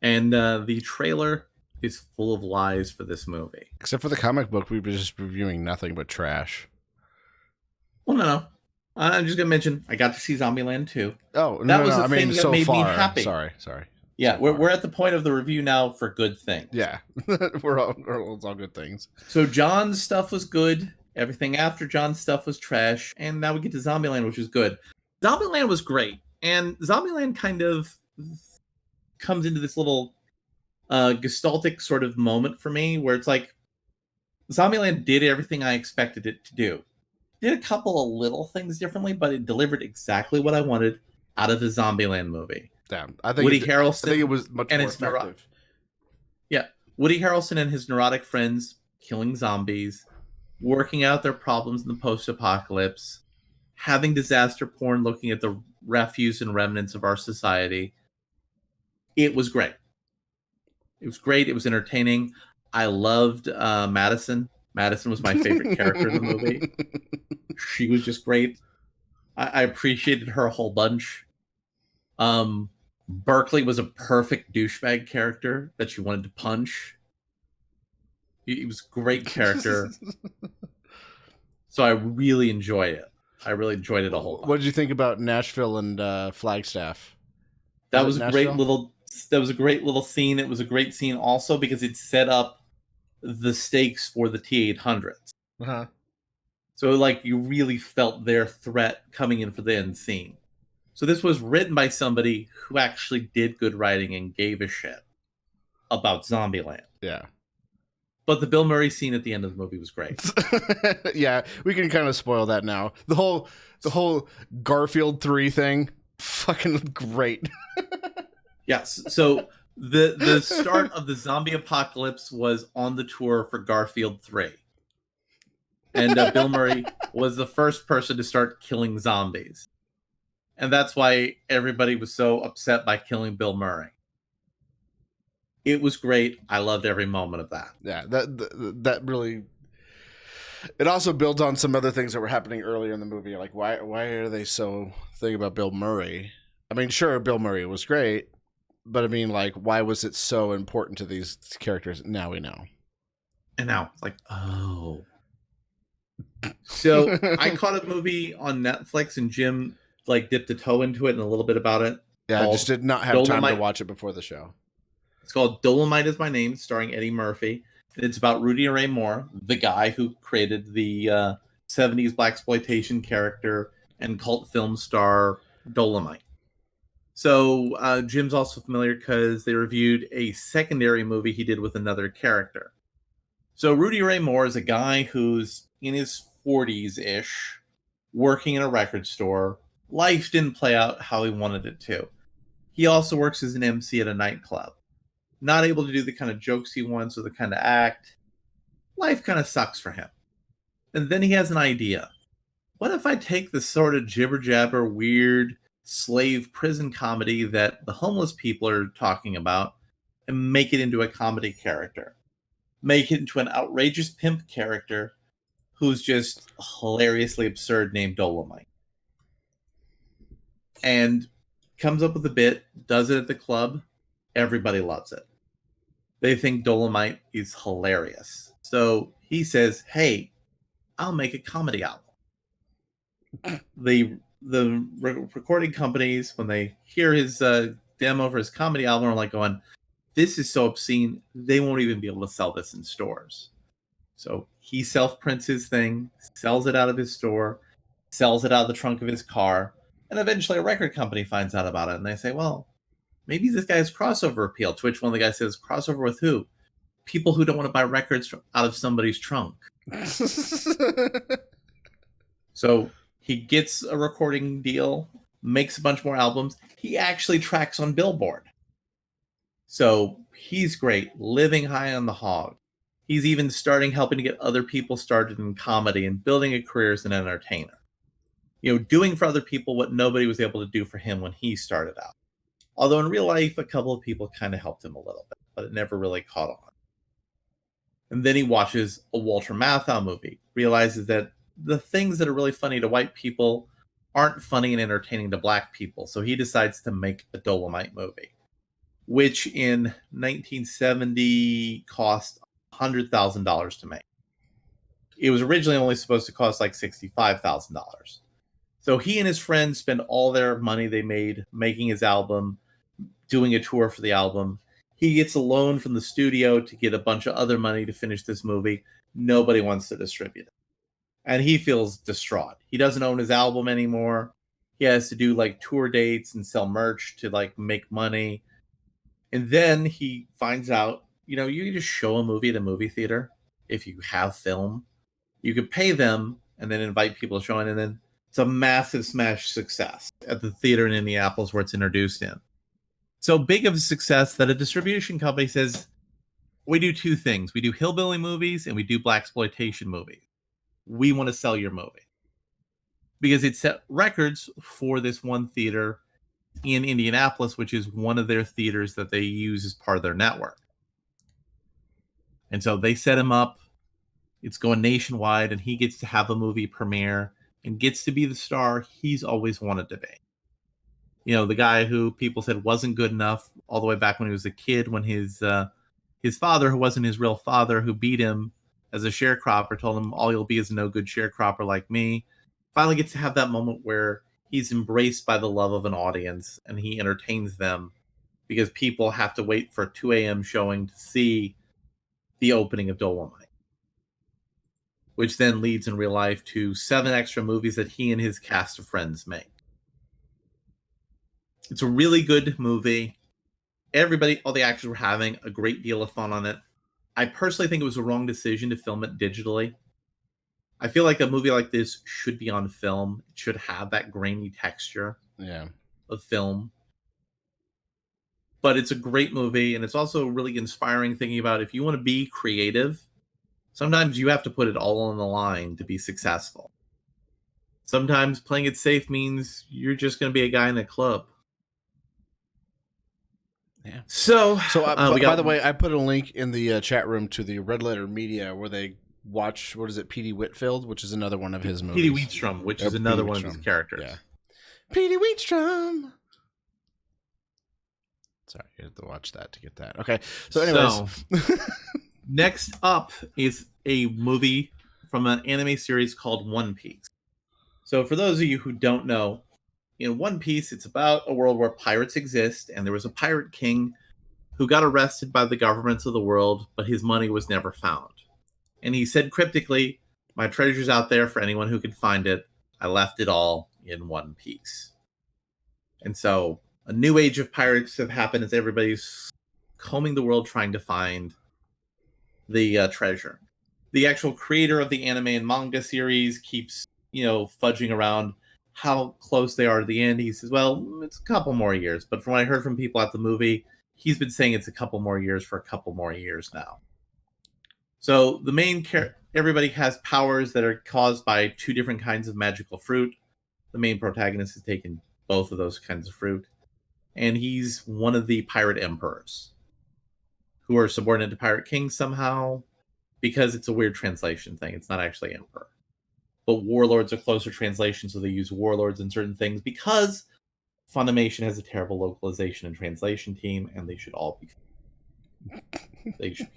And the trailer is full of lies for this movie. Except for the comic book, we've been just reviewing nothing but trash. Well, no. I'm just going to mention, I got to see Zombieland 2. Oh, no, I mean, so made far. Me happy. Sorry. Yeah, we're at the point of the review now for good things. Yeah, it's all good things. So John's stuff was good, Everything after John's stuff was trash, and now we get to Zombieland, which is good. Zombieland was great, and Zombieland kind of comes into this little gestaltic sort of moment for me, where it's like Zombieland did everything I expected it to do. Did a couple of little things differently, but it delivered exactly what I wanted out of the Zombieland movie. Damn, I think Woody I Harrelson think it was much and more its effective. Woody Harrelson and his neurotic friends killing zombies, working out their problems in the post-apocalypse, having disaster porn looking at the refuse and remnants of our society. It was great. It was great. It was entertaining. I loved Madison. Madison was my favorite character in the movie. She was just great. I appreciated her a whole bunch. Berkeley was a perfect douchebag character that you wanted to punch. He was a great character. So I really enjoyed it. I really enjoyed it a whole bunch. What did you think about Nashville and Flagstaff? That was a great little scene. It was a great scene also because it set up the stakes for the T-800s. Uh-huh. So like you really felt their threat coming in for the end scene. So this was written by somebody who actually did good writing and gave a shit about Zombieland. Yeah. But the Bill Murray scene at the end of the movie was great. Yeah, we can kind of spoil that now. The whole Garfield 3 thing, fucking great. Yes. So the start of the zombie apocalypse was on the tour for Garfield 3. And Bill Murray was the first person to start killing zombies. And that's why everybody was so upset by killing Bill Murray. It was great. I loved every moment of that. Yeah, that really. It also builds on some other things that were happening earlier in the movie. Like, why are they so thinking about Bill Murray? I mean, sure, Bill Murray was great, but I mean, like, why was it so important to these characters? Now we know. And now it's like, oh. So I caught a movie on Netflix, and Jim like dipped a toe into it and a little bit about it. Yeah, I just did not have time to watch it before the show. It's called Dolomite Is My Name, starring Eddie Murphy. And it's about Rudy Ray Moore, the guy who created the 70s blaxploitation character and cult film star Dolomite. So Jim's also familiar because they reviewed a secondary movie he did with another character. So Rudy Ray Moore is a guy who's in his 40s-ish, working in a record store. Life didn't play out how he wanted it to. He also works as an MC at a nightclub. Not able to do the kind of jokes he wants or the kind of act. Life kind of sucks for him. And then he has an idea. What if I take this sort of jibber-jabber, weird, slave prison comedy that the homeless people are talking about and make it into a comedy character? Make it into an outrageous pimp character who's just hilariously absurd named Dolomite. And comes up with a bit, does it at the club. Everybody loves it. They think Dolomite is hilarious. So he says, hey, I'll make a comedy album. The recording companies, when they hear his demo for his comedy album, are like going, this is so obscene, they won't even be able to sell this in stores. So he self-prints his thing, sells it out of his store, sells it out of the trunk of his car, and eventually a record company finds out about it, and they say, well, maybe this guy has crossover appeal. To which one of the guys says, crossover with who? People who don't want to buy records out of somebody's trunk. So he gets a recording deal, makes a bunch more albums. He actually tracks on Billboard. So he's great, living high on the hog. He's even helping to get other people started in comedy and building a career as an entertainer. You know, doing for other people what nobody was able to do for him when he started out. Although in real life, a couple of people kind of helped him a little bit, but it never really caught on. And then he watches a Walter Matthau movie, realizes that the things that are really funny to white people aren't funny and entertaining to black people. So he decides to make a Dolomite movie, which in 1970 cost $100,000 to make. It was originally only supposed to cost like $65,000. So he and his friends spend all their money they made making his album, doing a tour for the album. He gets a loan from the studio to get a bunch of other money to finish this movie. Nobody wants to distribute it. and he feels distraught. He doesn't own his album anymore. He has to do like tour dates and sell merch to like make money. And then he finds out, you know, you can just show a movie at a movie theater if you have film. You could pay them and then invite people to show it, and then it's a massive smash success at the theater in Indianapolis where it's introduced in. So big of a success that a distribution company says, we do two things. We do hillbilly movies and we do blaxploitation movies. We want to sell your movie. Because it set records for this one theater in Indianapolis, which is one of their theaters that they use as part of their network. And so they set him up. It's going nationwide, and he gets to have a movie premiere and gets to be the star he's always wanted to be. You know, the guy who people said wasn't good enough all the way back when he was a kid, when his father, who wasn't his real father, who beat him as a sharecropper, told him, all you'll be is a no good sharecropper like me, finally gets to have that moment where he's embraced by the love of an audience and he entertains them, because people have to wait for a 2 a.m. showing to see the opening of Dolomite, which then leads in real life to 7 extra movies that he and his cast of friends make. It's a really good movie. Everybody, all the actors were having a great deal of fun on it. I personally think it was a wrong decision to film it digitally. I feel like a movie like this should be on film. It should have that grainy texture of film. But it's a great movie, and it's also really inspiring thinking about if you want to be creative, sometimes you have to put it all on the line to be successful. Sometimes playing it safe means you're just going to be a guy in a club. Yeah. So by the way, I put a link in the chat room to the Red Letter Media where they watch, what is it, Petey Whitfield, which is another one of his movies. Petey Wheatstrom, which is another one of his characters. Yeah. Petey Wheatstrom. Sorry, you have to watch that to get that. Okay. So anyways. Next up is a movie from an anime series called One Piece. So for those of you who don't know, in One Piece, it's about a world where pirates exist, and there was a pirate king who got arrested by the governments of the world, but his money was never found. And he said cryptically, my treasure's out there for anyone who can find it. I left it all in one piece. And so a new age of pirates have happened as everybody's combing the world trying to find the treasure. The actual creator of the anime and manga series keeps, fudging around how close they are to the end. He says, well, it's a couple more years. But from what I heard from people at the movie, he's been saying it's a couple more years for a couple more years now. So the main everybody has powers that are caused by 2 different kinds of magical fruit. The main protagonist has taken both of those kinds of fruit. And he's one of the pirate emperors who are subordinate to Pirate King somehow, because it's a weird translation thing. It's not actually emperor. But warlords are closer translation, so they use warlords in certain things because Funimation has a terrible localization and translation team, and they should all be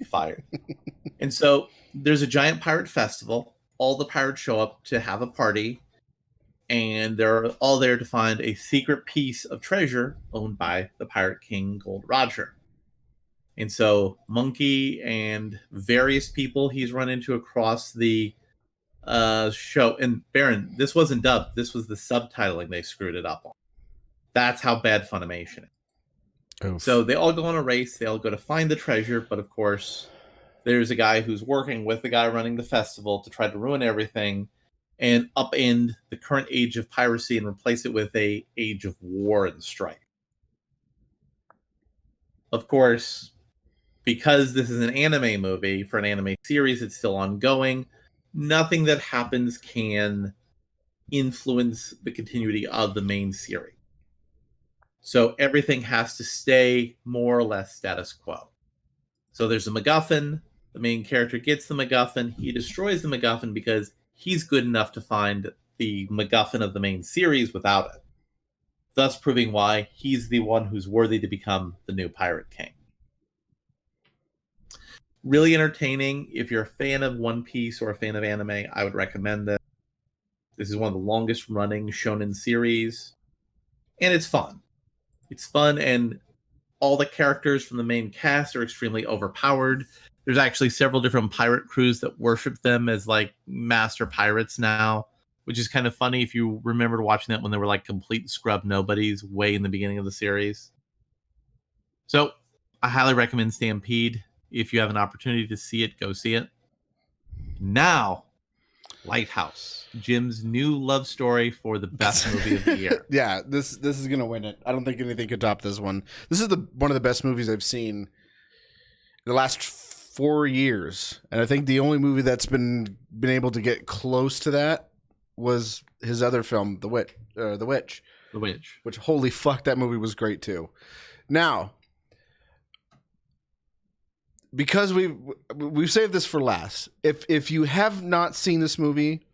fired. And so there's a giant pirate festival. All the pirates show up to have a party, and they're all there to find a secret piece of treasure owned by the Pirate King Gold Roger. And so Monkey and various people he's run into across the show, and Baron, this wasn't dubbed, this was the subtitling they screwed it up on. That's how bad Funimation is. Oof. So they all go on a race, they all go to find the treasure, but of course there's a guy who's working with the guy running the festival to try to ruin everything and upend the current age of piracy and replace it with a age of war and strife. Of course, because this is an anime movie, for an anime series, it's still ongoing. Nothing that happens can influence the continuity of the main series. So everything has to stay more or less status quo. So there's a MacGuffin. The main character gets the MacGuffin. He destroys the MacGuffin because he's good enough to find the MacGuffin of the main series without it, thus proving why he's the one who's worthy to become the new Pirate King. Really entertaining. If you're a fan of One Piece or a fan of anime, I would recommend this. This is one of the longest running shonen series, and it's fun. It's fun, and all the characters from the main cast are extremely overpowered. There's actually several different pirate crews that worship them as like master pirates now, which is kind of funny if you remember watching that when they were like complete scrub nobodies way in the beginning of the series. So I highly recommend Stampede. If you have an opportunity to see it, go see it. Now, Lighthouse, Jim's new love story for the best movie of the year. Yeah, this is gonna win it. I don't think anything could top this one. This is one of the best movies I've seen in the last 4 years, and I think the only movie that's been able to get close to that was his other film, The Witch. The Witch. Which, holy fuck, that movie was great too. Now, because we've saved this for last. If you have not seen this movie,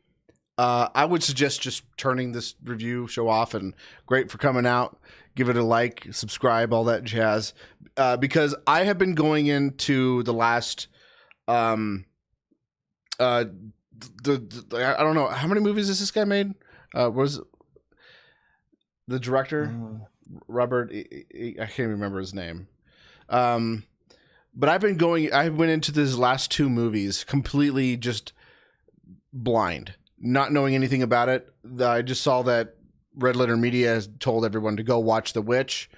I would suggest just turning this review show off. And great for coming out. Give it a like, subscribe, all that jazz. Because I have been going into the last, I don't know how many movies has this guy made. Was the director Robert? I can't even remember his name. But I went into these last 2 movies completely just blind, not knowing anything about it. I just saw that Red Letter Media has told everyone to go watch The Witch.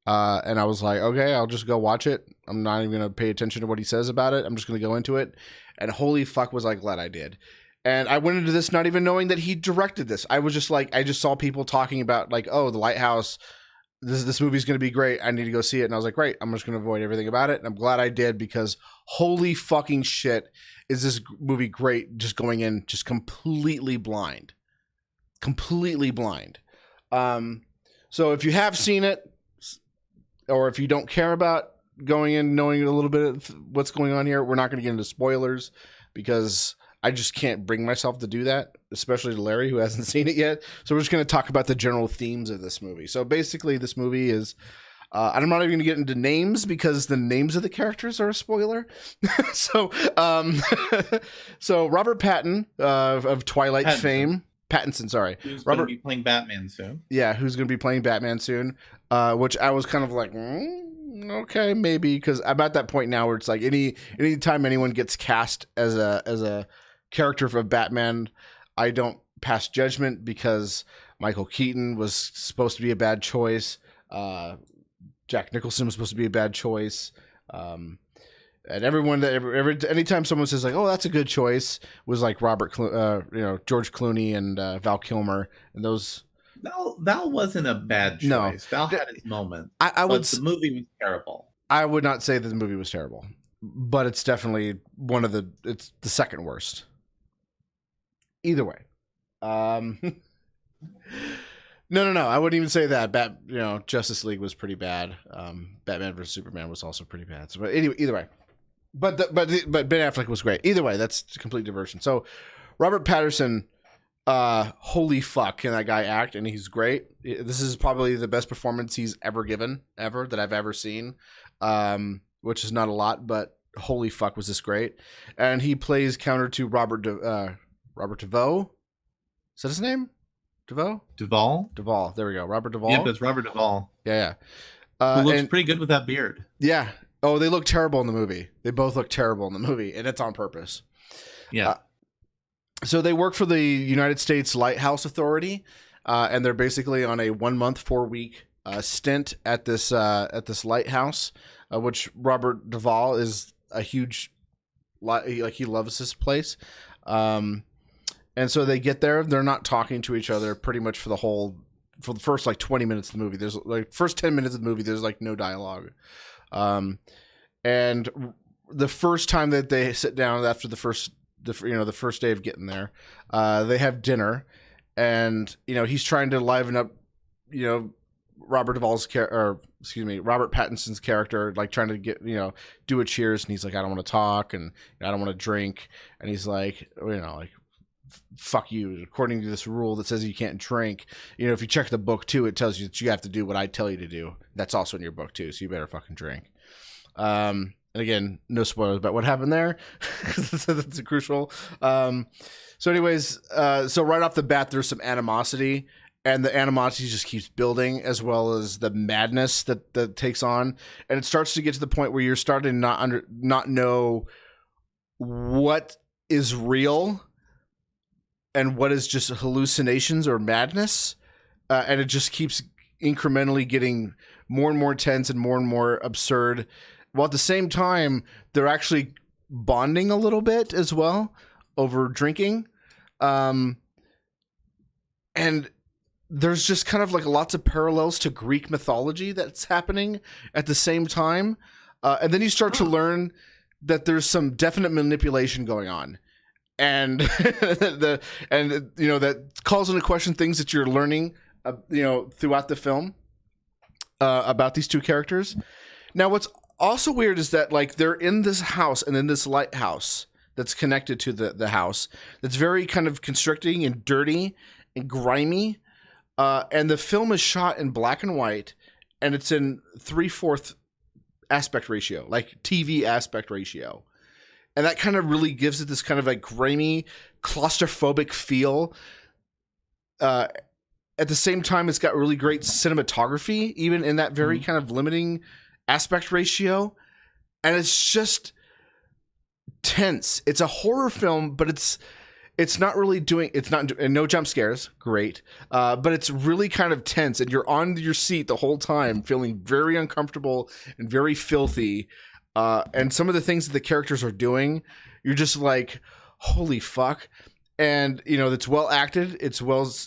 And I was like, okay, I'll just go watch it. I'm not even going to pay attention to what he says about it. I'm just going to go into it. And holy fuck, was I glad I did. And I went into this not even knowing that he directed this. I was just like, I just saw people talking about like, oh, The Lighthouse, this movie's going to be great. I need to go see it. And I was like, great, I'm just going to avoid everything about it. And I'm glad I did, because holy fucking shit, is this movie great just going in just completely blind. Completely blind. So if you have seen it, or if you don't care about going in knowing a little bit of what's going on here, we're not going to get into spoilers, because I just can't bring myself to do that, especially to Larry, who hasn't seen it yet. So we're just going to talk about the general themes of this movie. So basically, this movie is, I'm not even going to get into names, because the names of the characters are a spoiler. So Robert Pattinson of Twilight fame. Pattinson, sorry. Who's going to be playing Batman soon. Yeah, who's going to be playing Batman soon. Which I was kind of like, okay, maybe, because I'm at that point now where it's like any time anyone gets cast as a character for Batman, I don't pass judgment, because Michael Keaton was supposed to be a bad choice. Jack Nicholson was supposed to be a bad choice. And everyone anytime someone says like, "Oh, that's a good choice," was like George Clooney and Val Kilmer, and those. Val wasn't a bad choice. No. Val had his moment. The movie was terrible. I would not say that the movie was terrible, but it's definitely it's the second worst. Either way. No. I wouldn't even say that. Justice League was pretty bad. Batman vs Superman was also pretty bad. So, but anyway, either way. But Ben Affleck was great. Either way, that's a complete diversion. So, Robert Pattinson, holy fuck, can that guy act? And he's great. This is probably the best performance he's ever given, that I've ever seen, which is not a lot, but holy fuck, was this great. And he plays counter to Robert Duvall. Is that his name? Duvall. There we go. Robert Duvall. Yeah, that's Robert Duvall. Yeah. Who looks pretty good with that beard. Yeah. Oh, they look terrible in the movie. They both look terrible in the movie, and it's on purpose. Yeah. So they work for the United States Lighthouse Authority, and they're basically on a 1 month, 4 week stint at this lighthouse, which Robert Duvall is a huge, he loves this place. And so they get there. They're not talking to each other pretty much for the first like 20 minutes of the movie. There's like first 10 minutes of the movie, there's like no dialogue. And the first time that they sit down after the first day of getting there, they have dinner, and he's trying to liven up, Robert Pattinson's character, like trying to get, do a cheers, and he's like, I don't want to talk, and I don't want to drink, and he's like, fuck you. According to this rule that says you can't drink, if you check the book too, it tells you that you have to do what I tell you to do. That's also in your book too, so you better fucking drink. And again, no spoilers about what happened there. That's crucial. So anyways, so right off the bat, there's some animosity, and the animosity just keeps building, as well as the madness that takes on, and it starts to get to the point where you're starting to not know what is real and what is just hallucinations or madness, and it just keeps incrementally getting more and more tense and more absurd, while at the same time they're actually bonding a little bit as well over drinking, and there's just kind of like lots of parallels to Greek mythology that's happening at the same time. And then you start to learn that there's some definite manipulation going on. And that calls into question things that you're learning, throughout the film, about these two characters. Now, what's also weird is that like they're in this house and in this lighthouse that's connected to the house that's very kind of constricting and dirty and grimy. And the film is shot in black and white, and it's in 3/4 aspect ratio, like TV aspect ratio. And that kind of really gives it this kind of like grimy, claustrophobic feel. At the same time, it's got really great cinematography, even in that very kind of limiting aspect ratio. And it's just tense. It's a horror film, but it's not really doing, and no jump scares, great, but it's really kind of tense, and you're on your seat the whole time, feeling very uncomfortable and very filthy, and some of the things that the characters are doing, you're just like, holy fuck. And it's well acted,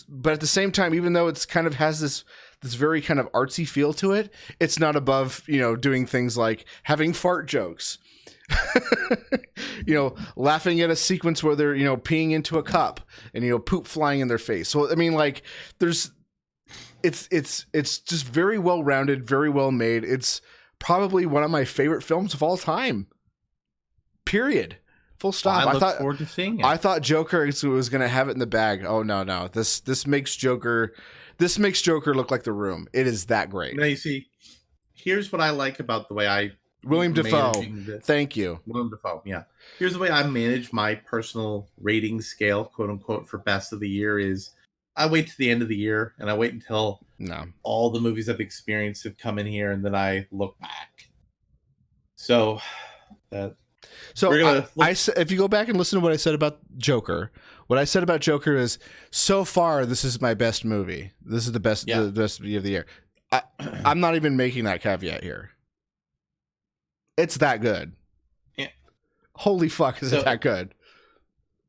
but at the same time, even though it's kind of has this very kind of artsy feel to it, it's not above doing things like having fart jokes. Laughing at a sequence where they're peeing into a cup and poop flying in their face. So I mean, like, it's just very well rounded, very well made. It's probably one of my favorite films of all time. Period. Full stop. I look forward to seeing it. I thought Joker was going to have it in the bag. Oh no. This makes Joker look like The Room. It is that great. Now you see, here's what I like about the way William Dafoe. Thank you. William Dafoe, yeah. Here's the way I manage my personal rating scale, quote unquote, for best of the year is I wait to the end of the year and I wait until all the movies I've experienced have come in here, and then I look back. So if you go back and listen to what I said about Joker, what I said about Joker is, so far this is my best movie. This is the best movie of the year. I'm not even making that caveat here. It's that good. Yeah. Holy fuck, is it that good?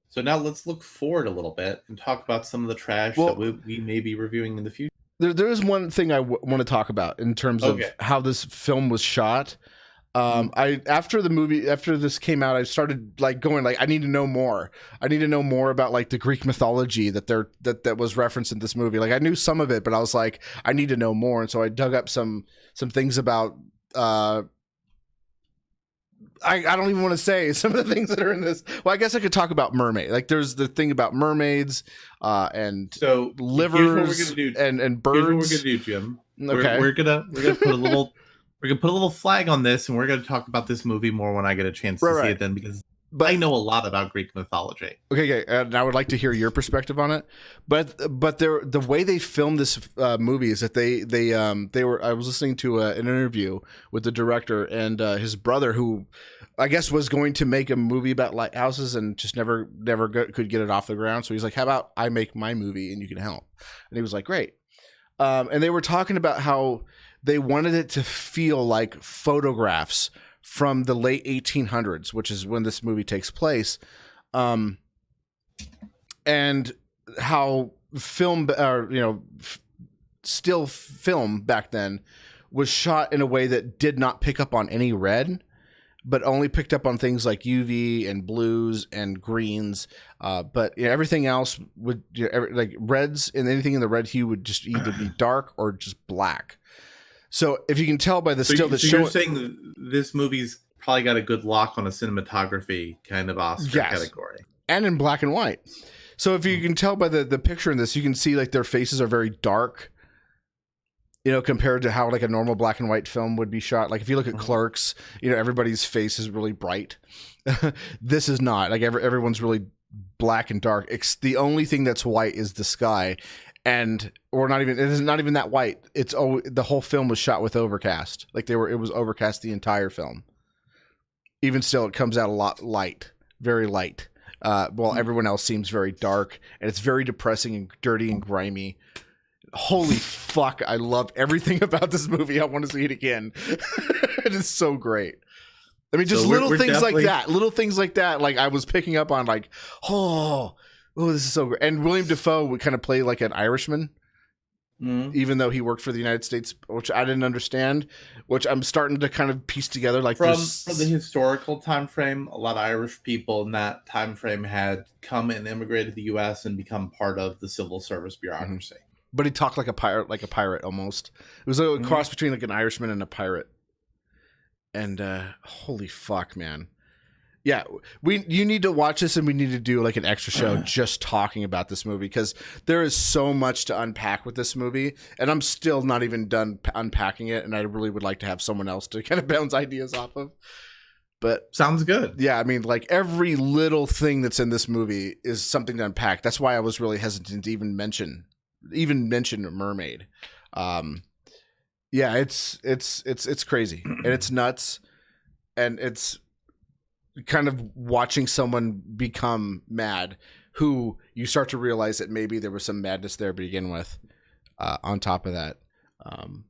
So now let's look forward a little bit and talk about some of the trash that we may be reviewing in the future. There is one thing I want to talk about in terms of how this film was shot. After this came out, I started like going like, I need to know more. I need to know more about like the Greek mythology that was referenced in this movie. Like I knew some of it, but I was like, I need to know more. And so I dug up some things about, I don't even want to say some of the things that are in this. Well, I guess I could talk about mermaid. Like there's the thing about mermaids, and so livers and birds. Here's what we're gonna do, Jim. Okay. We're gonna put a little flag on this, and we're gonna talk about this movie more when I get a chance to see it then, because I know a lot about Greek mythology. Okay, and I would like to hear your perspective on it. But the way they filmed this movie is that they were. I was listening to an interview with the director and his brother, who I guess was going to make a movie about lighthouses and just never could get it off the ground. So he's like, "How about I make my movie and you can help?" And he was like, "Great." And they were talking about how they wanted it to feel like photographs from the late 1800s, which is when this movie takes place, and how film, still film back then was shot in a way that did not pick up on any red, but only picked up on things like UV and blues and greens. But everything else would, like reds and anything in the red hue would just either be dark or just black. So if you can tell by the still that's showing, you're saying this movie's probably got a good lock on a cinematography kind of Oscar category, and in black and white. So if you can tell by the picture in this, you can see like their faces are very dark, compared to how like a normal black and white film would be shot. Like if you look at Clerks, everybody's face is really bright. This is not like everyone's really black and dark. The only thing that's white is the sky. and or not even, it is not even that white. It's the whole film was shot with overcast. Like it was overcast the entire film. Even still, it comes out a lot light, very light. While everyone else seems very dark, and it's very depressing and dirty and grimy. Holy fuck, I love everything about this movie. I want to see it again. It is so great. I mean, just little things like that. Little things like that. Like I was picking up on, like, oh, this is so great. And William Dafoe would kind of play like an Irishman, even though he worked for the United States, which I didn't understand. Which I'm starting to kind of piece together. Like from the historical time frame, a lot of Irish people in that time frame had come and immigrated to the U.S. and become part of the civil service bureaucracy. Mm-hmm. But he talked like a pirate almost. It was a cross between like an Irishman and a pirate. And holy fuck, man. Yeah, you need to watch this, and we need to do like an extra show just talking about this movie, because there is so much to unpack with this movie, and I'm still not even done unpacking it, and I really would like to have someone else to kind of bounce ideas off of. But sounds good. Yeah, I mean, like every little thing that's in this movie is something to unpack. That's why I was really hesitant to even mention Mermaid. Yeah, it's crazy and it's nuts, and it's kind of watching someone become mad who you start to realize that maybe there was some madness there to begin with, on top of that. And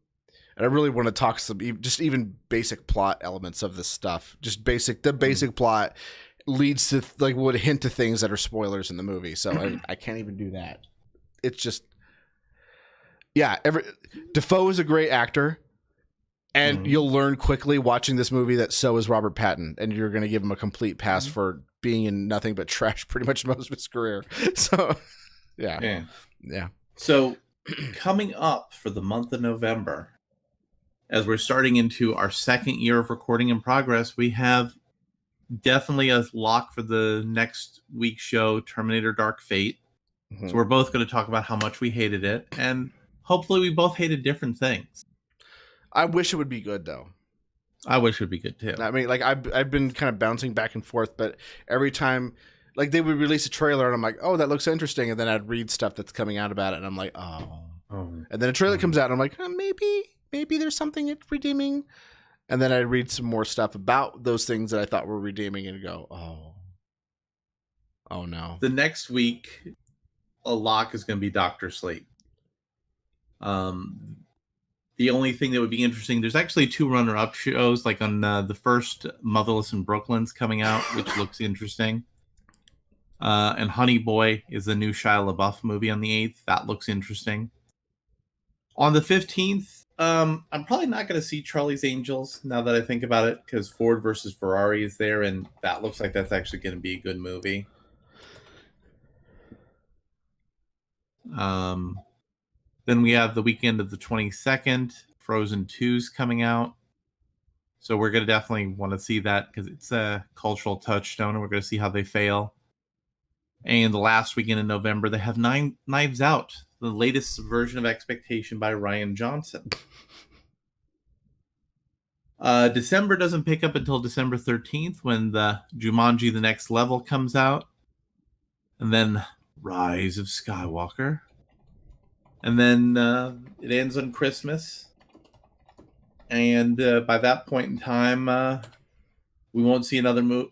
I really want to talk some just even basic plot elements of this stuff. Just the basic plot leads to like would hint to things that are spoilers in the movie, so I can't even do that. It's just, yeah, Dafoe is a great actor, and you'll learn quickly watching this movie that so is Robert Pattinson, and you're going to give him a complete pass for being in nothing but trash pretty much most of his career. So, yeah. So, coming up for the month of November, as we're starting into our second year of recording in progress, we have definitely a lock for the next week's show, Terminator Dark Fate. So we're both going to talk about how much we hated it, and hopefully we both hated different things. I wish it would be good, though. I wish it would be good, too. I mean, like, I've been kind of bouncing back and forth, but every time, like, they would release a trailer, and I'm like, oh, that looks interesting, and then I'd read stuff that's coming out about it, and I'm like, oh. And then a trailer comes out, and I'm like, maybe there's something redeeming. And then I read some more stuff about those things that I thought were redeeming, and go, oh no. The next week, a lock is going to be Dr. Sleep. The only thing that would be interesting, there's actually 2 runner-up shows, like on the first, Motherless in Brooklyn's coming out, which looks interesting. And Honey Boy is the new Shia LaBeouf movie on the 8th. That looks interesting. On the 15th, I'm probably not going to see Charlie's Angels, now that I think about it, because Ford versus Ferrari is there, and that looks like that's actually going to be a good movie. Then we have the weekend of the 22nd, Frozen 2's coming out. So we're going to definitely want to see that, because it's a cultural touchstone, and we're going to see how they fail. And the last weekend in November, they have Knives Out, the latest subversion of expectation by Rian Johnson. December doesn't pick up until December 13th, when the Jumanji The Next Level comes out. And then Rise of Skywalker. And then it ends on Christmas. And by that point in time, we won't see another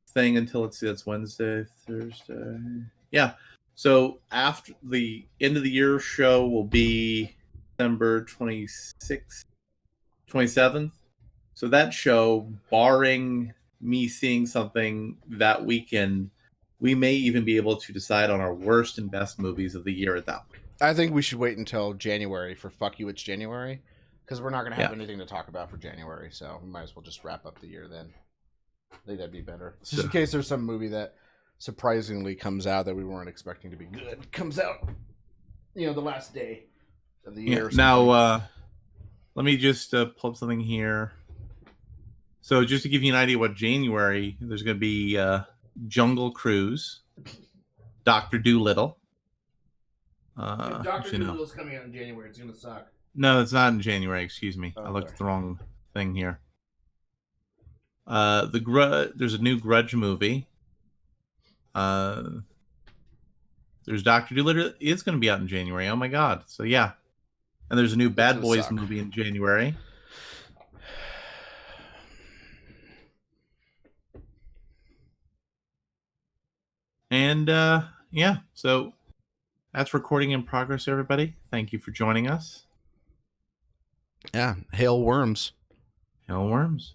thing until it's Wednesday, Thursday. Yeah. So after the end of the year show will be December 26th, 27th. So that show, barring me seeing something that weekend, we may even be able to decide on our worst and best movies of the year at that point. I think we should wait until January for Fuck You, It's January, because we're not going to have anything to talk about for January, so we might as well just wrap up the year then. I think that'd be better. Just in case there's some movie that surprisingly comes out that we weren't expecting to be good. Comes out, the last day of the year. Now, let me just pull up something here. So just to give you an idea what January, there's going to be Jungle Cruise, Dr. Dolittle. If Dr. Doolittle's coming out in January, it's going to suck. No, it's not in January. Excuse me. I looked at the wrong thing here. There's a new Grudge movie. There's There's Doctor Dolittle is going to be out in January. Oh my god! So yeah, and there's a new Bad gonna Boys suck. movie in January. And yeah, so that's recording in progress, everybody. Thank you for joining us. Yeah, hail worms. Hail worms.